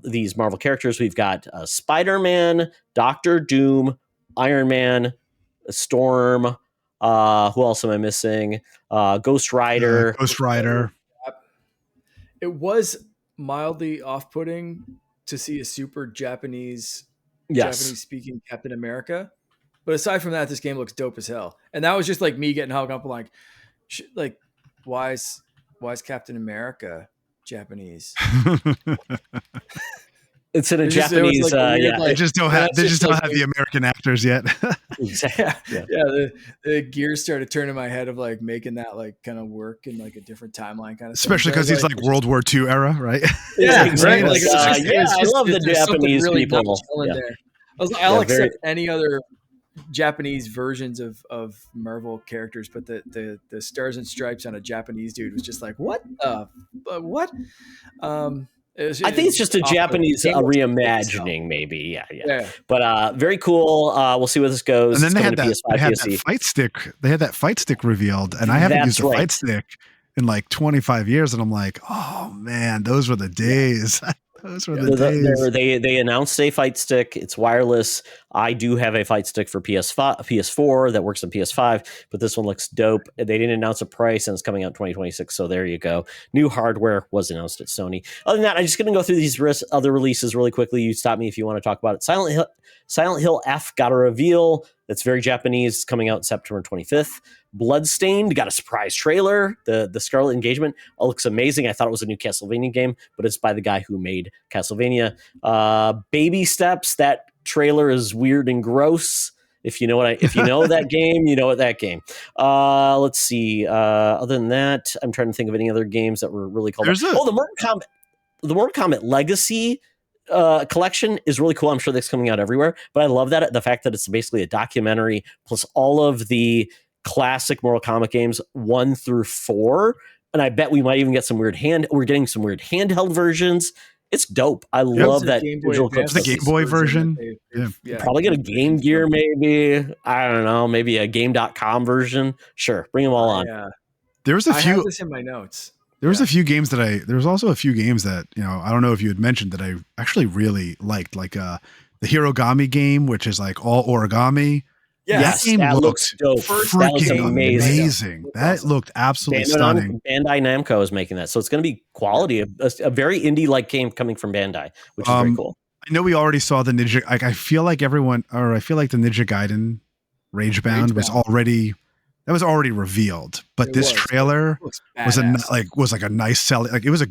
Speaker 1: these Marvel characters. We've got Spider-Man, Doctor Doom, Iron Man, Storm. Who else am I missing? Ghost Rider.
Speaker 4: Ghost Rider.
Speaker 2: It was mildly off-putting to see a super Japanese speaking Captain America, but aside from that, this game looks dope as hell. And that was just like me getting hung up on like why is Captain America Japanese?
Speaker 1: It's in a Japanese.
Speaker 4: They just don't have the American actors yet.
Speaker 1: Exactly.
Speaker 2: Yeah. The gears started turning my head of like making that like kind of work in like a different timeline kind of.
Speaker 4: Especially because he's like World War II era, right?
Speaker 2: Yeah,
Speaker 1: exactly.
Speaker 2: Right?
Speaker 1: I love the Japanese
Speaker 2: really
Speaker 1: people.
Speaker 2: There. I was like, I'll accept any other Japanese versions of Marvel characters, but the stars and stripes on a Japanese dude was just like, what? What?
Speaker 1: I think it's just a Japanese reimagining, maybe. Yeah. But very cool. We'll see where this goes.
Speaker 4: And then they had
Speaker 1: PS5,
Speaker 4: that fight stick. They had that fight stick revealed, and I haven't used a fight stick in like 25 years. And I'm like, oh man, those were the days. Those were the days.
Speaker 1: They announced a fight stick. It's wireless. I do have a fight stick for PS4 that works on PS5, but this one looks dope. They didn't announce a price, and it's coming out in 2026. So there you go. New hardware was announced at Sony. Other than that, I'm just going to go through these other releases really quickly. You stop me if you want to talk about it. Silent Hill F got a reveal. That's very Japanese. It's coming out September 25th. Bloodstained got a surprise trailer. The Scarlet Engagement looks amazing. I thought it was a new Castlevania game, but it's by the guy who made Castlevania. Baby Steps, that trailer is weird and gross. If you know that game, you know what that game. Let's see. Other than that, I'm trying to think of any other games that were really cool. The Mortal Kombat Legacy collection is really cool. I'm sure that's coming out everywhere, but I love that the fact that it's basically a documentary plus all of the classic Mortal Kombat games 1 through 4, and I bet we might even get we're getting some weird handheld versions. It's dope. I love that visual clip.
Speaker 4: The Game Boy version.
Speaker 1: Probably get a Game Gear, maybe. I don't know. Maybe a Game.com version. Sure, bring them all on.
Speaker 4: There was a few.
Speaker 2: I have this in my notes.
Speaker 4: There was a few games there was also a few games that, I don't know if you had mentioned that I actually really liked, like the Hirogami game, which is like all origami.
Speaker 1: Yes, that looks dope.
Speaker 4: That looks amazing. That looked absolutely stunning.
Speaker 1: Bandai Namco is making that, so it's going to be quality. A very indie-like game coming from Bandai, which is very cool.
Speaker 4: I know we already saw the Ninja. Like I feel like the Ninja Gaiden Ragebound was already revealed, but this trailer was like a nice sell. Like it was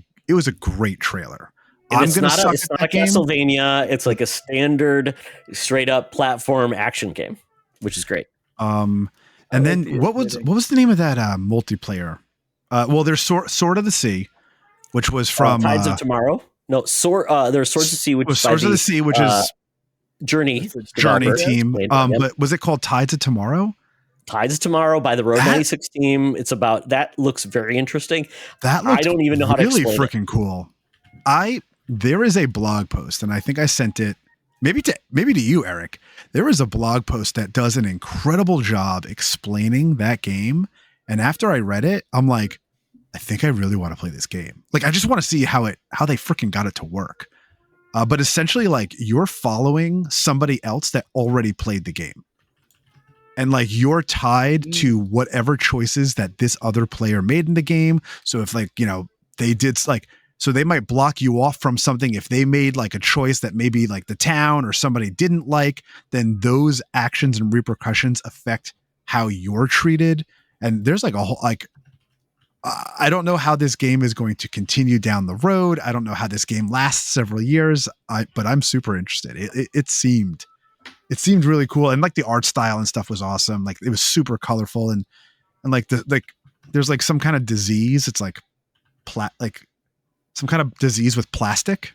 Speaker 4: a great trailer.
Speaker 1: It's not a Castlevania. It's like a standard, straight up platform action game, which is great.
Speaker 4: And then what was the name of that multiplayer? Well, there's Sword of the Sea, which was from
Speaker 1: Tides of Tomorrow. No, there's Swords of the Sea, which is Journey
Speaker 4: team. But was it called Tides of Tomorrow?
Speaker 1: Tides of Tomorrow by the Road 96 team. It's about that looks very interesting.
Speaker 4: I
Speaker 1: don't even know how to explain it.
Speaker 4: Really freaking cool. There is a blog post, and I think I sent it maybe to you, Eric. There is a blog post that does an incredible job explaining that game. And after I read it, I'm like, I think I really want to play this game. Like, I just want to see how they freaking got it to work. But essentially, like, you're following somebody else that already played the game. And like you're tied to whatever choices that this other player made in the game. So if they did so they might block you off from something if they made like a choice that maybe like the town or somebody didn't like, then those actions and repercussions affect how you're treated. And there's like a whole I don't know how this game is going to continue down the road. I don't know how this game lasts several years. But I'm super interested. It seemed really cool, and like the art style and stuff was awesome. Like it was super colorful, and like there's like some kind of disease. It's like like some kind of disease with plastic,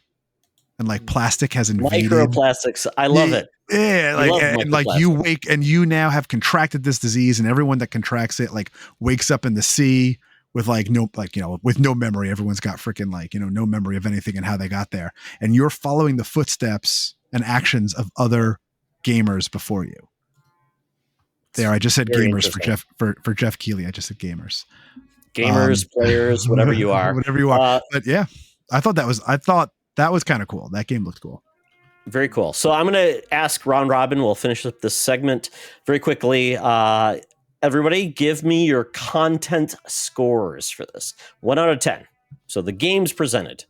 Speaker 4: and like plastic has invaded
Speaker 1: Microplastics. I love it.
Speaker 4: Yeah,
Speaker 1: I love
Speaker 4: and like you wake and you now have contracted this disease, and everyone that contracts it like wakes up in the sea with like no, like, you know, with no memory. Everyone's got freaking like, you know, no memory of anything and how they got there. And you're following the footsteps and actions of other gamers before you. There, I just said
Speaker 1: Very
Speaker 4: gamers for Jeff Keighley. I just said gamers.
Speaker 1: Players, whatever you are.
Speaker 4: Whatever you are. But yeah, I thought that was kind of cool. That game looked cool.
Speaker 1: Very cool. So I'm going to ask round robin. We'll finish up this segment very quickly. Everybody, give me your content scores for this. 1 out of 10. So the games presented.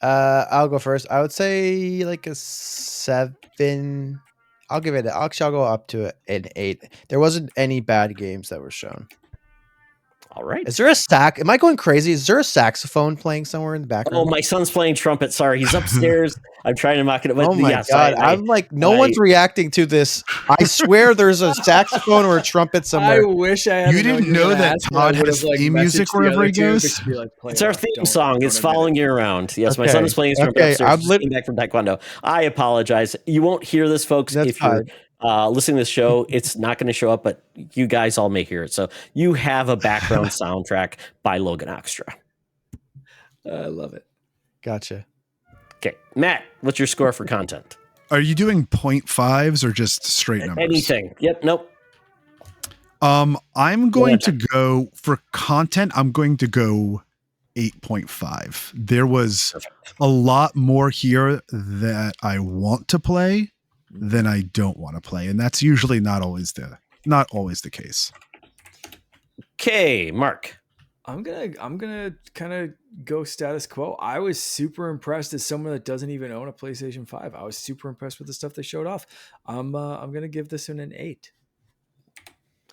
Speaker 3: I'll go first. I would say like a 7. I'll give it. I'll go up to an 8. There wasn't any bad games that were shown.
Speaker 1: All right.
Speaker 3: Is there a sax? Am I going crazy? Is there a saxophone playing somewhere in the background?
Speaker 1: Oh, my son's playing trumpet. Sorry, he's upstairs. I'm trying to mock it.
Speaker 3: Oh my God. I'm like, no one's reacting to this. I swear there's a saxophone or a trumpet somewhere.
Speaker 2: I wish I had.
Speaker 4: You didn't know that Todd has theme music wherever he goes?
Speaker 1: It's our theme song. It's following you around. Yes, my son is playing trumpet upstairs. I'm back from Taekwondo. I apologize. You won't hear this, folks.
Speaker 3: That's
Speaker 1: if you're listening to this show, it's not going to show up, but you guys all may hear it. So you have a background soundtrack by Logan Oxtra.
Speaker 2: I love it.
Speaker 3: Gotcha.
Speaker 1: Okay, Matt, what's your score for content?
Speaker 4: Are you doing 0.5s or just straight numbers?
Speaker 1: Anything. Yep. Nope.
Speaker 4: I'm going to go for content. I'm going to go 8.5. There was a lot more here that I want to play than I don't want to play, and that's usually not always the case.
Speaker 1: Okay, Mark.
Speaker 2: I'm gonna kind of go status quo. I was super impressed as someone that doesn't even own a PlayStation 5. I was super impressed with the stuff they showed off. I'm gonna give this one an 8.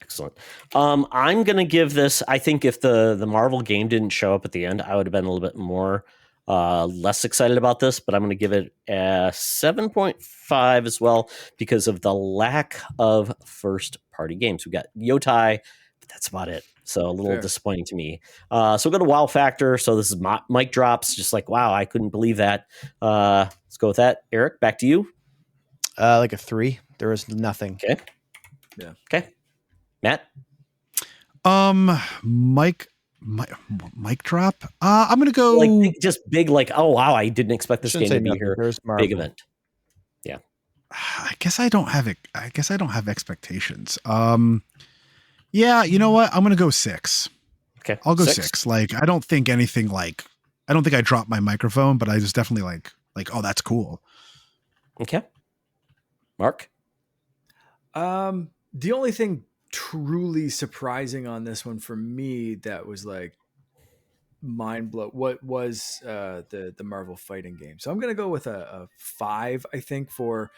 Speaker 1: Excellent. I'm gonna give this. I think if the Marvel game didn't show up at the end, I would have been a little bit more less excited about this. But I'm gonna give it a 7.5 as well because of the lack of first party games. We got Yotai, but that's about it. So a little disappointing to me. So we'll go to wow factor. So this is mic drops. Just like, wow, I couldn't believe that. Let's go with that. Eric, back to you.
Speaker 3: Like a 3. There was nothing.
Speaker 1: Okay. Yeah. Okay. Matt.
Speaker 4: Mic drop. I'm gonna go
Speaker 1: like just big. Like, oh wow, I didn't expect this game to be here. Big event. Yeah.
Speaker 4: I guess I don't have it. I guess I don't have expectations. Yeah, you know what? I'm going to go 6.
Speaker 1: Okay.
Speaker 4: I'll go 6. Like, I don't think anything like, I don't think I dropped my microphone, but I was definitely like, oh, that's cool.
Speaker 1: Okay. Mark?
Speaker 2: The only thing truly surprising on this one for me that was like mind blow, what was the Marvel fighting game. So I'm going to go with a 5, I think, for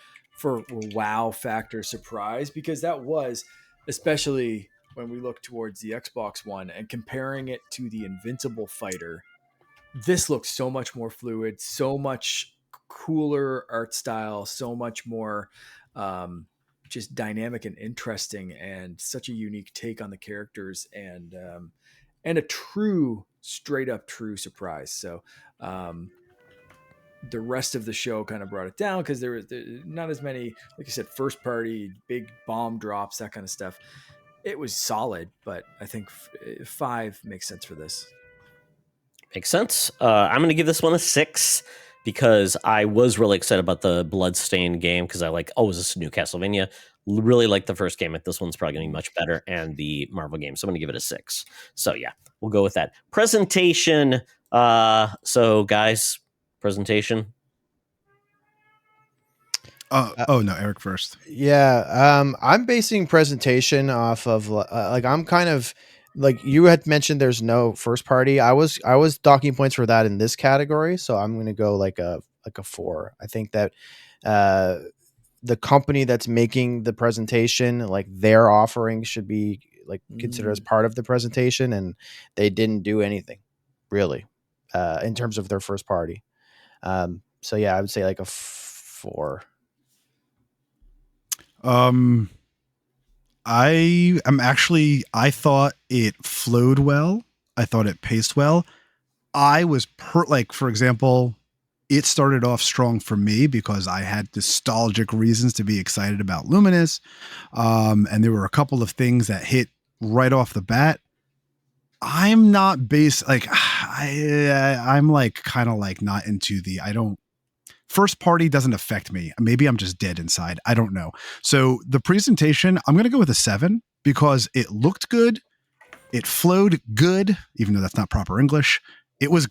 Speaker 2: wow factor surprise, because that was, especially when we look towards the Xbox One and comparing it to the Invincible Fighter, this looks so much more fluid, so much cooler art style, so much more just dynamic and interesting, and such a unique take on the characters, and a true, straight up true surprise. So the rest of the show kind of brought it down because there was not as many, like I said, first party, big bomb drops, that kind of stuff. It was solid, but I think 5 makes sense for this.
Speaker 1: Makes sense. I'm going to give this one a 6 because I was really excited about the Bloodstained game because I like, oh, is this a new Castlevania? Really like the first game. This one's probably going to be much better, and the Marvel game. So I'm going to give it a 6. So yeah, we'll go with that. Presentation. So guys, presentation.
Speaker 4: Oh no, Eric first.
Speaker 3: Yeah, I'm basing presentation off of like I'm kind of like you had mentioned. There's no first party. I was docking points for that in this category, so I'm going to go like a 4. I think that the company that's making the presentation, like their offering should be like consider as part of the presentation, and they didn't do anything really in terms of their first party. So yeah, I would say like a 4.
Speaker 4: I thought it flowed well. I thought it paced well. I was like, for example, it started off strong for me because I had nostalgic reasons to be excited about Luminous. And there were a couple of things that hit right off the bat. I'm not I'm like kind of like not into first party doesn't affect me. Maybe I'm just dead inside. I don't know. So the presentation, I'm going to go with a 7 because it looked good. It flowed good, even though that's not proper English. It was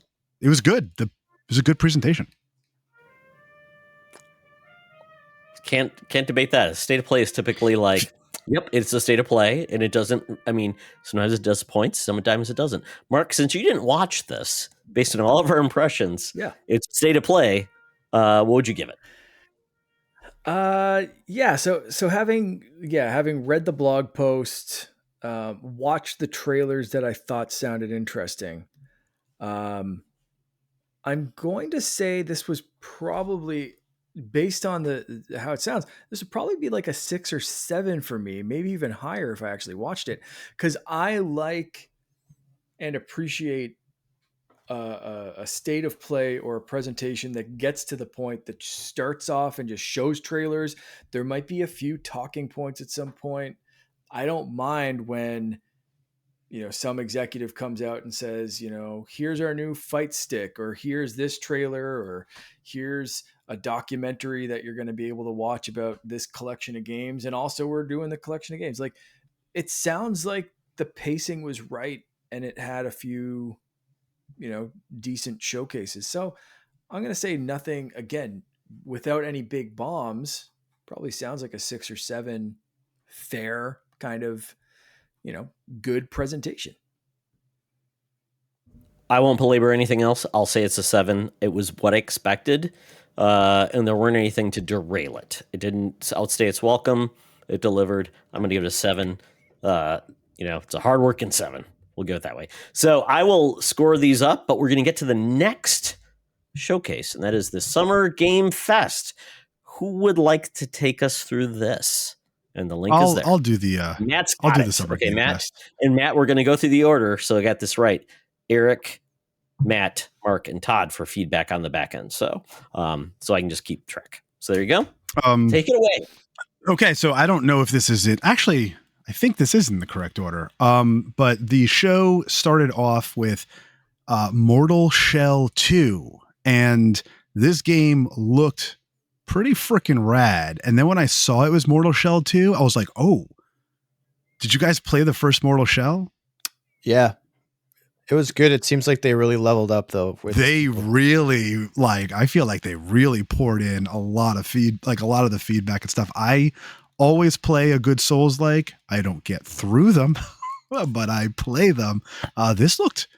Speaker 4: good. It was a good presentation.
Speaker 1: Can't debate that. A state of play is typically like, yep, it's a state of play, and it doesn't. I mean, sometimes it disappoints, sometimes it doesn't. Mark, since you didn't watch this, based on all of our impressions, it's state of play. What would you give it?
Speaker 2: So having read the blog post, watched the trailers that I thought sounded interesting. I'm going to say this was probably, based on how it sounds, this would probably be like a 6 or 7 for me, maybe even higher if I actually watched it, because I like and appreciate a state of play or a presentation that gets to the point, that starts off and just shows trailers. There might be a few talking points at some point. I don't mind when, some executive comes out and says, here's our new fight stick, or here's this trailer, or here's a documentary that you're going to be able to watch about this collection of games. And also we're doing the collection of games. Like, it sounds like the pacing was right and it had a few, decent showcases. So I'm going to say nothing, again, without any big bombs, probably sounds like a 6 or 7 fair kind of, good presentation.
Speaker 1: I won't belabor anything else. I'll say it's a 7. It was what I expected, and there weren't anything to derail it. It didn't outstay its welcome. It delivered. I'm going to give it a 7. It's a hardworking 7. We'll go it that way. So I will score these up, but we're going to get to the next showcase, and that is the Summer Game Fest. Who would like to take us through this? And the link is there.
Speaker 4: I'll do the
Speaker 1: Matt's
Speaker 4: I'll
Speaker 1: got
Speaker 4: do
Speaker 1: it.
Speaker 4: the Summer
Speaker 1: Okay,
Speaker 4: Game
Speaker 1: Matt.
Speaker 4: Fest.
Speaker 1: And Matt, we're going to go through the order, so I got this right. Eric, Matt, Mark, and Todd for feedback on the back end. So I can just keep track. So there you go. Take it away.
Speaker 4: Okay, so I don't know if this is it. Actually, I think this is in the correct order. But the show started off with Mortal Shell 2, and this game looked pretty freaking rad. And then when I saw it was Mortal Shell 2, I was like, oh, did you guys play the first Mortal Shell?
Speaker 3: Yeah. It was good. It seems like they really leveled up though.
Speaker 4: I feel like they really poured in a lot of the feedback and stuff. I always play a good Souls-like. I don't get through them, but I play them. This looked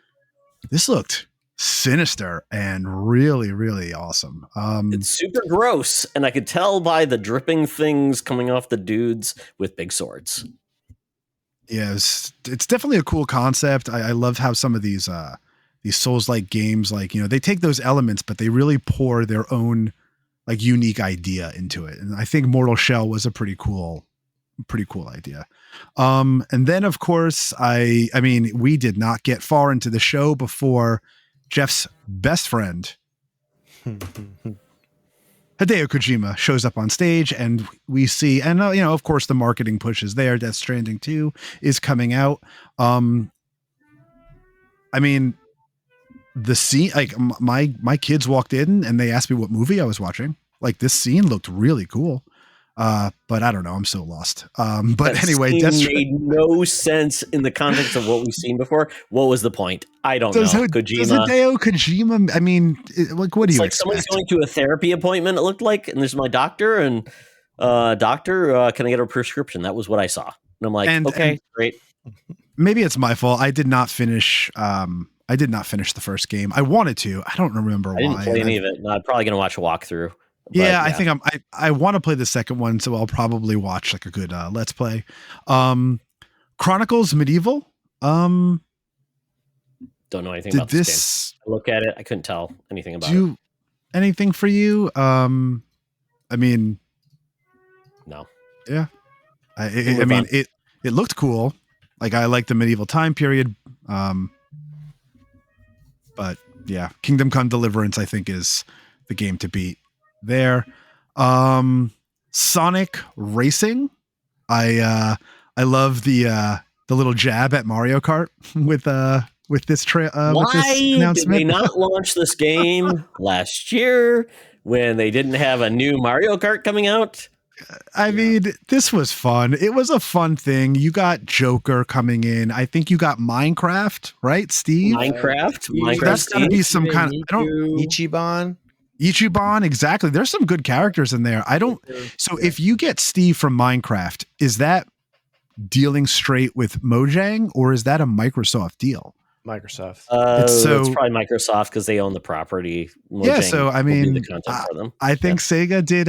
Speaker 4: sinister and really, really awesome.
Speaker 1: It's super gross, and I could tell by the dripping things coming off the dudes with big swords.
Speaker 4: Yes, it's definitely a cool concept. I love how some of these Souls-like games, they take those elements, but they really pour their own unique idea into it. And I think Mortal Shell was a pretty cool idea. And then of course, we did not get far into the show before Jeff's best friend, Hideo Kojima, shows up on stage, and we see, and of course the marketing push is there. Death Stranding 2 is coming out. The scene, my kids walked in and they asked me what movie I was watching. This scene looked really cool. But I don't know. I'm so lost. But
Speaker 1: that
Speaker 4: anyway,
Speaker 1: made no sense in the context of what we've seen before. What was the point? I don't know. Kojima.
Speaker 4: Does Hideo Kojima? What do you expect?
Speaker 1: Someone's going to a therapy appointment. It looked like, and there's my doctor, and doctor, can I get a prescription? That was what I saw, and I'm like, okay, great.
Speaker 4: Maybe it's my fault. I did not finish. The first game. I wanted to. I don't remember why.
Speaker 1: I didn't play any of it. No, I'm probably going to watch a walkthrough.
Speaker 4: Yeah, I think I want to play the second one, so I'll probably watch a good Let's Play. Chronicles Medieval.
Speaker 1: Don't know anything
Speaker 4: Did
Speaker 1: about this game. I look at it, I couldn't tell anything about it.
Speaker 4: Anything for you? I mean,
Speaker 1: no.
Speaker 4: Yeah. I mean, it looked cool. Like I like the medieval time period. But yeah, Kingdom Come Deliverance, I think, is the game to beat there. Sonic Racing. I love the little jab at Mario Kart with this with this announcement.
Speaker 1: Did they not launch this game last year when they didn't have a new Mario Kart coming out?
Speaker 4: I mean, this was fun. It was a fun thing. You got Joker coming in. I think you got Minecraft, right, Steve?
Speaker 1: Minecraft.
Speaker 4: That's got to be some kind of Ichiban, exactly. There's some good characters in there. So if you get Steve from Minecraft, is that dealing straight with Mojang or is that a Microsoft deal?
Speaker 3: Microsoft.
Speaker 1: It's probably Microsoft because they own the property.
Speaker 4: Mojang so I mean,
Speaker 1: the content for them.
Speaker 4: I think Sega did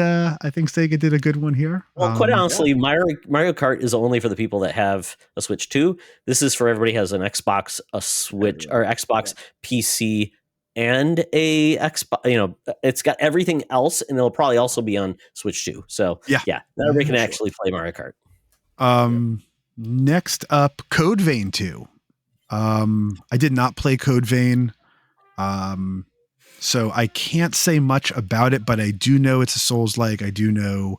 Speaker 4: a good one here.
Speaker 1: Well, quite honestly, Mario Kart is only for the people that have a Switch 2. This is for everybody who has an Xbox, a Switch, or Xbox PC, and a Xbox. It's got everything else, and it'll probably also be on Switch 2. So yeah, everybody can actually play Mario Kart.
Speaker 4: Next up, Code Vein 2. I did not play Code Vein, so I can't say much about it, but I do know it's a Souls-like. I do know,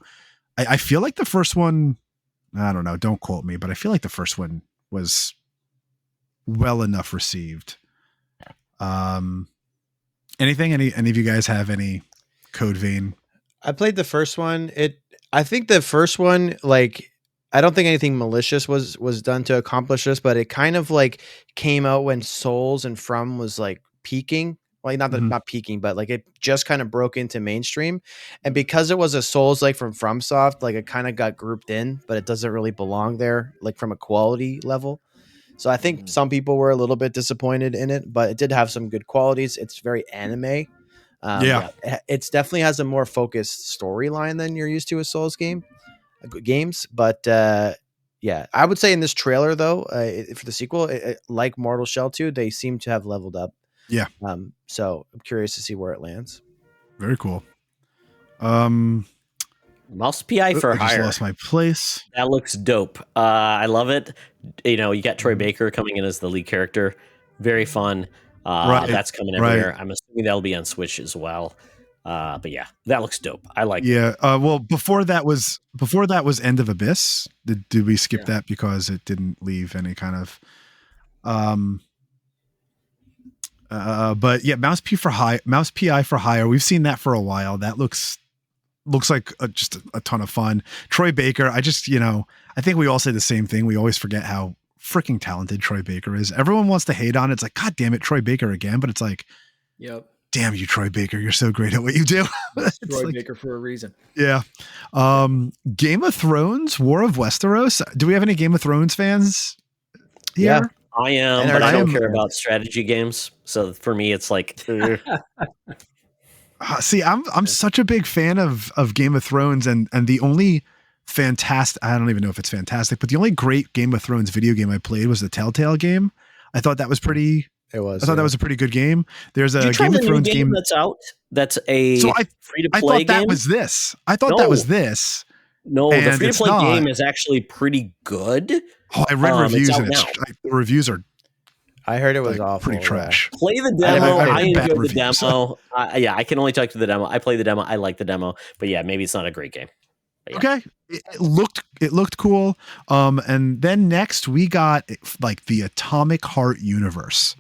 Speaker 4: I feel like the first one, I don't know, don't quote me, but I feel like the first one was well enough received. Anything, any of you guys have any Code Vein?
Speaker 3: I played the first one. I think the first one, like, I don't think anything malicious was done to accomplish this, but it kind of like came out when Souls and From was like peaking. Like not peaking, but like it just kind of broke into mainstream. And because it was a Souls like from FromSoft, like it kind of got grouped in, but it doesn't really belong there, like from a quality level. So I think some people were a little bit disappointed in it, but it did have some good qualities. It's very anime. It's definitely has a more focused storyline than you're used to with Souls games, but I would say in this trailer though, for the sequel, like Mortal Shell 2, they seem to have leveled up. So I'm curious to see where it lands.
Speaker 4: Very cool.
Speaker 1: Mouse PI for Hire. I just
Speaker 4: lost my place.
Speaker 1: That looks dope. I love it. You got Troy Baker coming in as the lead character. Very fun. That's coming everywhere. I'm assuming that'll be on Switch as well. But yeah, that looks dope. I like it.
Speaker 4: Well, before that was End of Abyss. Did we skip that because it didn't leave any kind of but yeah, Mouse PI for Hire. We've seen that for a while. That looks like just a ton of fun. Troy Baker, I think we all say the same thing. We always forget how freaking talented Troy Baker is. Everyone wants to hate on it. It's like, God damn it, Troy Baker again. But it's like,
Speaker 2: yep.
Speaker 4: Damn you, Troy Baker. You're so great at what you do.
Speaker 2: Troy Baker for a reason.
Speaker 4: Yeah. Game of Thrones, War of Westeros. Do we have any Game of Thrones fans here?
Speaker 3: Yeah.
Speaker 1: I am, but I don't care about strategy games. So for me, it's like...
Speaker 4: See, I'm such a big fan of Game of Thrones, and the only fantastic, I don't even know if it's fantastic, but the only great Game of Thrones video game I played was the Telltale game. I thought that was pretty...
Speaker 3: It was.
Speaker 4: I thought that was a pretty good game. There's a Game of Thrones game
Speaker 1: that's out. That's a free-to-play game.
Speaker 4: That was this. I thought that was this.
Speaker 1: No, the free-to-play game is actually pretty good.
Speaker 4: Oh, I read reviews, and the reviews are.
Speaker 3: I heard it was awful.
Speaker 4: Pretty trash.
Speaker 1: Play the demo. I enjoyed the demo. I can only talk to the demo. I played the demo. I like the demo, but yeah, maybe it's not a great game.
Speaker 4: Yeah. Okay, it looked cool. And then next we got like the Atomic Heart universe.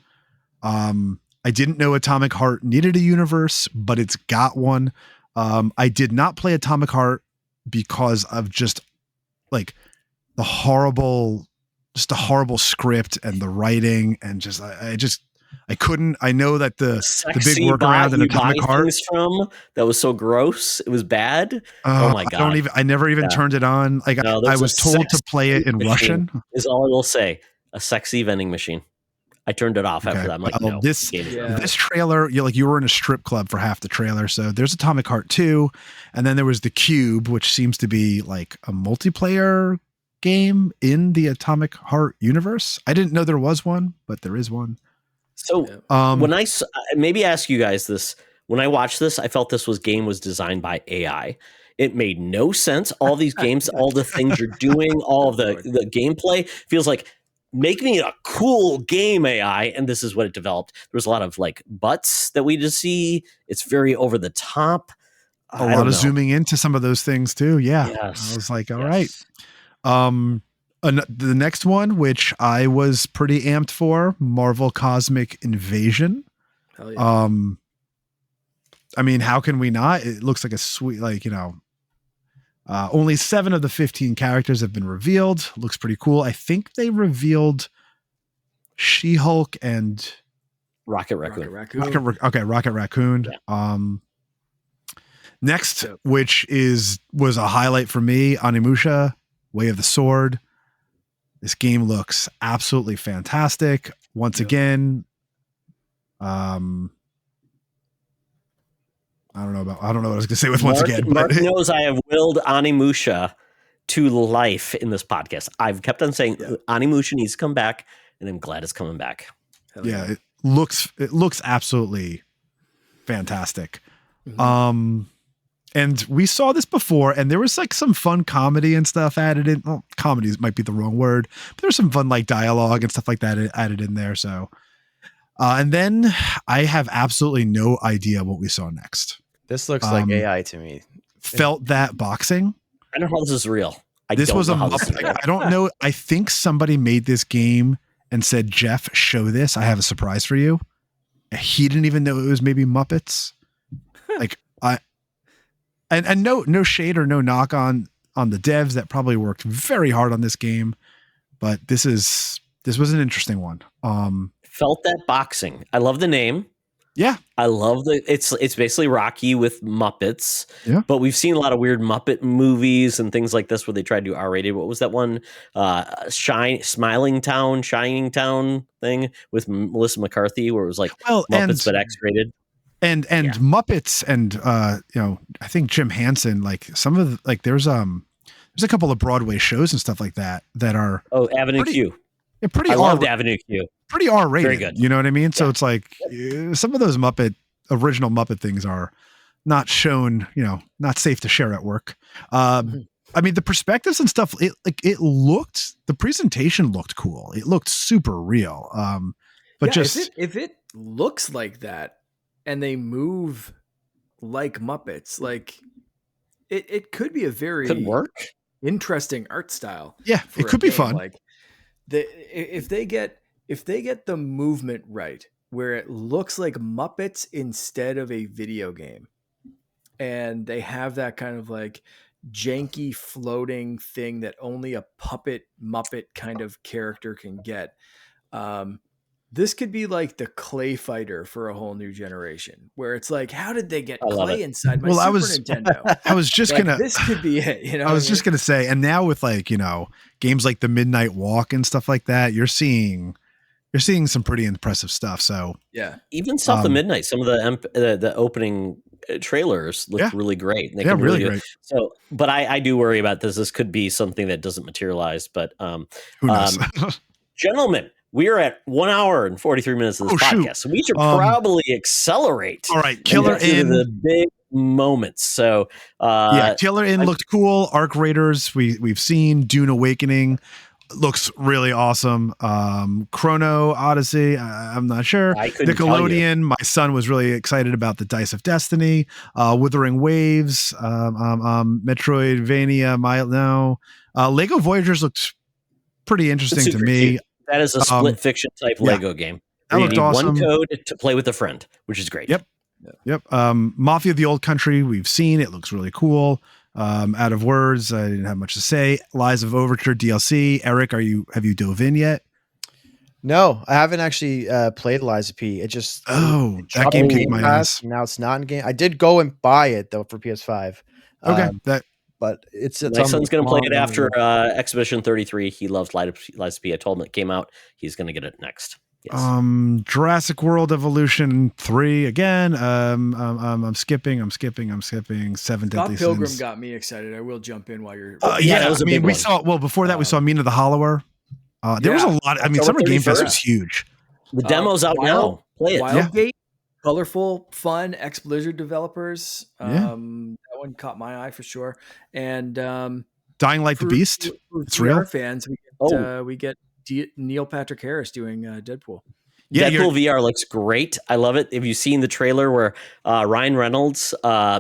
Speaker 4: I didn't know Atomic Heart needed a universe, but it's got one. I did not play Atomic Heart because of just like the horrible script and the writing, and just I couldn't. I know that the big workaround in Atomic Heart
Speaker 1: that was so gross. It was bad. Oh my god!
Speaker 4: I never even turned it on. Like I was told to play it in Russian.
Speaker 1: Is all I will say. A sexy vending machine. I turned it off after that. I'm like, no.
Speaker 4: This trailer, you were in a strip club for half the trailer. So there's Atomic Heart 2, and then there was The Cube, which seems to be like a multiplayer game in the Atomic Heart universe. I didn't know there was one, but there is one.
Speaker 1: So when maybe ask you guys this, when I watched this, I felt this game was designed by AI. It made no sense. All these games, all the things you're doing, all of the gameplay feels like, make me a cool game, AI. And this is what it developed. There was a lot of like butts that we just see. It's very over the top.
Speaker 4: A lot of zooming into some of those things too. Yeah.
Speaker 1: Yes.
Speaker 4: I was like, all right. The next one, which I was pretty amped for, Marvel Cosmic Invasion.
Speaker 2: Hell yeah.
Speaker 4: I mean, how can we not? It looks like a sweet, like, only 7 of the 15 characters have been revealed. Looks pretty cool. I think they revealed She-Hulk and
Speaker 1: Rocket Raccoon.
Speaker 4: Rocket Raccoon.
Speaker 1: Yeah.
Speaker 4: Next, which was a highlight for me, Onimusha, Way of the Sword. This game looks absolutely fantastic. Once again, I don't know what I was going to say with once again.
Speaker 1: Mark knows I have willed Onimusha to life in this podcast. I've kept on saying Onimusha needs to come back, and I'm glad it's coming back.
Speaker 4: Yeah, it looks absolutely fantastic. Mm-hmm. And we saw this before, and there was like some fun comedy and stuff added in. Well, comedy might be the wrong word, but there's some fun like dialogue and stuff like that added in there. So, and then I have absolutely no idea what we saw next.
Speaker 3: This looks like AI to me.
Speaker 4: Felt that boxing.
Speaker 1: I don't know how this is real.
Speaker 4: I don't know. I think somebody made this game and said, Jeff, show this. I have a surprise for you. He didn't even know it was maybe Muppets. And no shade or no knock on the devs that probably worked very hard on this game, but this was an interesting one.
Speaker 1: Felt that boxing. I love the name.
Speaker 4: Yeah.
Speaker 1: I love it's basically Rocky with Muppets.
Speaker 4: Yeah.
Speaker 1: But we've seen a lot of weird Muppet movies and things like this where they tried to do R-rated. What was that one? Shining Town thing with Melissa McCarthy where it was like Muppets but X-rated.
Speaker 4: And Muppets and I think Jim Henson, like some of the, like there's a couple of Broadway shows and stuff like that are
Speaker 1: Avenue Q.
Speaker 4: Yeah, pretty.
Speaker 1: I loved Avenue Q.
Speaker 4: Pretty R-rated.
Speaker 1: Very good.
Speaker 4: You know what I mean? So it's like some of those original Muppet things are not shown. Not safe to share at work. I mean, the perspectives and stuff. The presentation looked cool. It looked super real. But
Speaker 2: if it looks like that. And they move like Muppets. Like it could be a very interesting art style.
Speaker 4: Yeah, it could be fun.
Speaker 2: Like if they get the movement right, where it looks like Muppets instead of a video game, and they have that kind of like janky floating thing that only a puppet Muppet kind of character can get. This could be like the Clay fighter for a whole new generation, where it's like, how did they get Clay inside my Nintendo?
Speaker 4: I was just
Speaker 2: this could be it.
Speaker 4: I was just gonna say, and now with games like the Midnight Walk and stuff like that, you're seeing some pretty impressive stuff. So
Speaker 2: yeah,
Speaker 1: even South of Midnight, some of the opening trailers look really great. They can
Speaker 4: really great.
Speaker 1: So, but I do worry about this. This could be something that doesn't materialize. But
Speaker 4: who knows,
Speaker 1: gentlemen. We are at 1 hour and 43 minutes of this podcast, so we should probably accelerate.
Speaker 4: All right, Killer Inn,
Speaker 1: the big moments. So,
Speaker 4: Killer Inn looked cool. Arc Raiders, we've seen. Dune Awakening looks really awesome. Chrono Odyssey, I'm not sure. Nickelodeon, my son was really excited about the Dice of Destiny. Wuthering Waves, Metroidvania, Lego Voyagers looked pretty interesting to me.
Speaker 1: Cute. That is a split fiction type Lego game.
Speaker 4: That looked awesome.
Speaker 1: One code to play with a friend, which is great.
Speaker 4: Yep. Mafia of the Old Country, we've seen. It looks really cool. Out of Words, I didn't have much to say. Lies of Overture DLC. Eric, have you dove in yet?
Speaker 3: No, I haven't actually played Lies of P. It just
Speaker 4: that game kicked my ass.
Speaker 3: Now it's not in game. I did go and buy it though for PS5.
Speaker 4: Okay,
Speaker 3: but it's
Speaker 1: my son's going to play it after Exhibition 33. He loves Lies of P. I told him it came out. He's going to get it next. Yes.
Speaker 4: Jurassic World Evolution 3 again. I'm skipping 7
Speaker 2: Scott
Speaker 4: Deadly
Speaker 2: Pilgrim
Speaker 4: Sins.
Speaker 2: got me excited. I will jump in while you're.
Speaker 1: Yeah, that was a big
Speaker 4: we
Speaker 1: one.
Speaker 4: saw, before that we saw Mina the Hollower. There was a lot. I mean,
Speaker 1: October
Speaker 4: Summer Game Fest
Speaker 1: 31st.
Speaker 4: was huge.
Speaker 1: The demo's out now. Play it.
Speaker 2: Wildgate, colorful, fun, ex-Blizzard developers.
Speaker 4: Yeah.
Speaker 2: That one caught my eye for sure. And
Speaker 4: Dying Light the Beast. It's
Speaker 2: VR
Speaker 4: real.
Speaker 2: fans, we get Neil Patrick Harris doing Deadpool.
Speaker 1: Yeah, Deadpool VR looks great. I love it. Have you seen the trailer where Ryan Reynolds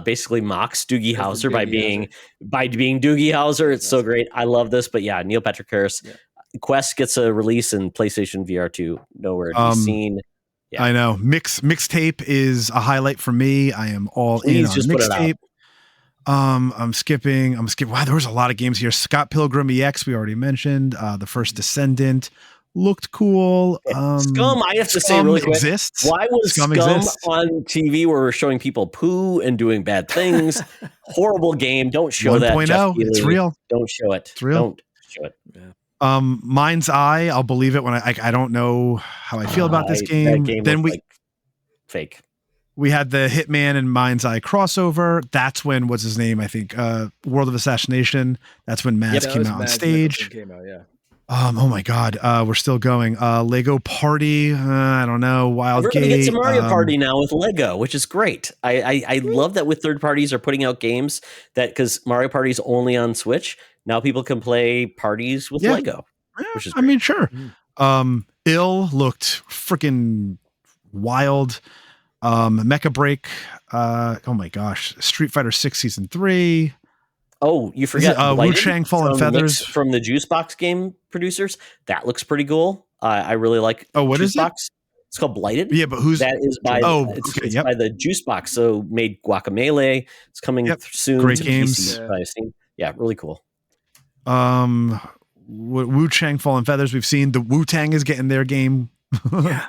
Speaker 1: basically mocks Doogie Howser by being Doogie Howser? It's so great. I love this. But yeah, Neil Patrick Harris. Yeah. Quest gets a release in PlayStation VR 2. Nowhere to be seen. Yeah.
Speaker 4: I know. Mixtape is a highlight for me. I am all in on Mixtape. I'm skipping. Wow, there was a lot of games here. Scott Pilgrim EX, we already mentioned. The First Descendant looked cool.
Speaker 1: Scum, I have to say really quick.
Speaker 4: Exists.
Speaker 1: Why was Scum on TV where we're showing people poo and doing bad things? Horrible game. Don't show that.
Speaker 4: 1.0. It's real.
Speaker 1: Don't show it.
Speaker 4: It's real.
Speaker 1: Don't show it. Yeah.
Speaker 4: Mind's Eye. I'll believe it when I don't know how I feel about this game. Then we
Speaker 1: fake.
Speaker 4: We had the Hitman and Mind's Eye crossover. That's when, what's his name? I think World of Assassination. That's when Mads came out on stage.
Speaker 2: Came out, yeah.
Speaker 4: Oh my God. We're still going. Lego Party. I don't know. Wildgate.
Speaker 1: We're going to get to Mario Party now with Lego, which is great. I love that with third parties are putting out games that, because Mario Party is only on Switch. Now people can play parties with Lego, which is great.
Speaker 4: I mean, sure. Ill looked freaking wild. Mecha Break. Oh my gosh. Street Fighter 6 Season 3.
Speaker 1: Oh, you forgot
Speaker 4: Wu Chang Fallen Feathers
Speaker 1: from the Juicebox game producers. That looks pretty cool. I really like.
Speaker 4: What is it?
Speaker 1: It's called Blighted.
Speaker 4: Yeah, but who's
Speaker 1: that is by? It's by the Juicebox. So made Guacamelee. It's coming soon.
Speaker 4: Great
Speaker 1: to
Speaker 4: games.
Speaker 1: PC. Yeah, really cool.
Speaker 4: Wu Chang Fallen Feathers. We've seen the Wu Tang is getting their game.
Speaker 1: Yeah.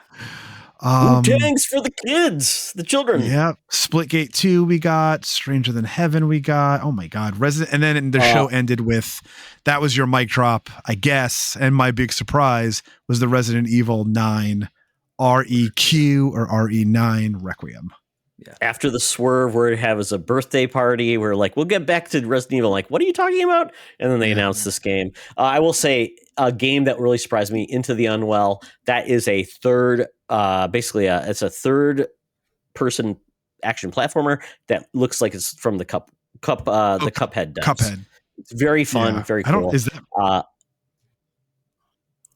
Speaker 1: Wu-Tang's for the kids, the children.
Speaker 4: Yeah. Splitgate 2 we got. Stranger Than Heaven we got. Oh my God. And then the show ended with, that was your mic drop, I guess. And my big surprise was the Resident Evil 9 REQ or RE9 Requiem.
Speaker 1: Yeah. After the swerve where it was a birthday party, we're like, we'll get back to Resident Evil. Like, what are you talking about? And then they announced this game. I will say a game that really surprised me, Into the Unwell. That is a third, it's a third person action platformer that looks like it's from the Cuphead does.
Speaker 4: Cuphead.
Speaker 1: It's very fun, very cool.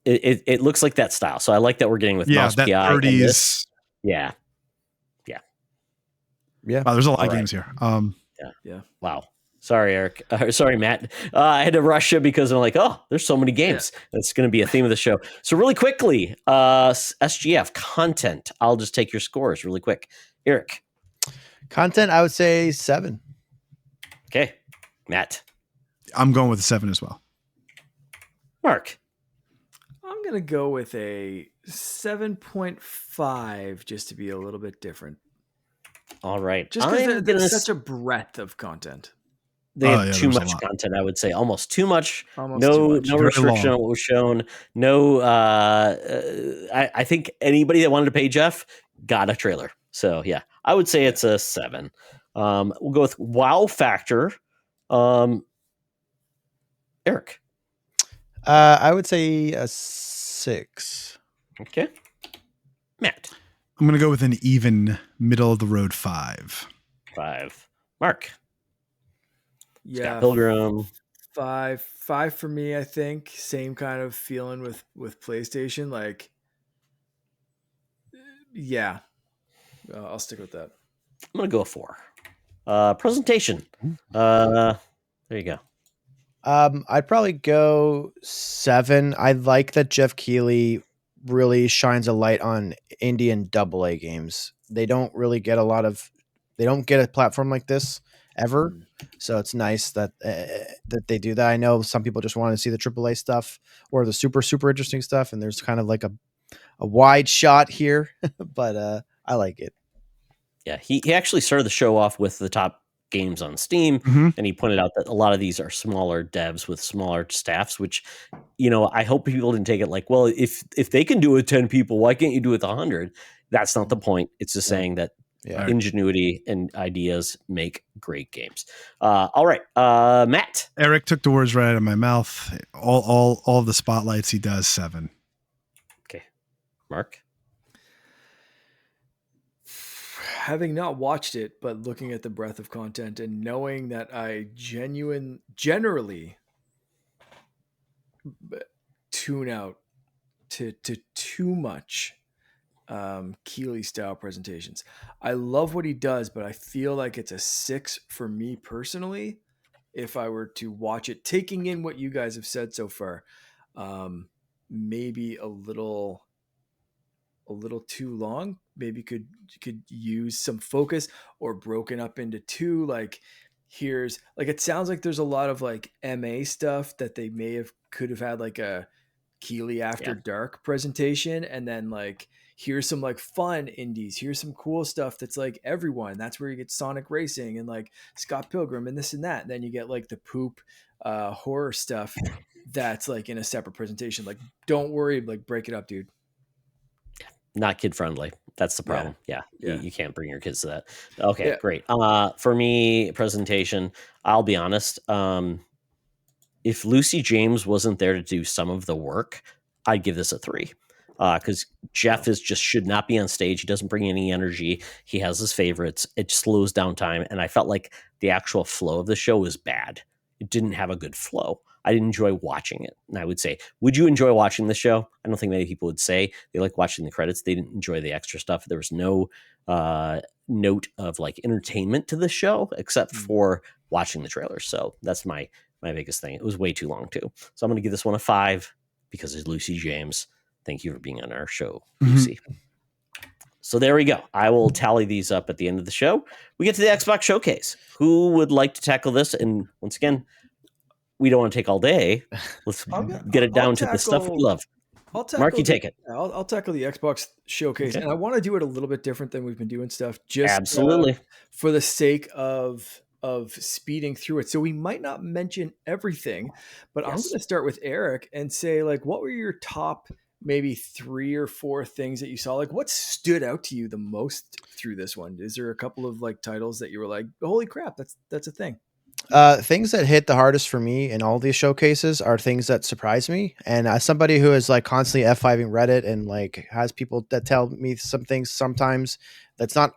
Speaker 1: It looks like that style. So I like that we're getting with Mouse
Speaker 4: that
Speaker 1: PI.
Speaker 4: 30s.
Speaker 1: Yeah.
Speaker 4: Wow, there's a lot of games here.
Speaker 2: Yeah.
Speaker 1: Wow. Sorry, Eric. Sorry, Matt. I had to rush you because I'm like, there's so many games. That's going to be a theme of the show. So really quickly, SGF content. I'll just take your scores really quick. Eric.
Speaker 3: Content, I would say 7.
Speaker 1: Okay. Matt.
Speaker 4: I'm going with a 7 as well.
Speaker 1: Mark.
Speaker 2: I'm going to go with a 7.5 just to be a little bit different.
Speaker 1: All right.
Speaker 2: Just because there's such a breadth of content.
Speaker 1: They have too much content, I would say. Almost too much. No restriction on what was shown. No, I think anybody that wanted to pay Jeff got a trailer. So, yeah, I would say it's a 7. We'll go with wow factor. Eric.
Speaker 3: I would say a 6.
Speaker 1: Okay. Matt.
Speaker 4: I'm going to go with an even middle of the road 5.
Speaker 1: 5. Mark.
Speaker 2: Yeah.
Speaker 1: Scott Pilgrim.
Speaker 2: 5 for me, I think. Same kind of feeling with PlayStation. Like, yeah. I'll stick with that.
Speaker 1: I'm going to go a 4. Presentation. There you go.
Speaker 3: I'd probably go 7. I like that Jeff Keighley really shines a light on indie and AA games. They don't really get they don't get a platform like this ever. So it's nice that they do that. I know some people just want to see the AAA stuff or the super, super interesting stuff. And there's kind of like a wide shot here, but I like it.
Speaker 1: Yeah. He actually started the show off with the top games on Steam.
Speaker 4: Mm-hmm.
Speaker 1: And he pointed out that a lot of these are smaller devs with smaller staffs, which, you know, I hope people didn't take it like, well, if they can do it with 10 people, why can't you do it with 100? That's not the point. It's just saying that ingenuity and ideas make great games. All right, Matt.
Speaker 4: Eric took the words right out of my mouth. All the spotlights he does, 7.
Speaker 1: Okay, Mark.
Speaker 2: Having not watched it, but looking at the breadth of content and knowing that I generally tune out to too much Keeley style presentations. I love what he does, but I feel like it's a 6 for me personally. If I were to watch it, taking in what you guys have said so far, maybe a little too long. Maybe could use some focus, or broken up into 2. Like, here's like, it sounds like there's a lot of like MA stuff that they could have had like a Keeley After Dark presentation, and then like, here's some like fun indies, here's some cool stuff that's like everyone. That's where you get Sonic Racing and like Scott Pilgrim and this and that. And then you get like the poop horror stuff that's like in a separate presentation. Like, don't worry, like, break it up, dude.
Speaker 1: Not kid friendly. That's the problem. Yeah. You can't bring your kids to that. Okay, great. For me, presentation, I'll be honest. If Lucy James wasn't there to do some of the work, I'd give this a 3. Because Jeff just should not be on stage. He doesn't bring any energy. He has his favorites. It slows down time. And I felt like the actual flow of the show was bad. It didn't have a good flow. I didn't enjoy watching it. And I would say, would you enjoy watching the show? I don't think many people would say they like watching the credits. They didn't enjoy the extra stuff. There was no note of like entertainment to the show except for watching the trailers. So that's my biggest thing. It was way too long too. So I'm going to give this one a 5 because it's Lucy James. Thank you for being on our show, Lucy. So there we go. I will tally these up at the end of the show. We get to the Xbox Showcase. Who would like to tackle this? And once again, we don't want to take all day. Let's get it down to the stuff we love. Mark, you take it.
Speaker 2: I'll tackle the Xbox Showcase, and I want to do it a little bit different than we've been doing stuff. Just
Speaker 1: absolutely
Speaker 2: for the sake of speeding through it. So we might not mention everything, but I'm going to start with Eric and say, like, what were your top maybe 3 or 4 things that you saw? Like, what stood out to you the most through this one? Is there a couple of like titles that you were like, holy crap, that's a thing?
Speaker 3: Things that hit the hardest for me in all these showcases are things that surprise me. And as somebody who is like constantly F5ing Reddit and like has people that tell me some things sometimes, that's not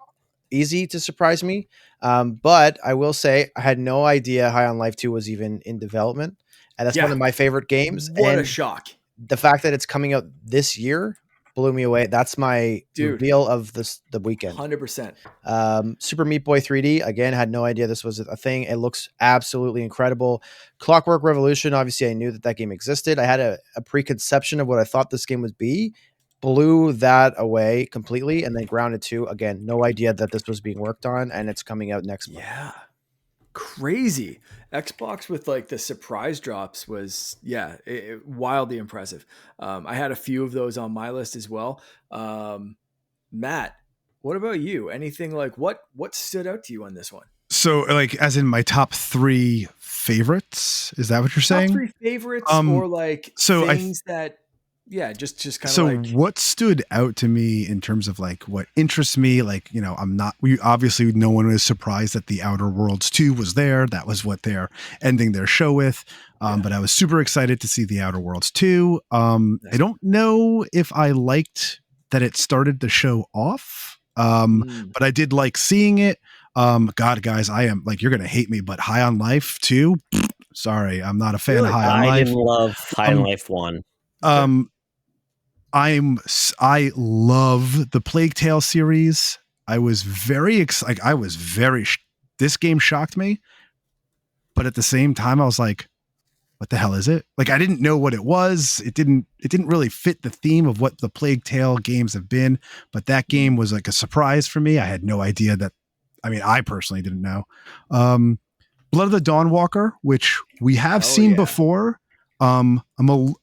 Speaker 3: easy to surprise me. But I will say I had no idea High on Life 2 was even in development. And that's one of my favorite games.
Speaker 2: What a shock.
Speaker 3: The fact that it's coming out this year blew me away. That's my reveal of the weekend.
Speaker 2: 100%.
Speaker 3: Super Meat Boy 3D, again, had no idea this was a thing. It looks absolutely incredible. Clockwork Revolution, obviously I knew that game existed. I had a preconception of what I thought this game would be. Blew that away completely. And then Grounded 2, again, no idea that this was being worked on, and it's coming out next month.
Speaker 2: Yeah. Crazy. Xbox with like the surprise drops was wildly impressive. I had a few of those on my list as well. Matt, what about you? Anything like what stood out to you on this one?
Speaker 4: So like as in my top 3 favorites, is that what you're saying?
Speaker 2: Top 3 favorites or like things that just kind of like.
Speaker 4: What stood out to me in terms of like what interests me, like, you know, we obviously, no one was surprised that The Outer Worlds 2 was there. That was what they're ending their show with. But I was super excited to see The Outer Worlds 2. I don't know if I liked that it started the show off. But I did like seeing it. God, guys, I am like, you're going to hate me, but High on Life 2, sorry, I'm not a fan of High on Life.
Speaker 1: I didn't love High on Life 1.
Speaker 4: I love the Plague Tale series. I was very excited. This game shocked me, but at the same time, I was like, what the hell is it? Like, I didn't know what it was. It didn't really fit the theme of what the Plague Tale games have been, but that game was like a surprise for me. I had no idea I personally didn't know. Blood of the Dawnwalker, which we have seen before. I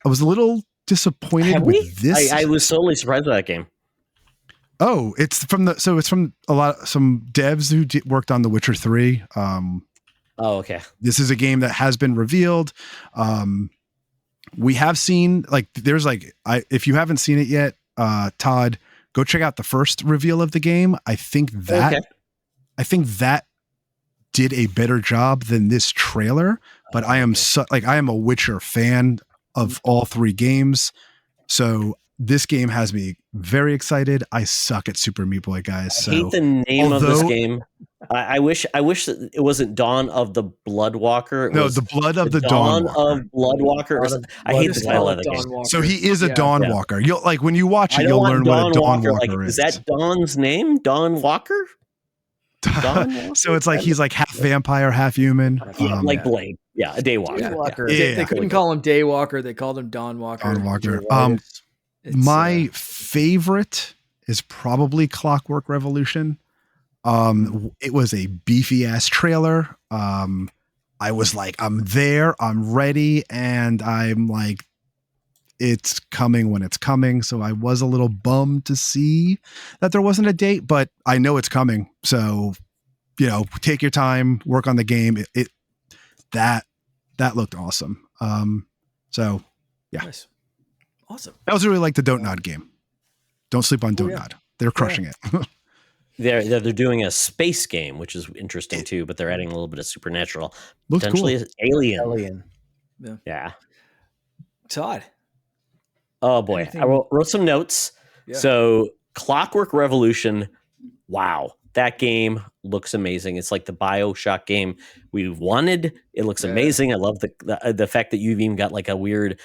Speaker 4: was a little disappointed with this.
Speaker 1: I was totally surprised by that game.
Speaker 4: Oh, it's from some devs who worked on The Witcher 3.
Speaker 1: Oh, okay.
Speaker 4: This is a game that has been revealed. We have seen if you haven't seen it yet, Todd, go check out the first reveal of the game. I think that did a better job than this trailer, but I am a Witcher fan of all 3 games. So this game has me very excited. I suck at Super Meat Boy, guys.
Speaker 1: I hate the name of this game. I wish that it wasn't Dawn of the Bloodwalker.
Speaker 4: The Blood of the
Speaker 1: Dawn
Speaker 4: Dawnwalker.
Speaker 1: of Bloodwalker. I hate the title of the game.
Speaker 4: So he is a Dawnwalker. You'll when you watch it, you'll learn what a Dawnwalker is.
Speaker 1: Is that Dawn's name? Dawn Walker?
Speaker 4: So it's like he's like half vampire, half human.
Speaker 1: Like Blade. Yeah, a Daywalker.
Speaker 2: They couldn't call him Daywalker. They called him Dawnwalker.
Speaker 4: Dawnwalker. My favorite is probably Clockwork Revolution. It was a beefy ass trailer. I was like, I'm there, I'm ready, and I'm like, it's coming when it's coming. So I was a little bummed to see that there wasn't a date, but I know it's coming. So, take your time, work on the game. That looked awesome. So yeah.
Speaker 2: Nice. Awesome.
Speaker 4: I also really like the Don't Nod game. Don't sleep on Don't Nod. They're crushing it.
Speaker 1: They're doing a space game, which is interesting too, but they're adding a little bit of supernatural.
Speaker 4: Looks
Speaker 1: potentially
Speaker 4: cool.
Speaker 1: Alien. Yeah.
Speaker 2: Todd.
Speaker 1: Oh boy.
Speaker 2: Anything?
Speaker 1: I wrote some notes.
Speaker 2: Yeah.
Speaker 1: So Clockwork Revolution. Wow. That game looks amazing. It's like the BioShock game we wanted. It looks amazing. I love the fact that you've even got like a weird,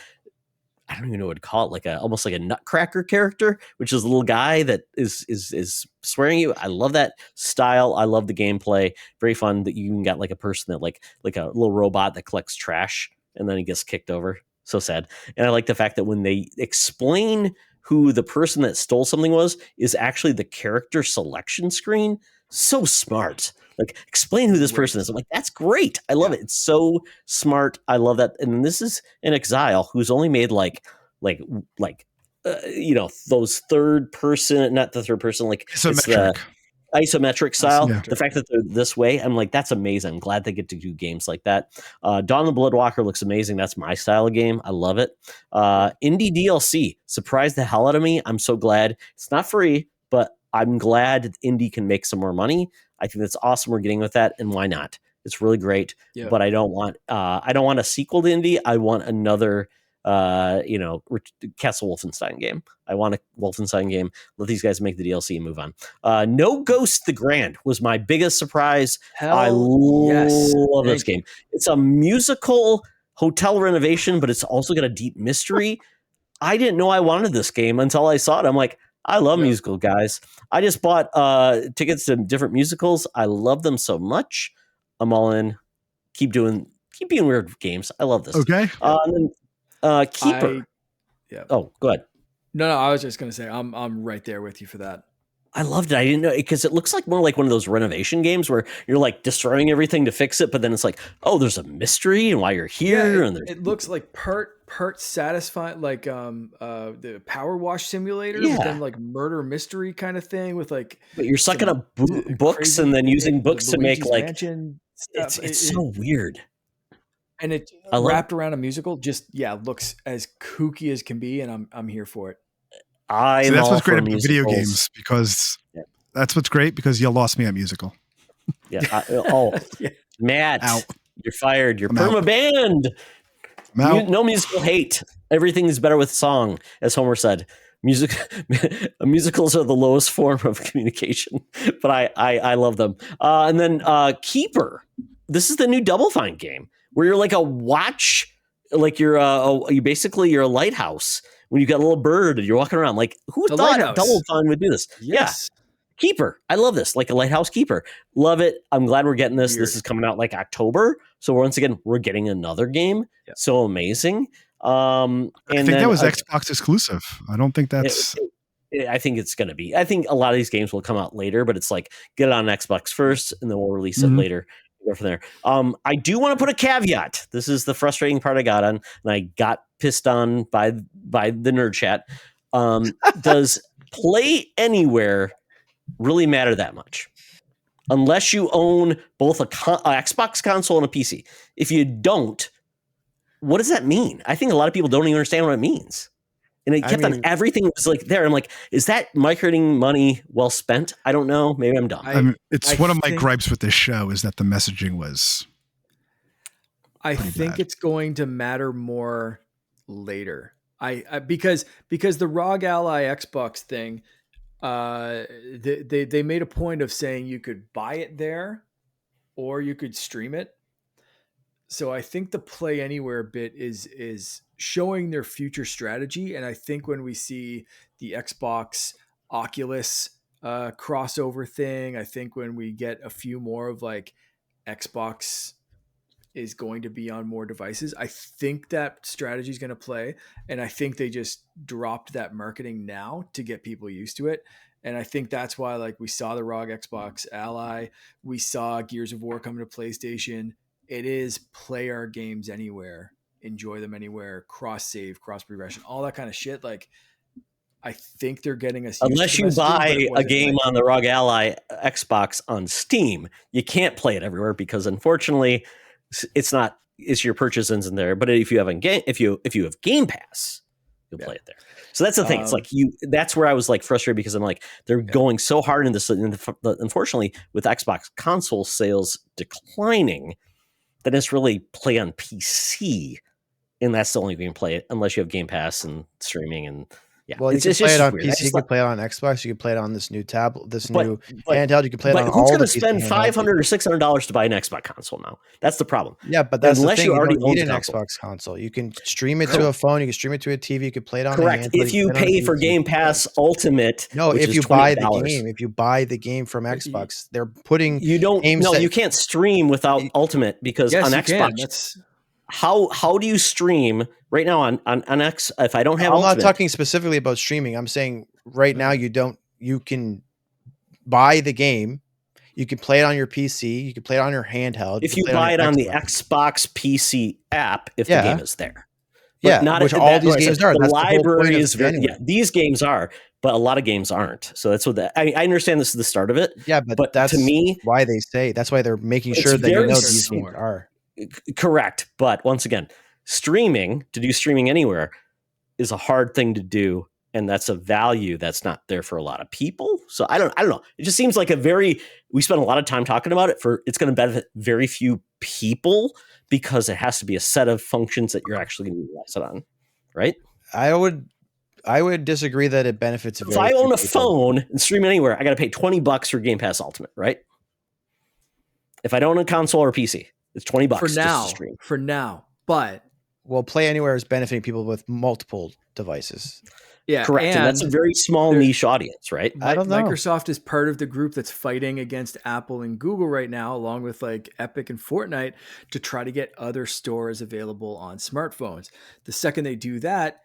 Speaker 1: I don't even know what to call it, almost like a nutcracker character, which is a little guy that is swearing you. I love that style. I love the gameplay. Very fun that you even got like a person that like a little robot that collects trash and then he gets kicked over. So sad. And I like the fact that when they explain who the person that stole something is actually the character selection screen. So smart. Like, explain who this person is. I'm like, that's great. I love it. It's so smart. I love that. And this is an Exile who's only made those third person, not the third person, like isometric style. Yeah. The fact that they're this way, I'm like, that's amazing. I'm glad they get to do games like that. Dawn of the Bloodwalker looks amazing. That's my style of game. I love it. Indie DLC surprised the hell out of me. I'm so glad it's not free, but I'm glad Indie can make some more money. I think that's awesome. We're getting with that, and why not? It's really great. Yeah. But I don't want a sequel to Indie. I want another Castle Wolfenstein game. I want a Wolfenstein game. Let these guys make the DLC and move on. No Ghost the Grand was my biggest surprise. I love this game. It's a musical hotel renovation, but it's also got a deep mystery. I didn't know I wanted this game until I saw it. I'm like, I love musical guys. I just bought tickets to different musicals. I love them so much. I'm all in. Keep being weird games. I love this.
Speaker 4: Okay.
Speaker 1: Keeper. Oh, go ahead.
Speaker 2: No, I was just gonna say I'm right there with you for that.
Speaker 1: I loved it. I didn't know because it looks like more like one of those renovation games where you're like destroying everything to fix it, but then it's like, oh, there's a mystery and why you're here.
Speaker 2: And it looks like part satisfying, like the Power Wash Simulator, but then like murder mystery kind of thing with like. But
Speaker 1: you're sucking up books and then using books to make like. It's so weird.
Speaker 2: And it wrapped around a musical, just looks as kooky as can be, and I'm here for it.
Speaker 4: That's what's great about video games that's what's great because you lost me at musical.
Speaker 1: Matt, out. You're fired. You're perma-banned. No musical hate. Everything is better with song, as Homer said. Musicals are the lowest form of communication, but I love them. And then Keeper. This is the new Double Fine game where you're like a watch, like you're a lighthouse when you got a little bird and you're walking around. Like, who thought Double Fine would do this?
Speaker 2: Yes.
Speaker 1: Yeah. Keeper. I love this. Like a lighthouse keeper. Love it. I'm glad we're getting this. This is coming out like October. So once again, we're getting another game. Yeah. So amazing. I think
Speaker 4: that was Xbox exclusive. I don't think that's.
Speaker 1: I think it's going to be. I think a lot of these games will come out later, but it's like get it on Xbox first and then we'll release it later. Go from there. I do want to put a caveat. This is the frustrating part I got on, and I got pissed on by the nerd chat. Does Play Anywhere really matter that much? Unless you own both a Xbox console and a PC. If you don't, what does that mean? I think a lot of people don't even understand what it means. And it kept on everything was like there. I'm like, is that marketing money well spent? I don't know. Maybe I'm dumb.
Speaker 4: It's one of my gripes with this show is that the messaging was.
Speaker 2: I think
Speaker 4: bad.
Speaker 2: it's going to matter more later. Because the ROG Ally Xbox thing, they made a point of saying you could buy it there or you could stream it. So I think the Play Anywhere bit is showing their future strategy. And I think when we see the Xbox Oculus crossover thing, I think when we get a few more of like Xbox is going to be on more devices, I think that strategy is going to play. And I think they just dropped that marketing now to get people used to it. And I think that's why, like, we saw the ROG Xbox Ally, we saw Gears of War coming to PlayStation. It is play our games anywhere, enjoy them anywhere, cross save, cross progression, all that kind of shit. Like, I think they're getting us.
Speaker 1: Unless you buy a game on the ROG Ally Xbox on Steam, you can't play it everywhere because, unfortunately, it's your purchase ends in there. But if you have if you have Game Pass, you'll play it there. So that's the thing. It's like that's where I was like frustrated because I'm like, they're going so hard in this. And unfortunately, with Xbox console sales declining, that it's really play on PC. And that's the only way you can play it unless you have Game Pass and streaming and. Yeah.
Speaker 3: Well, you can play it on PC. You can play it on Xbox. You can play it on this new tablet, new handheld. You can play it on all.
Speaker 1: Who's going to spend $500 or $600 to buy an Xbox console now? That's the problem.
Speaker 3: Yeah, but that's unless the thing. You already need an Xbox console. You can stream it to a phone. You can stream it to a TV. You can play it on.
Speaker 1: Correct. If you pay for Game Pass Ultimate,
Speaker 3: no. If you buy the game, from Xbox, they're putting
Speaker 1: you don't. No, you can't stream without Ultimate because on Xbox. How do you stream right now on X? If I don't have,
Speaker 3: I'm not talking specifically about streaming. I'm saying right now you can buy the game, you can play it on your PC, you can play it on your handheld.
Speaker 1: If you buy it on the Xbox PC app, if the game is there,
Speaker 3: but not which all these games are.
Speaker 1: The library is very. Yeah, these games are, but a lot of games aren't. So that's what I understand. This is the start of it.
Speaker 3: Yeah, but that's to me why they say that's why they're making sure that these games are.
Speaker 1: Correct. But once again, to do streaming anywhere is a hard thing to do. And that's a value that's not there for a lot of people. So I don't know. It just seems like we spent a lot of time talking about it it's going to benefit very few people because it has to be a set of functions that you're actually going to utilize it on. Right.
Speaker 3: I would disagree that it benefits.
Speaker 1: If I own a phone and stream anywhere, I got to pay $20 for Game Pass Ultimate. Right. If I don't own a console or a PC. It's $20
Speaker 2: for now.
Speaker 1: Just to stream.
Speaker 2: For now, but
Speaker 3: Play Anywhere is benefiting people with multiple devices.
Speaker 2: Yeah,
Speaker 1: correct. And that's a very small niche audience, right?
Speaker 3: I don't know.
Speaker 2: Microsoft is part of the group that's fighting against Apple and Google right now, along with like Epic and Fortnite, to try to get other stores available on smartphones. The second they do that,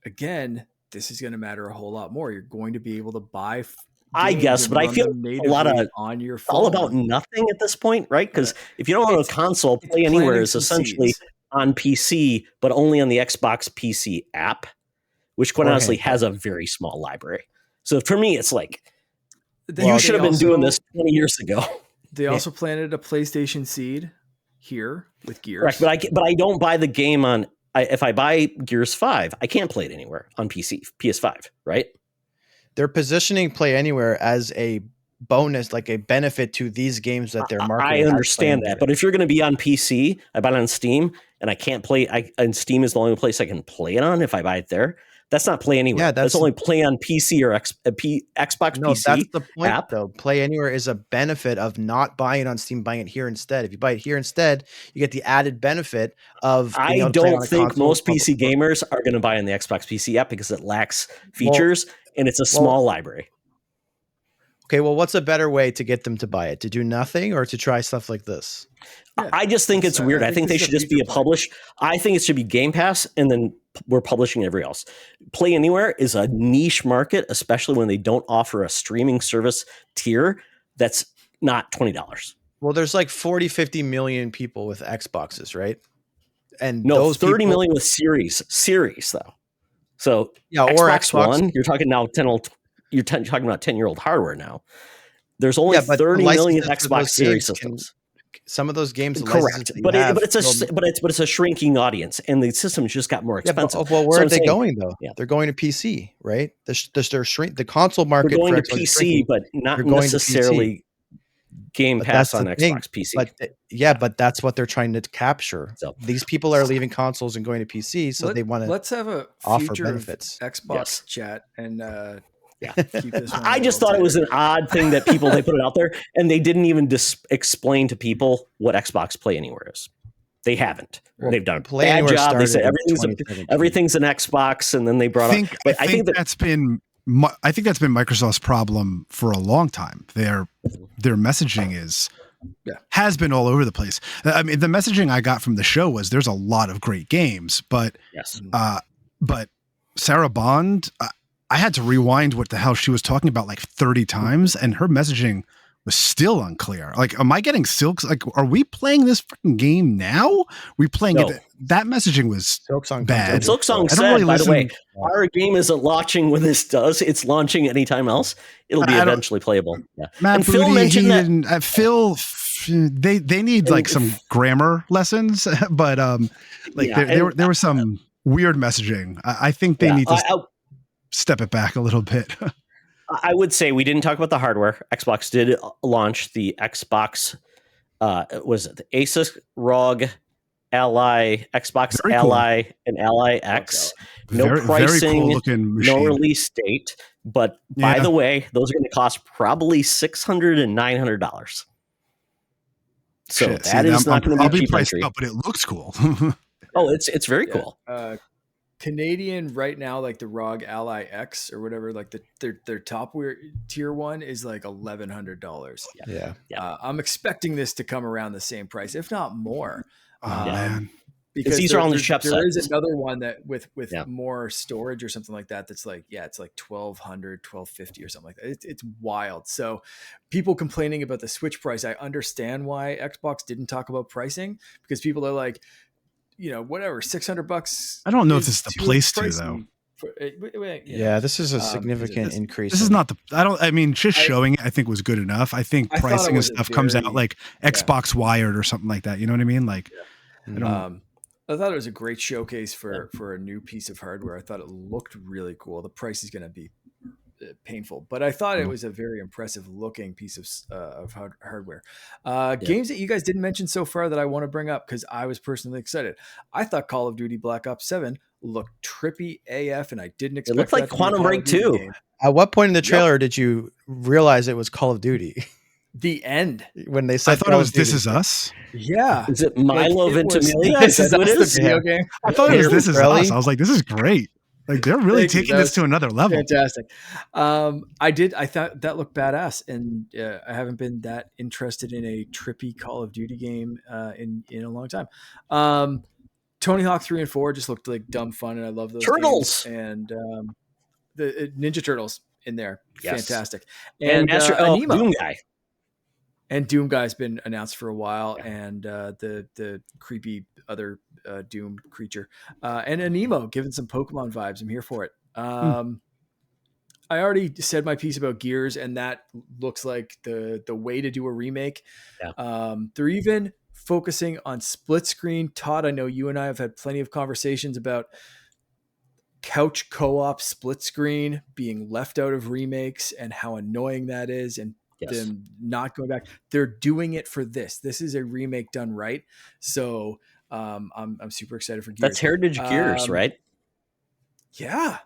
Speaker 2: again, this is going to matter a whole lot more. You're going to be able to buy.
Speaker 1: I guess, but I feel a lot of
Speaker 2: on your phone.
Speaker 1: All about nothing at this point, right? Because if you don't own a console, Play Anywhere is essentially on PC, but only on the Xbox PC app, which quite honestly has a very small library. So for me, it's like you should have been doing this 20 years ago.
Speaker 2: They also planted a PlayStation seed here with Gears.
Speaker 1: Correct, but I don't buy the game on. If I buy Gears 5, I can't play it anywhere on PC, PS5, right?
Speaker 3: They're positioning Play Anywhere as a bonus, like a benefit to these games that they're marketing.
Speaker 1: I understand that, but if you're going to be on PC, I buy it on Steam, and I can't play. And Steam is the only place I can play it on. If I buy it there, that's not Play Anywhere. Yeah, that's only Play on PC or Xbox PC.
Speaker 3: That's the point,
Speaker 1: app.
Speaker 3: Though. Play Anywhere is a benefit of not buying it on Steam, buying it here instead. If you buy it here instead, you get the added benefit of.
Speaker 1: I don't think most PC gamers are going to buy on the Xbox PC app because it lacks features. And it's a small library.
Speaker 3: Okay, well, what's a better way to get them to buy it? To do nothing or to try stuff like this?
Speaker 1: Yeah, I just think it's weird. I think they should just be a publish. I think it should be Game Pass, and then we're publishing every else. Play Anywhere is a niche market, especially when they don't offer a streaming service tier that's not $20.
Speaker 3: Well, there's like 40, 50 million people with Xboxes, right? And
Speaker 1: no, those 30 million with series though. So
Speaker 3: Yeah, or
Speaker 1: Xbox
Speaker 3: Xbox.
Speaker 1: One, you're talking now talking about 10-year-old hardware now. There's only
Speaker 3: Yeah, but the
Speaker 1: 30 million
Speaker 3: licenses for
Speaker 1: Xbox
Speaker 3: those
Speaker 1: Series
Speaker 3: games
Speaker 1: systems.
Speaker 3: some of those games, the licenses
Speaker 1: Correct,
Speaker 3: that you
Speaker 1: but
Speaker 3: have,
Speaker 1: it's a shrinking audience, and the systems just got more
Speaker 3: yeah, but
Speaker 1: expensive.
Speaker 3: well, where
Speaker 1: So
Speaker 3: are
Speaker 1: I'm
Speaker 3: they
Speaker 1: saying,
Speaker 3: going though?
Speaker 1: yeah,
Speaker 3: They're going to PC, right? The console
Speaker 1: they're
Speaker 3: market
Speaker 1: going
Speaker 3: for
Speaker 1: to
Speaker 3: Xbox is
Speaker 1: PC,
Speaker 3: shrinking.
Speaker 1: but not
Speaker 3: They're going to PC.
Speaker 1: necessarily Game
Speaker 3: But
Speaker 1: Pass
Speaker 3: that's
Speaker 1: on
Speaker 3: the thing.
Speaker 1: Xbox PC.
Speaker 3: But but that's what they're trying to capture.
Speaker 1: So
Speaker 3: These people are leaving consoles and going to PC, so they want to
Speaker 2: let's have a
Speaker 3: offer
Speaker 2: future
Speaker 3: benefits.
Speaker 2: of Xbox
Speaker 1: Yes.
Speaker 2: chat and
Speaker 1: Yeah.
Speaker 2: keep this one.
Speaker 1: I just thought it was an odd thing that they put it out there, and they didn't even explain to people what Xbox Play Anywhere is. They haven't.
Speaker 3: Well,
Speaker 1: They've done a
Speaker 3: Play
Speaker 1: bad
Speaker 3: Anywhere
Speaker 1: job. They said
Speaker 3: started in
Speaker 1: everything's an Xbox, and then they brought up. But I think
Speaker 4: that's been Microsoft's problem for a long time. Their messaging has been all over the place. I mean, the messaging I got from the show was there's a lot of great games, but
Speaker 1: yes,
Speaker 4: but Sarah Bond, I had to rewind what the hell she was talking about like 30 times, and her messaging was still unclear. Like, am I getting Silks? Like, are we playing this freaking game now? We playing it? That messaging was
Speaker 3: Silksong
Speaker 4: bad.
Speaker 1: And Silksong said, by the way, our game isn't launching when this does. It's launching anytime else. It'll be eventually playable. Yeah.
Speaker 4: Matt
Speaker 1: and
Speaker 4: Booty,
Speaker 1: Phil mentioned that.
Speaker 4: Phil, they need like some grammar lessons, but there was some weird messaging. I think they need to step it back a little bit.
Speaker 1: I would say we didn't talk about the hardware. Xbox did launch the Xbox, was it the Asus ROG Ally, Xbox
Speaker 4: Very
Speaker 1: Ally, and Ally X. No pricing,
Speaker 4: very cool
Speaker 1: no release date. But by the way, those are going to cost probably $600 and $900. So that is not going to be cheap
Speaker 4: priced
Speaker 1: entry.
Speaker 4: up, but it looks cool.
Speaker 1: Oh, it's very cool.
Speaker 2: Canadian right now, like the ROG Ally X or whatever, like their top tier one is like $1,100.
Speaker 3: Yeah.
Speaker 2: I'm expecting this to come around the same price, if not more.
Speaker 4: Man.
Speaker 1: Because these are on the shop
Speaker 2: there
Speaker 1: sites.
Speaker 2: is another one that with more storage or something like that. That's like, it's like $1,200, $1,250 or something like that. It's wild. So people complaining about the Switch price, I understand why Xbox didn't talk about pricing, because people are like, whatever, $600.
Speaker 4: I don't know if this is the place to though.
Speaker 3: This is a significant increase.
Speaker 4: This is not showing it, I think, was good enough. I think pricing and stuff comes out like Xbox Wired or something like that. You know what I mean? Like,
Speaker 2: I thought it was a great showcase for a new piece of hardware. I thought it looked really cool. The price is going to be painful, but I thought it was a very impressive looking piece of hardware. Games that you guys didn't mention so far that I want to bring up because I was personally excited. I thought Call of Duty Black Ops 7 looked trippy AF, and I didn't expect
Speaker 1: it looked like Quantum Break 2.
Speaker 3: At what point in the trailer did you realize it was Call of Duty?
Speaker 2: The end,
Speaker 3: when they said
Speaker 4: I thought it was This Is Us.
Speaker 2: Yeah,
Speaker 1: is it Milo Ventimiglia?
Speaker 2: This is the video game.
Speaker 4: I thought it was This Is Us. I was like, this is great. Like, they're really taking this to another level.
Speaker 2: Fantastic. I thought that looked badass, and I haven't been that interested in a trippy Call of Duty game in a long time. Tony Hawk 3 and 4 just looked like dumb fun, and I love those
Speaker 1: Turtles
Speaker 2: games. And the Ninja Turtles in there, fantastic.
Speaker 1: And
Speaker 2: Anemo.
Speaker 1: Doom Guy.
Speaker 2: And Doom Guy's been announced for a while, and the creepy other Doom creature, and Anemo, giving some Pokemon vibes. I'm here for it. I already said my piece about Gears, and that looks like the way to do a remake. Yeah. They're even focusing on split screen. Todd, I know you and I have had plenty of conversations about couch co-op split screen being left out of remakes and how annoying that is, and them not going back. They're doing it for this. This is a remake done right. So I'm super excited for Gears.
Speaker 1: That's Heritage Gears, right?
Speaker 2: Yeah,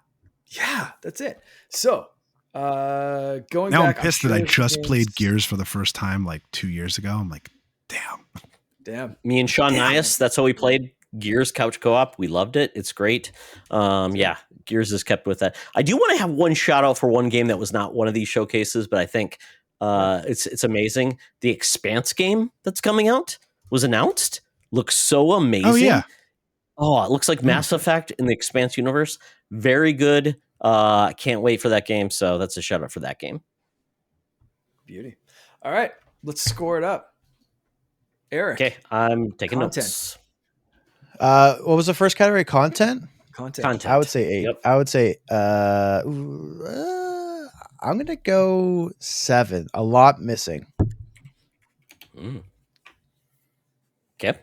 Speaker 2: that's it. So going
Speaker 4: now
Speaker 2: back,
Speaker 4: I'm pissed that I just played Gears for the first time like 2 years ago. I'm like, damn.
Speaker 1: Me and Sean Nias, that's how we played Gears couch co-op. We loved it. It's great. Gears is kept with that. I do want to have one shout out for one game that was not one of these showcases, but I think it's amazing. The Expanse game that's coming out was announced. Looks so amazing.
Speaker 4: Oh yeah.
Speaker 1: Oh, it looks like Mass Effect in the Expanse universe. Very good. Can't wait for that game. So that's a shout out for that game.
Speaker 2: Beauty. All right, let's score it up. Eric.
Speaker 1: Okay, I'm taking notes.
Speaker 3: What was the first category? Content?
Speaker 2: Content.
Speaker 3: I would say 8.
Speaker 1: Yep.
Speaker 3: I would say I'm gonna go 7. A lot missing.
Speaker 1: Okay.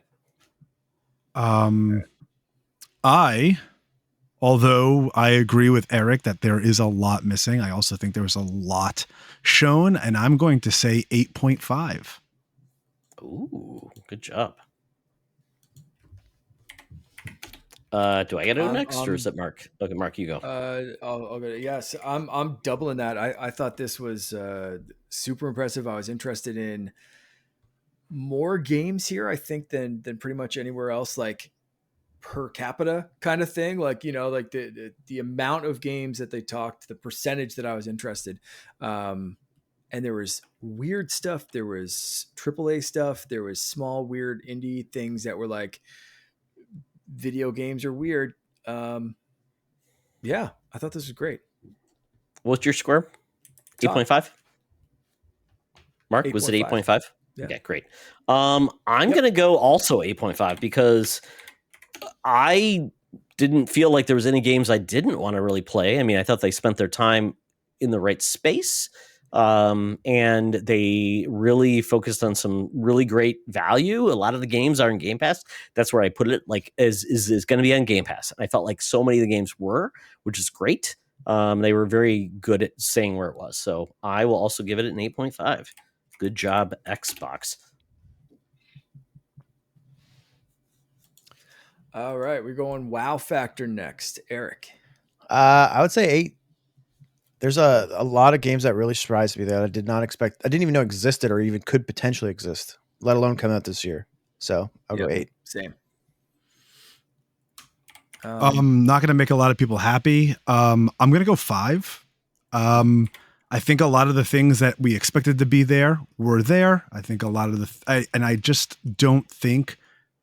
Speaker 4: Although I agree with Eric that there is a lot missing, I also think there was a lot shown, and I'm going to say 8.5.
Speaker 1: Ooh, good job. Do I get to go next, or is it Mark? Okay, Mark, you go.
Speaker 2: I'll go. Yes, I'm doubling that. I thought this was super impressive. I was interested in more games here, I think, than pretty much anywhere else. Like per capita kind of thing, like, you know, like the amount of games that they talked, the percentage that I was interested. And there was weird stuff, there was AAA stuff, there was small weird indie things that were like, video games are weird. Yeah, I thought this was great.
Speaker 1: What's your score? 8.5. Mark,
Speaker 2: 8.
Speaker 1: was it 8.5?
Speaker 2: Yeah.
Speaker 1: Okay, great. I'm gonna go also 8.5 because I didn't feel like there was any games I didn't want to really play. I mean, I thought they spent their time in the right space, and they really focused on some really great value. A lot of the games are in Game Pass. That's where I put it. Like, is going to be on Game Pass. And I felt like so many of the games were, which is great. They were very good at saying where it was. So I will also give it an 8.5. Good job, Xbox.
Speaker 2: All right, we're going wow factor next. Eric.
Speaker 3: I would say 8. There's a lot of games that really surprised me that I did not expect. I didn't even know existed or even could potentially exist, let alone come out this year. So I'll go 8.
Speaker 2: Same.
Speaker 4: I'm not going to make a lot of people happy. I'm going to go 5. I think a lot of the things that we expected to be there were there. I think a lot of I just don't think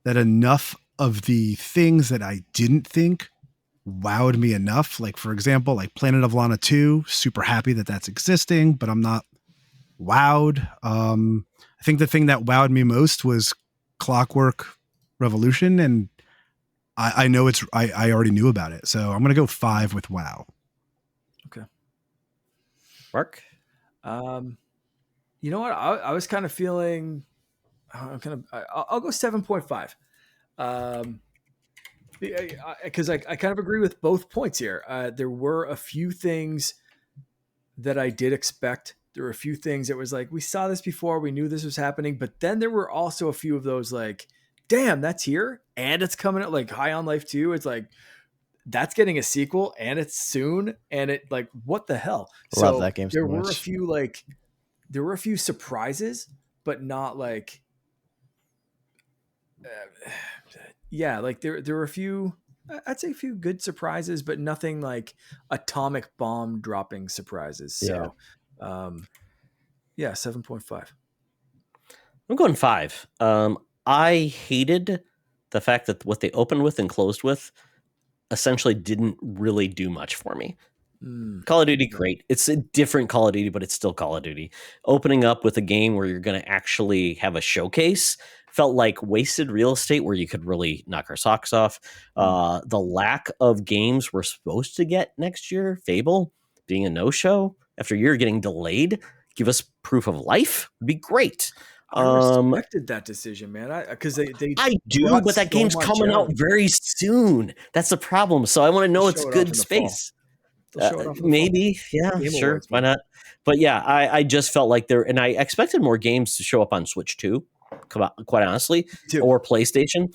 Speaker 4: that enough of the things that I didn't think wowed me enough. Like, for example, like Planet of Lana 2, super happy that that's existing, but I'm not wowed. I think the thing that wowed me most was Clockwork Revolution, and I know I already knew about it. So I'm going to go 5 with wow.
Speaker 2: Okay.
Speaker 1: Mark?
Speaker 2: You know what? I was kind of feeling, I'll go 7.5. Because I kind of agree with both points here. There were a few things that I did expect. There were a few things that was like, we saw this before, we knew this was happening, but then there were also a few of those like, damn, that's here and it's coming out, like High on Life 2. It's like, that's getting a sequel and it's soon, and it like, what the hell?
Speaker 3: Love that game so
Speaker 2: there
Speaker 3: much.
Speaker 2: were a few surprises, but not like yeah, like there were a few, I'd say a few good surprises, but nothing like atomic bomb dropping surprises. So, yeah, 7.5.
Speaker 1: I'm going 5. I hated the fact that what they opened with and closed with essentially didn't really do much for me. Call of Duty, great. It's a different Call of Duty, but it's still Call of Duty. Opening up with a game where you're going to actually have a showcase felt like wasted real estate where you could really knock our socks off. The lack of games we're supposed to get next year, Fable being a no-show after a year getting delayed, give us proof of life would be great.
Speaker 2: I respected that decision, man. Because they
Speaker 1: I do, but that game's coming out very soon. That's the problem. So I want to know it's good space. Maybe, yeah, sure, Awards, why not? But yeah, I just felt like and I expected more games to show up on Switch 2, quite honestly, or PlayStation.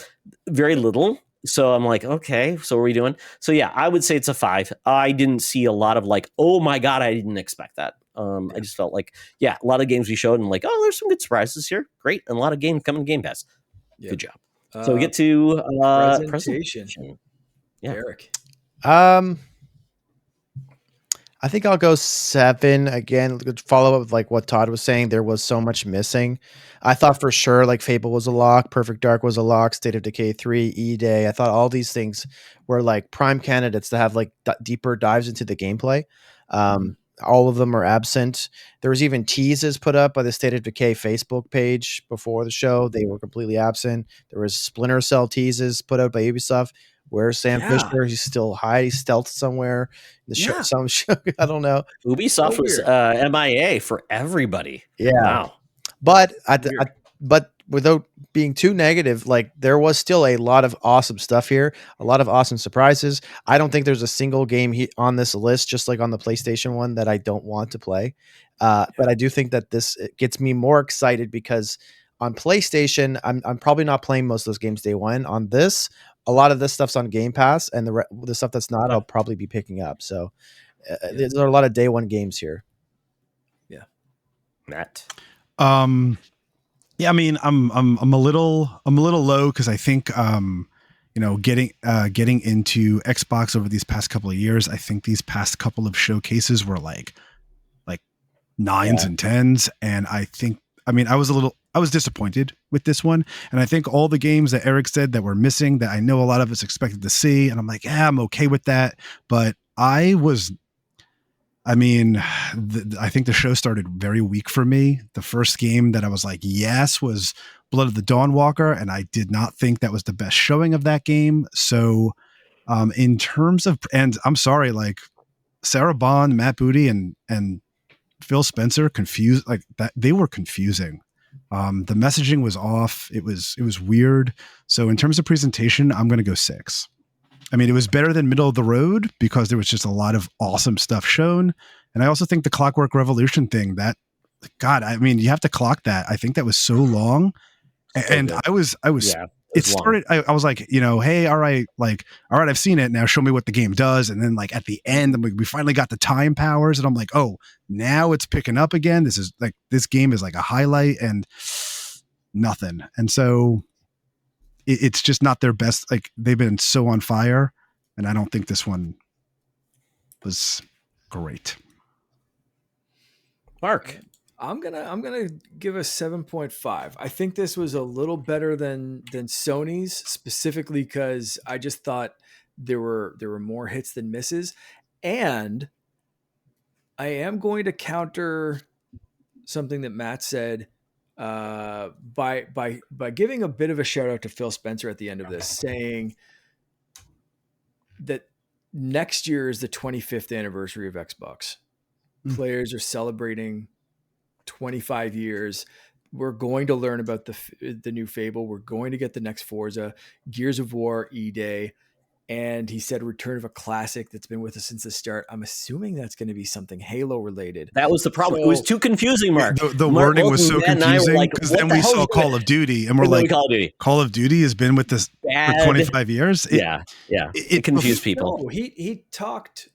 Speaker 1: Very little. So I'm like, okay, so what are we doing? So yeah, I would say it's a 5. I didn't see a lot of like, oh my God, I didn't expect that. I just felt like, yeah, a lot of games we showed and like, oh, there's some good surprises here. Great. And a lot of games coming to Game Pass. Good job. So we get to presentation. Yeah.
Speaker 2: Eric.
Speaker 3: I think I'll go 7 again. Follow up with like what Todd was saying. There was so much missing. I thought for sure like Fable was a lock, Perfect Dark was a lock, State of Decay 3, E-Day. I thought all these things were like prime candidates to have like deeper dives into the gameplay. All of them are absent. There was even teases put up by the State of Decay Facebook page before the show. They were completely absent. There was Splinter Cell teases put out by Ubisoft. Where's Sam
Speaker 2: Yeah.
Speaker 3: Fisher? He's still high stealth somewhere. The show,
Speaker 2: Yeah.
Speaker 3: some show, I don't know.
Speaker 1: Ubisoft
Speaker 2: So
Speaker 1: was
Speaker 2: weird.
Speaker 1: MIA for everybody.
Speaker 3: Yeah.
Speaker 1: Wow.
Speaker 3: But
Speaker 2: Weird.
Speaker 3: but without being too negative, like there was still a lot of awesome stuff here, a lot of awesome surprises. I don't think there's a single game on this list, just like on the PlayStation one, that I don't want to play. But I do think that this gets me more excited because on PlayStation, I'm probably not playing most of those games day one. On this, a lot of this stuff's on Game Pass, and the stuff that's not, I'll probably be picking up. So there are a lot of day one games here.
Speaker 1: Matt.
Speaker 4: Yeah, I mean, I'm a little low because I think getting into Xbox over these past couple of years, I think these past couple of showcases were like 9s and 10s, and I was disappointed with this one, and I think all the games that Eric said that were missing that I know a lot of us expected to see, and I'm like, yeah, I'm okay with that, but I think the show started very weak for me. The first game that I was like, yes, was Blood of the Dawnwalker, and I did not think that was the best showing of that game. So, in terms of, and I'm sorry, like Sarah Bond, Matt Booty, and Phil Spencer confused like that. They were confusing. The messaging was off. It was weird. So in terms of presentation, I'm going to go 6. I mean, it was better than middle of the road because there was just a lot of awesome stuff shown. And I also think the Clockwork Revolution thing you have to clock that. I think that was so long. And
Speaker 1: good.
Speaker 4: I was,
Speaker 1: Yeah,
Speaker 4: it started, I was like, hey, all right, I've seen it now. Show me what the game does. And then like at the end, we finally got the time powers and I'm like, oh, now it's picking up again. This game is like a highlight and nothing. And so it's just not their best. Like they've been so on fire, and I don't think this one was great.
Speaker 1: Mark.
Speaker 2: I'm gonna give a 7.5. I think this was a little better than Sony's, specifically because I just thought there were more hits than misses, and I am going to counter something that Matt said by giving a bit of a shout out to Phil Spencer at the end of this, saying that next year is the 25th anniversary of Xbox. Players are celebrating 25 years. We're going to learn about the new Fable. We're going to get the next Forza, Gears of War, E-Day. And he said return of a classic that's been with us since the start. I'm assuming that's going to be something Halo related.
Speaker 1: That was the problem. It was too confusing, Mark.
Speaker 4: The wording was so confusing because then we saw Call of Duty and we're like, Call of Duty has been with this for 25 years.
Speaker 1: It confused people.
Speaker 2: No, he talked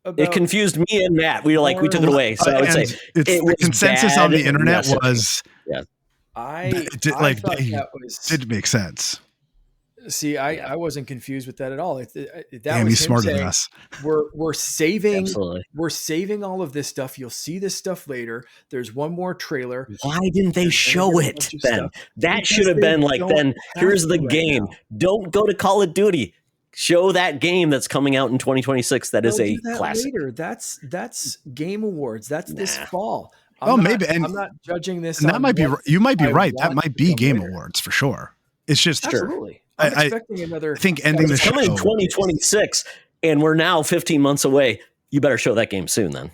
Speaker 2: about.
Speaker 1: It confused me and Matt. We took it away. So I would say
Speaker 4: the consensus on the internet was,
Speaker 2: I thought that
Speaker 4: did make sense.
Speaker 2: See, I wasn't confused with that at all.
Speaker 4: Damn, he's smarter than us.
Speaker 2: We're saving.
Speaker 1: Absolutely.
Speaker 2: We're saving all of this stuff. You'll see this stuff later. There's one more trailer.
Speaker 1: Why didn't they show it then? That should have been like, then here's the game. Don't go to Call of Duty. Show that game that's coming out in 2026. That is a classic.
Speaker 2: Later. That's Game Awards. That's this fall.
Speaker 4: Maybe. And
Speaker 2: I'm not judging this.
Speaker 4: And that might be. You might be right. That might be Game Awards for sure. It's just
Speaker 2: absolutely. I'm expecting another.
Speaker 4: I think ending the show.
Speaker 1: It's coming in 2026, and we're now 15 months away. You better show that game soon, then.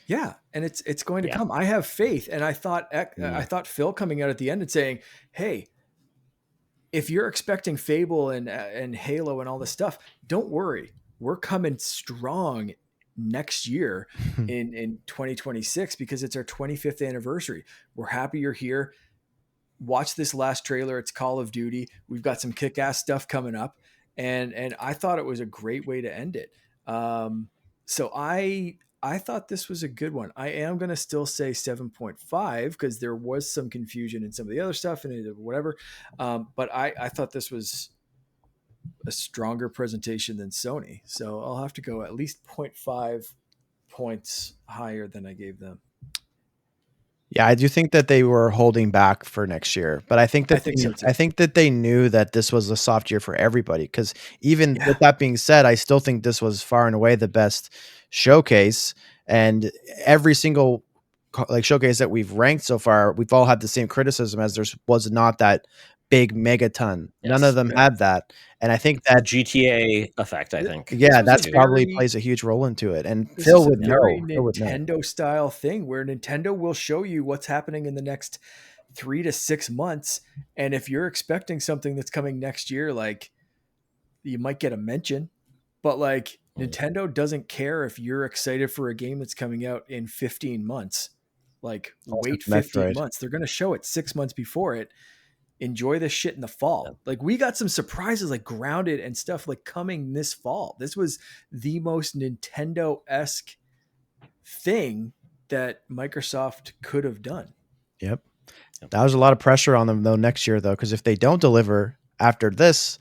Speaker 2: Yeah, and it's going to come. I have faith, and I thought Phil coming out at the end and saying, "Hey, if you're expecting Fable and Halo and all this stuff, don't worry. We're coming strong next year in 2026 because it's our 25th anniversary. We're happy you're here. Watch this last trailer. It's Call of Duty. We've got some kick-ass stuff coming up." And I thought it was a great way to end it. So I thought this was a good one. I am going to still say 7.5 because there was some confusion in some of the other stuff and whatever. But I thought this was a stronger presentation than Sony. So I'll have to go at least 0.5 points higher than I gave them.
Speaker 3: Yeah, I do think that they were holding back for next year, but I think that I think that they knew that this was a soft year for everybody. Because even with that being said, I still think this was far and away the best showcase, and every single showcase that we've ranked so far, we've all had the same criticism as there was not that big megaton. None
Speaker 1: Yes.
Speaker 3: of them had that. And I think that
Speaker 1: GTA effect, I think.
Speaker 3: yeah,
Speaker 2: was
Speaker 3: that's
Speaker 2: a
Speaker 3: probably
Speaker 2: very-
Speaker 3: plays a huge role into it. And
Speaker 2: This
Speaker 3: Phil
Speaker 2: is a
Speaker 3: would
Speaker 2: very
Speaker 3: know. Phil would know.
Speaker 2: Nintendo style thing where Nintendo will show you what's happening in the next 3 to 6 months. And if you're expecting something that's coming next year, like you might get a mention, but like Nintendo doesn't care if you're excited for a game that's coming out in 15 months. Like wait 15
Speaker 3: Metroid.
Speaker 2: months. They're going to show it 6 months before it. Enjoy this shit in the fall. Like we got some surprises like Grounded and stuff like coming this fall. This was the most Nintendo-esque thing that Microsoft could have done.
Speaker 3: Yep. That was a lot of pressure on them though next year though, because if they don't deliver after this,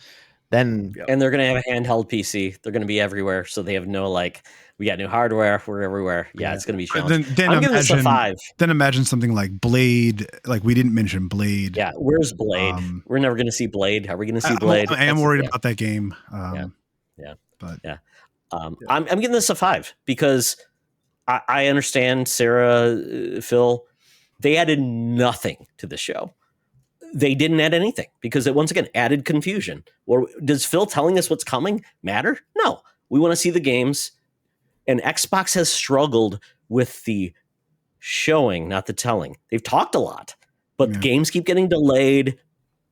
Speaker 3: then
Speaker 1: And they're going to have a handheld PC. They're going to be everywhere. So they have no, like, we got new hardware. We're everywhere. Yeah, it's going to be challenging.
Speaker 4: Then
Speaker 1: I'm giving this a 5.
Speaker 4: Then imagine something like Blade. Like we didn't mention Blade.
Speaker 1: Yeah, where's Blade? We're never going to see Blade. Are we going to see Blade?
Speaker 4: I am worried about that game.
Speaker 1: I'm giving this a 5 because I understand Sarah, Phil. They added nothing to the show. They didn't add anything because it once again added confusion. Or does Phil telling us what's coming matter? No, we want to see the games. And Xbox has struggled with the showing, not the telling. They've talked a lot, but games keep getting delayed,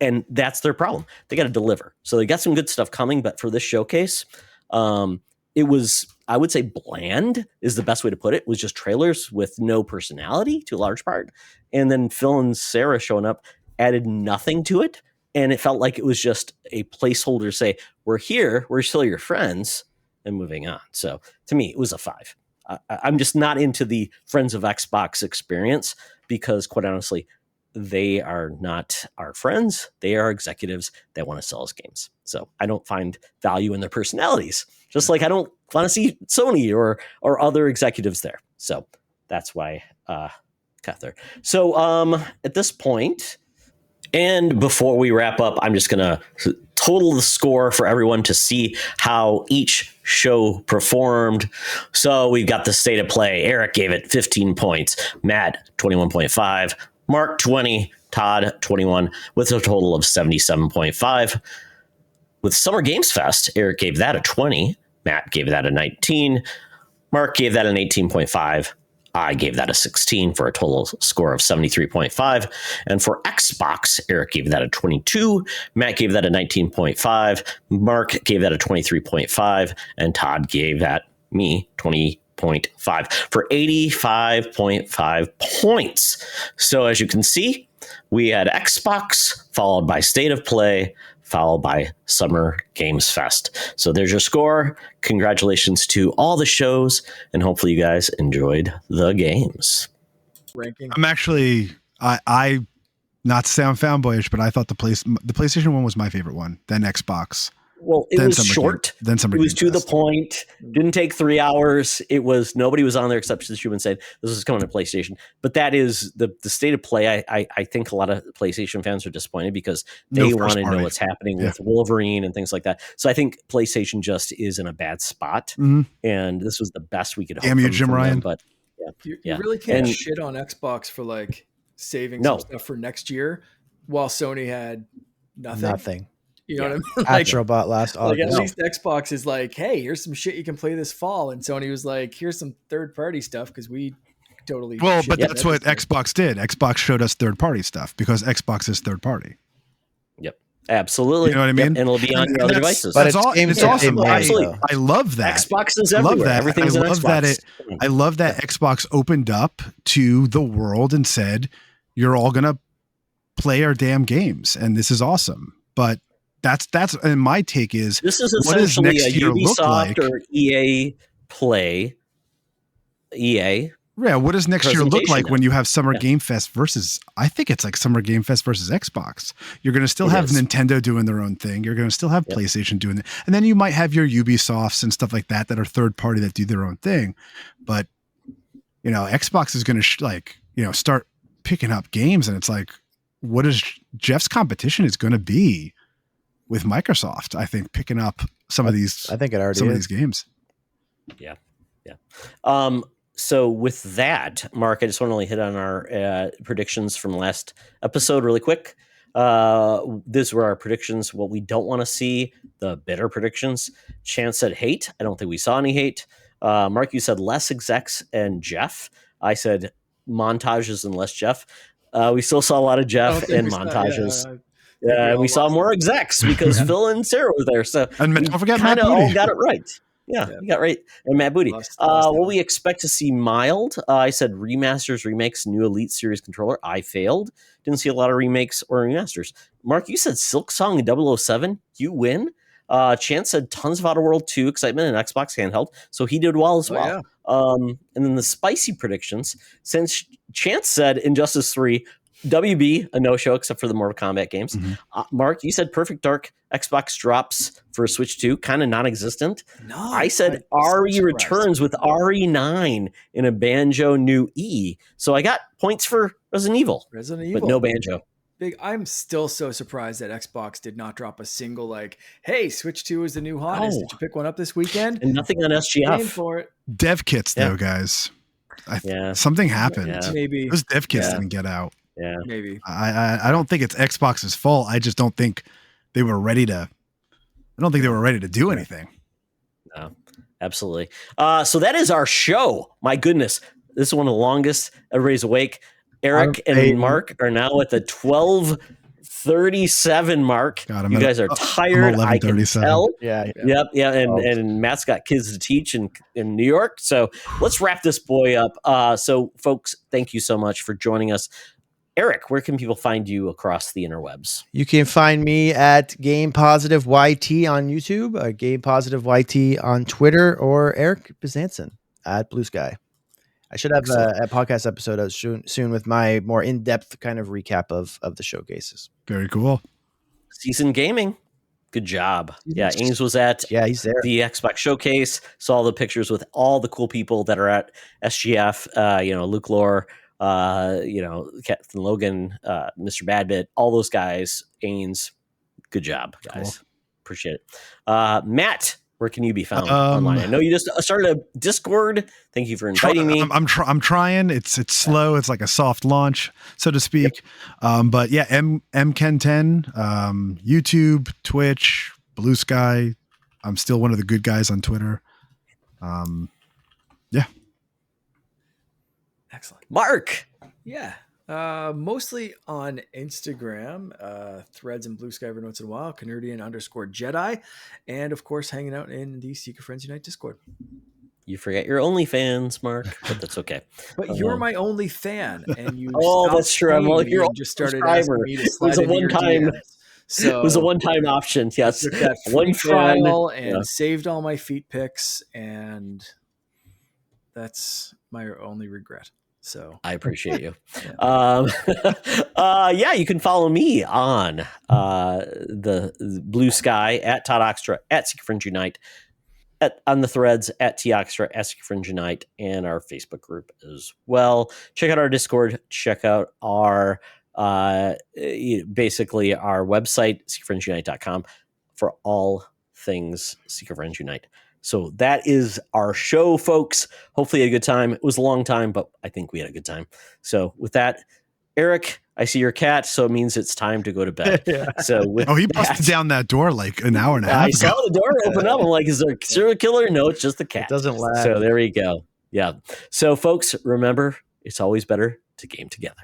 Speaker 1: and that's their problem. They got to deliver. So they got some good stuff coming, but for this showcase, it was, I would say, bland is the best way to put it. It was just trailers with no personality to a large part. And then Phil and Sarah showing up added nothing to it. And it felt like it was just a placeholder to say, we're here, we're still your friends, and moving on. So to me, it was a 5. I'm just not into the Friends of Xbox experience because, quite honestly, they are not our friends. They are executives that want to sell us games. So I don't find value in their personalities, just like I don't want to see Sony or other executives there. So that's why got there. So at this point, and before we wrap up, I'm just going to total the score for everyone to see how each show performed. So we've got the state of play. Eric gave it 15 points. Matt, 21.5. Mark, 20. Todd, 21, with a total of 77.5. With Summer Games Fest, Eric gave that a 20. Matt gave that a 19. Mark gave that an 18.5. I gave that a 16 for a total score of 73.5. And for Xbox, Eric gave that a 22. Matt gave that a 19.5. Mark gave that a 23.5. And Todd gave that me 20.5 for 85.5 points. So as you can see, we had Xbox followed by State of Play, followed by Summer Games Fest. So there's your score. Congratulations to all the shows, and hopefully you guys enjoyed the games.
Speaker 2: Ranking.
Speaker 4: I'm actually, I not to sound fanboyish, but I thought the PlayStation 1 was my favorite one, then Xbox.
Speaker 1: Well, it was short.
Speaker 4: Then
Speaker 1: it was to the point. Didn't take 3 hours. It was nobody was on there except the human saying this is coming to PlayStation. But that is the state of play. I think a lot of PlayStation fans are disappointed because they want to know what's happening with Wolverine and things like that. So I think PlayStation just is in a bad spot, and this was the best we could hope.
Speaker 4: Damn you, Jim Ryan!
Speaker 1: But
Speaker 2: you really can't shit on Xbox for like saving some stuff for next year, while Sony had nothing. You know what I mean? Like,
Speaker 3: Astrobot last August.
Speaker 2: Like at least Xbox is like, hey, here's some shit you can play this fall, and Sony was like, here's some third party stuff because we totally.
Speaker 4: Well, but that's what Xbox did. Xbox showed us third party stuff because Xbox is third party.
Speaker 1: Yep, absolutely.
Speaker 4: You know what I mean?
Speaker 1: And it'll be on your other devices.
Speaker 4: But it's awesome. I love that.
Speaker 1: Xbox is everywhere. Everything's an Xbox.
Speaker 4: I love that Xbox opened up to the world and said, "You're all gonna play our damn games, and this is awesome." But that's and my take is
Speaker 1: this is essentially a Ubisoft or EA play. EA.
Speaker 4: Yeah, what does next year look like when you have Summer Game Fest versus? I think it's like Summer Game Fest versus Xbox. You're going to still have Nintendo doing their own thing. You're going to still have PlayStation doing it, and then you might have your Ubisofts and stuff like that that are third party that do their own thing. But Xbox is going to start picking up games, and it's like, what is Jeff's competition is going to be with Microsoft? I think picking up some of these.
Speaker 3: I think it already
Speaker 4: some
Speaker 3: is.
Speaker 4: of these games.
Speaker 1: Yeah. So with that, Mark, I just want to hit on our predictions from last episode really quick. These were our predictions. What we don't want to see, the bitter predictions. Chance said hate. I don't think we saw any hate. Mark, you said less execs and Jeff. I said montages and less Jeff. We still saw a lot of Jeff and montages. Yeah, we saw more execs because Phil and Sarah were there. So
Speaker 4: and
Speaker 1: we
Speaker 4: don't forget
Speaker 1: kind
Speaker 4: Matt
Speaker 1: of
Speaker 4: Booty.
Speaker 1: all got it right. Yeah, we got right. And Matt Booty. What we expect to see mild. I said remasters, remakes, new Elite Series controller. I failed. Didn't see a lot of remakes or remasters. Mark, you said Silk Song and 007. You win. Chance said tons of Outer World 2 excitement and Xbox handheld. So he did well as well. Yeah. And then the spicy predictions. Since Chance said Injustice 3, WB, a no-show except for the Mortal Kombat games. Mark, you said Perfect Dark Xbox drops for Switch 2, kind of non-existent.
Speaker 2: No,
Speaker 1: I said RE returns with RE9 in a Banjo new E. So I got points for Resident Evil, but no Banjo.
Speaker 2: I'm still so surprised that Xbox did not drop a single like, hey, Switch 2 is the new hottest. Did you pick one up this weekend?
Speaker 1: And nothing on SGF.
Speaker 2: Game for it.
Speaker 4: Dev kits, though, guys. Something happened.
Speaker 1: Yeah.
Speaker 2: Maybe.
Speaker 4: Those dev kits didn't get out.
Speaker 1: Yeah,
Speaker 2: maybe.
Speaker 4: I don't think it's Xbox's fault. I just don't think they were ready to. I don't think they were ready to do anything.
Speaker 1: No, absolutely. So that is our show. My goodness, this is one of the longest. Everybody's awake. Eric and Mark are now at the 12:37 mark. You guys are tired. I can tell.
Speaker 3: Yeah.
Speaker 1: Yep. Yeah. And Matt's got kids to teach in New York. So let's wrap this boy up. So folks, thank you so much for joining us. Eric, where can people find you across the interwebs?
Speaker 3: You can find me at Game Positive YT on YouTube, Game Positive YT on Twitter, or Eric Bizanson at Blue Sky. I should have a podcast episode soon with my more in-depth kind of recap of the showcases.
Speaker 4: Very cool.
Speaker 1: Season Gaming. Good job. Yeah, Ames was at
Speaker 3: he's there.
Speaker 1: The Xbox Showcase. Saw the pictures with all the cool people that are at SGF. Luke Lore, Captain Logan, Mr. Badbit, all those guys. Ames, good job, guys. Cool. Appreciate it. Matt, where can you be found online? I know you just started a Discord. Thank you for inviting me.
Speaker 4: I'm trying. It's slow. It's like a soft launch, so to speak. But yeah, MKen10, YouTube, Twitch, Blue Sky. I'm still one of the good guys on Twitter. Yeah.
Speaker 2: Excellent.
Speaker 1: Mark.
Speaker 2: Yeah. Mostly on Instagram, Threads and Blue Sky every once in a while, Canardian_Jedi, and of course hanging out in the Secret Friends Unite Discord.
Speaker 1: You forget your OnlyFans, Mark, but that's okay.
Speaker 2: But you're my only fan, and you
Speaker 1: that's true. I'm like your
Speaker 2: just started asking me to slide into your DMs. So
Speaker 1: it was a one-time option. Yes,
Speaker 2: took that one trial and saved all my feet pics, and that's my only regret. So
Speaker 1: I appreciate you. You can follow me on the Blue Sky at Todd Oxtra at Secret Friends Unite, on the Threads at T Oxtra at Secret Friends Unite, and our Facebook group as well. Check out our Discord. Check out our basically our website, secretfriendsunite.com, for all things Secret Friends Unite. So that is our show, folks. Hopefully you had a good time. It was a long time, but I think we had a good time. So with that, Eric, I see your cat, so it means it's time to go to bed. So
Speaker 4: he busted down that door like an hour and a half ago.
Speaker 1: I saw the door open up. I'm like, is there a serial killer? No, it's just the cat.
Speaker 3: It doesn't lag.
Speaker 1: So there we go. Yeah. So folks, remember, it's always better to game together.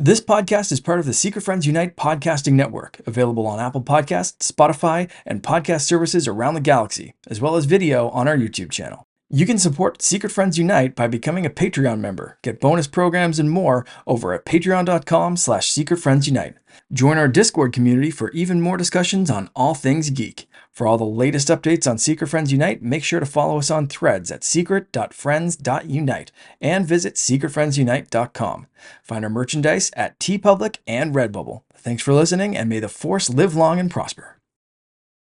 Speaker 2: This podcast is part of the Secret Friends Unite podcasting network, available on Apple Podcasts, Spotify, and podcast services around the galaxy, as well as video on our YouTube channel. You can support Secret Friends Unite by becoming a Patreon member, get bonus programs and more over at patreon.com/secretfriendsunite. Join our Discord community for even more discussions on all things geek. For all the latest updates on Secret Friends Unite, make sure to follow us on Threads at secret.friends.unite and visit secretfriendsunite.com. Find our merchandise at TeePublic and Redbubble. Thanks for listening, and may the Force live long and prosper.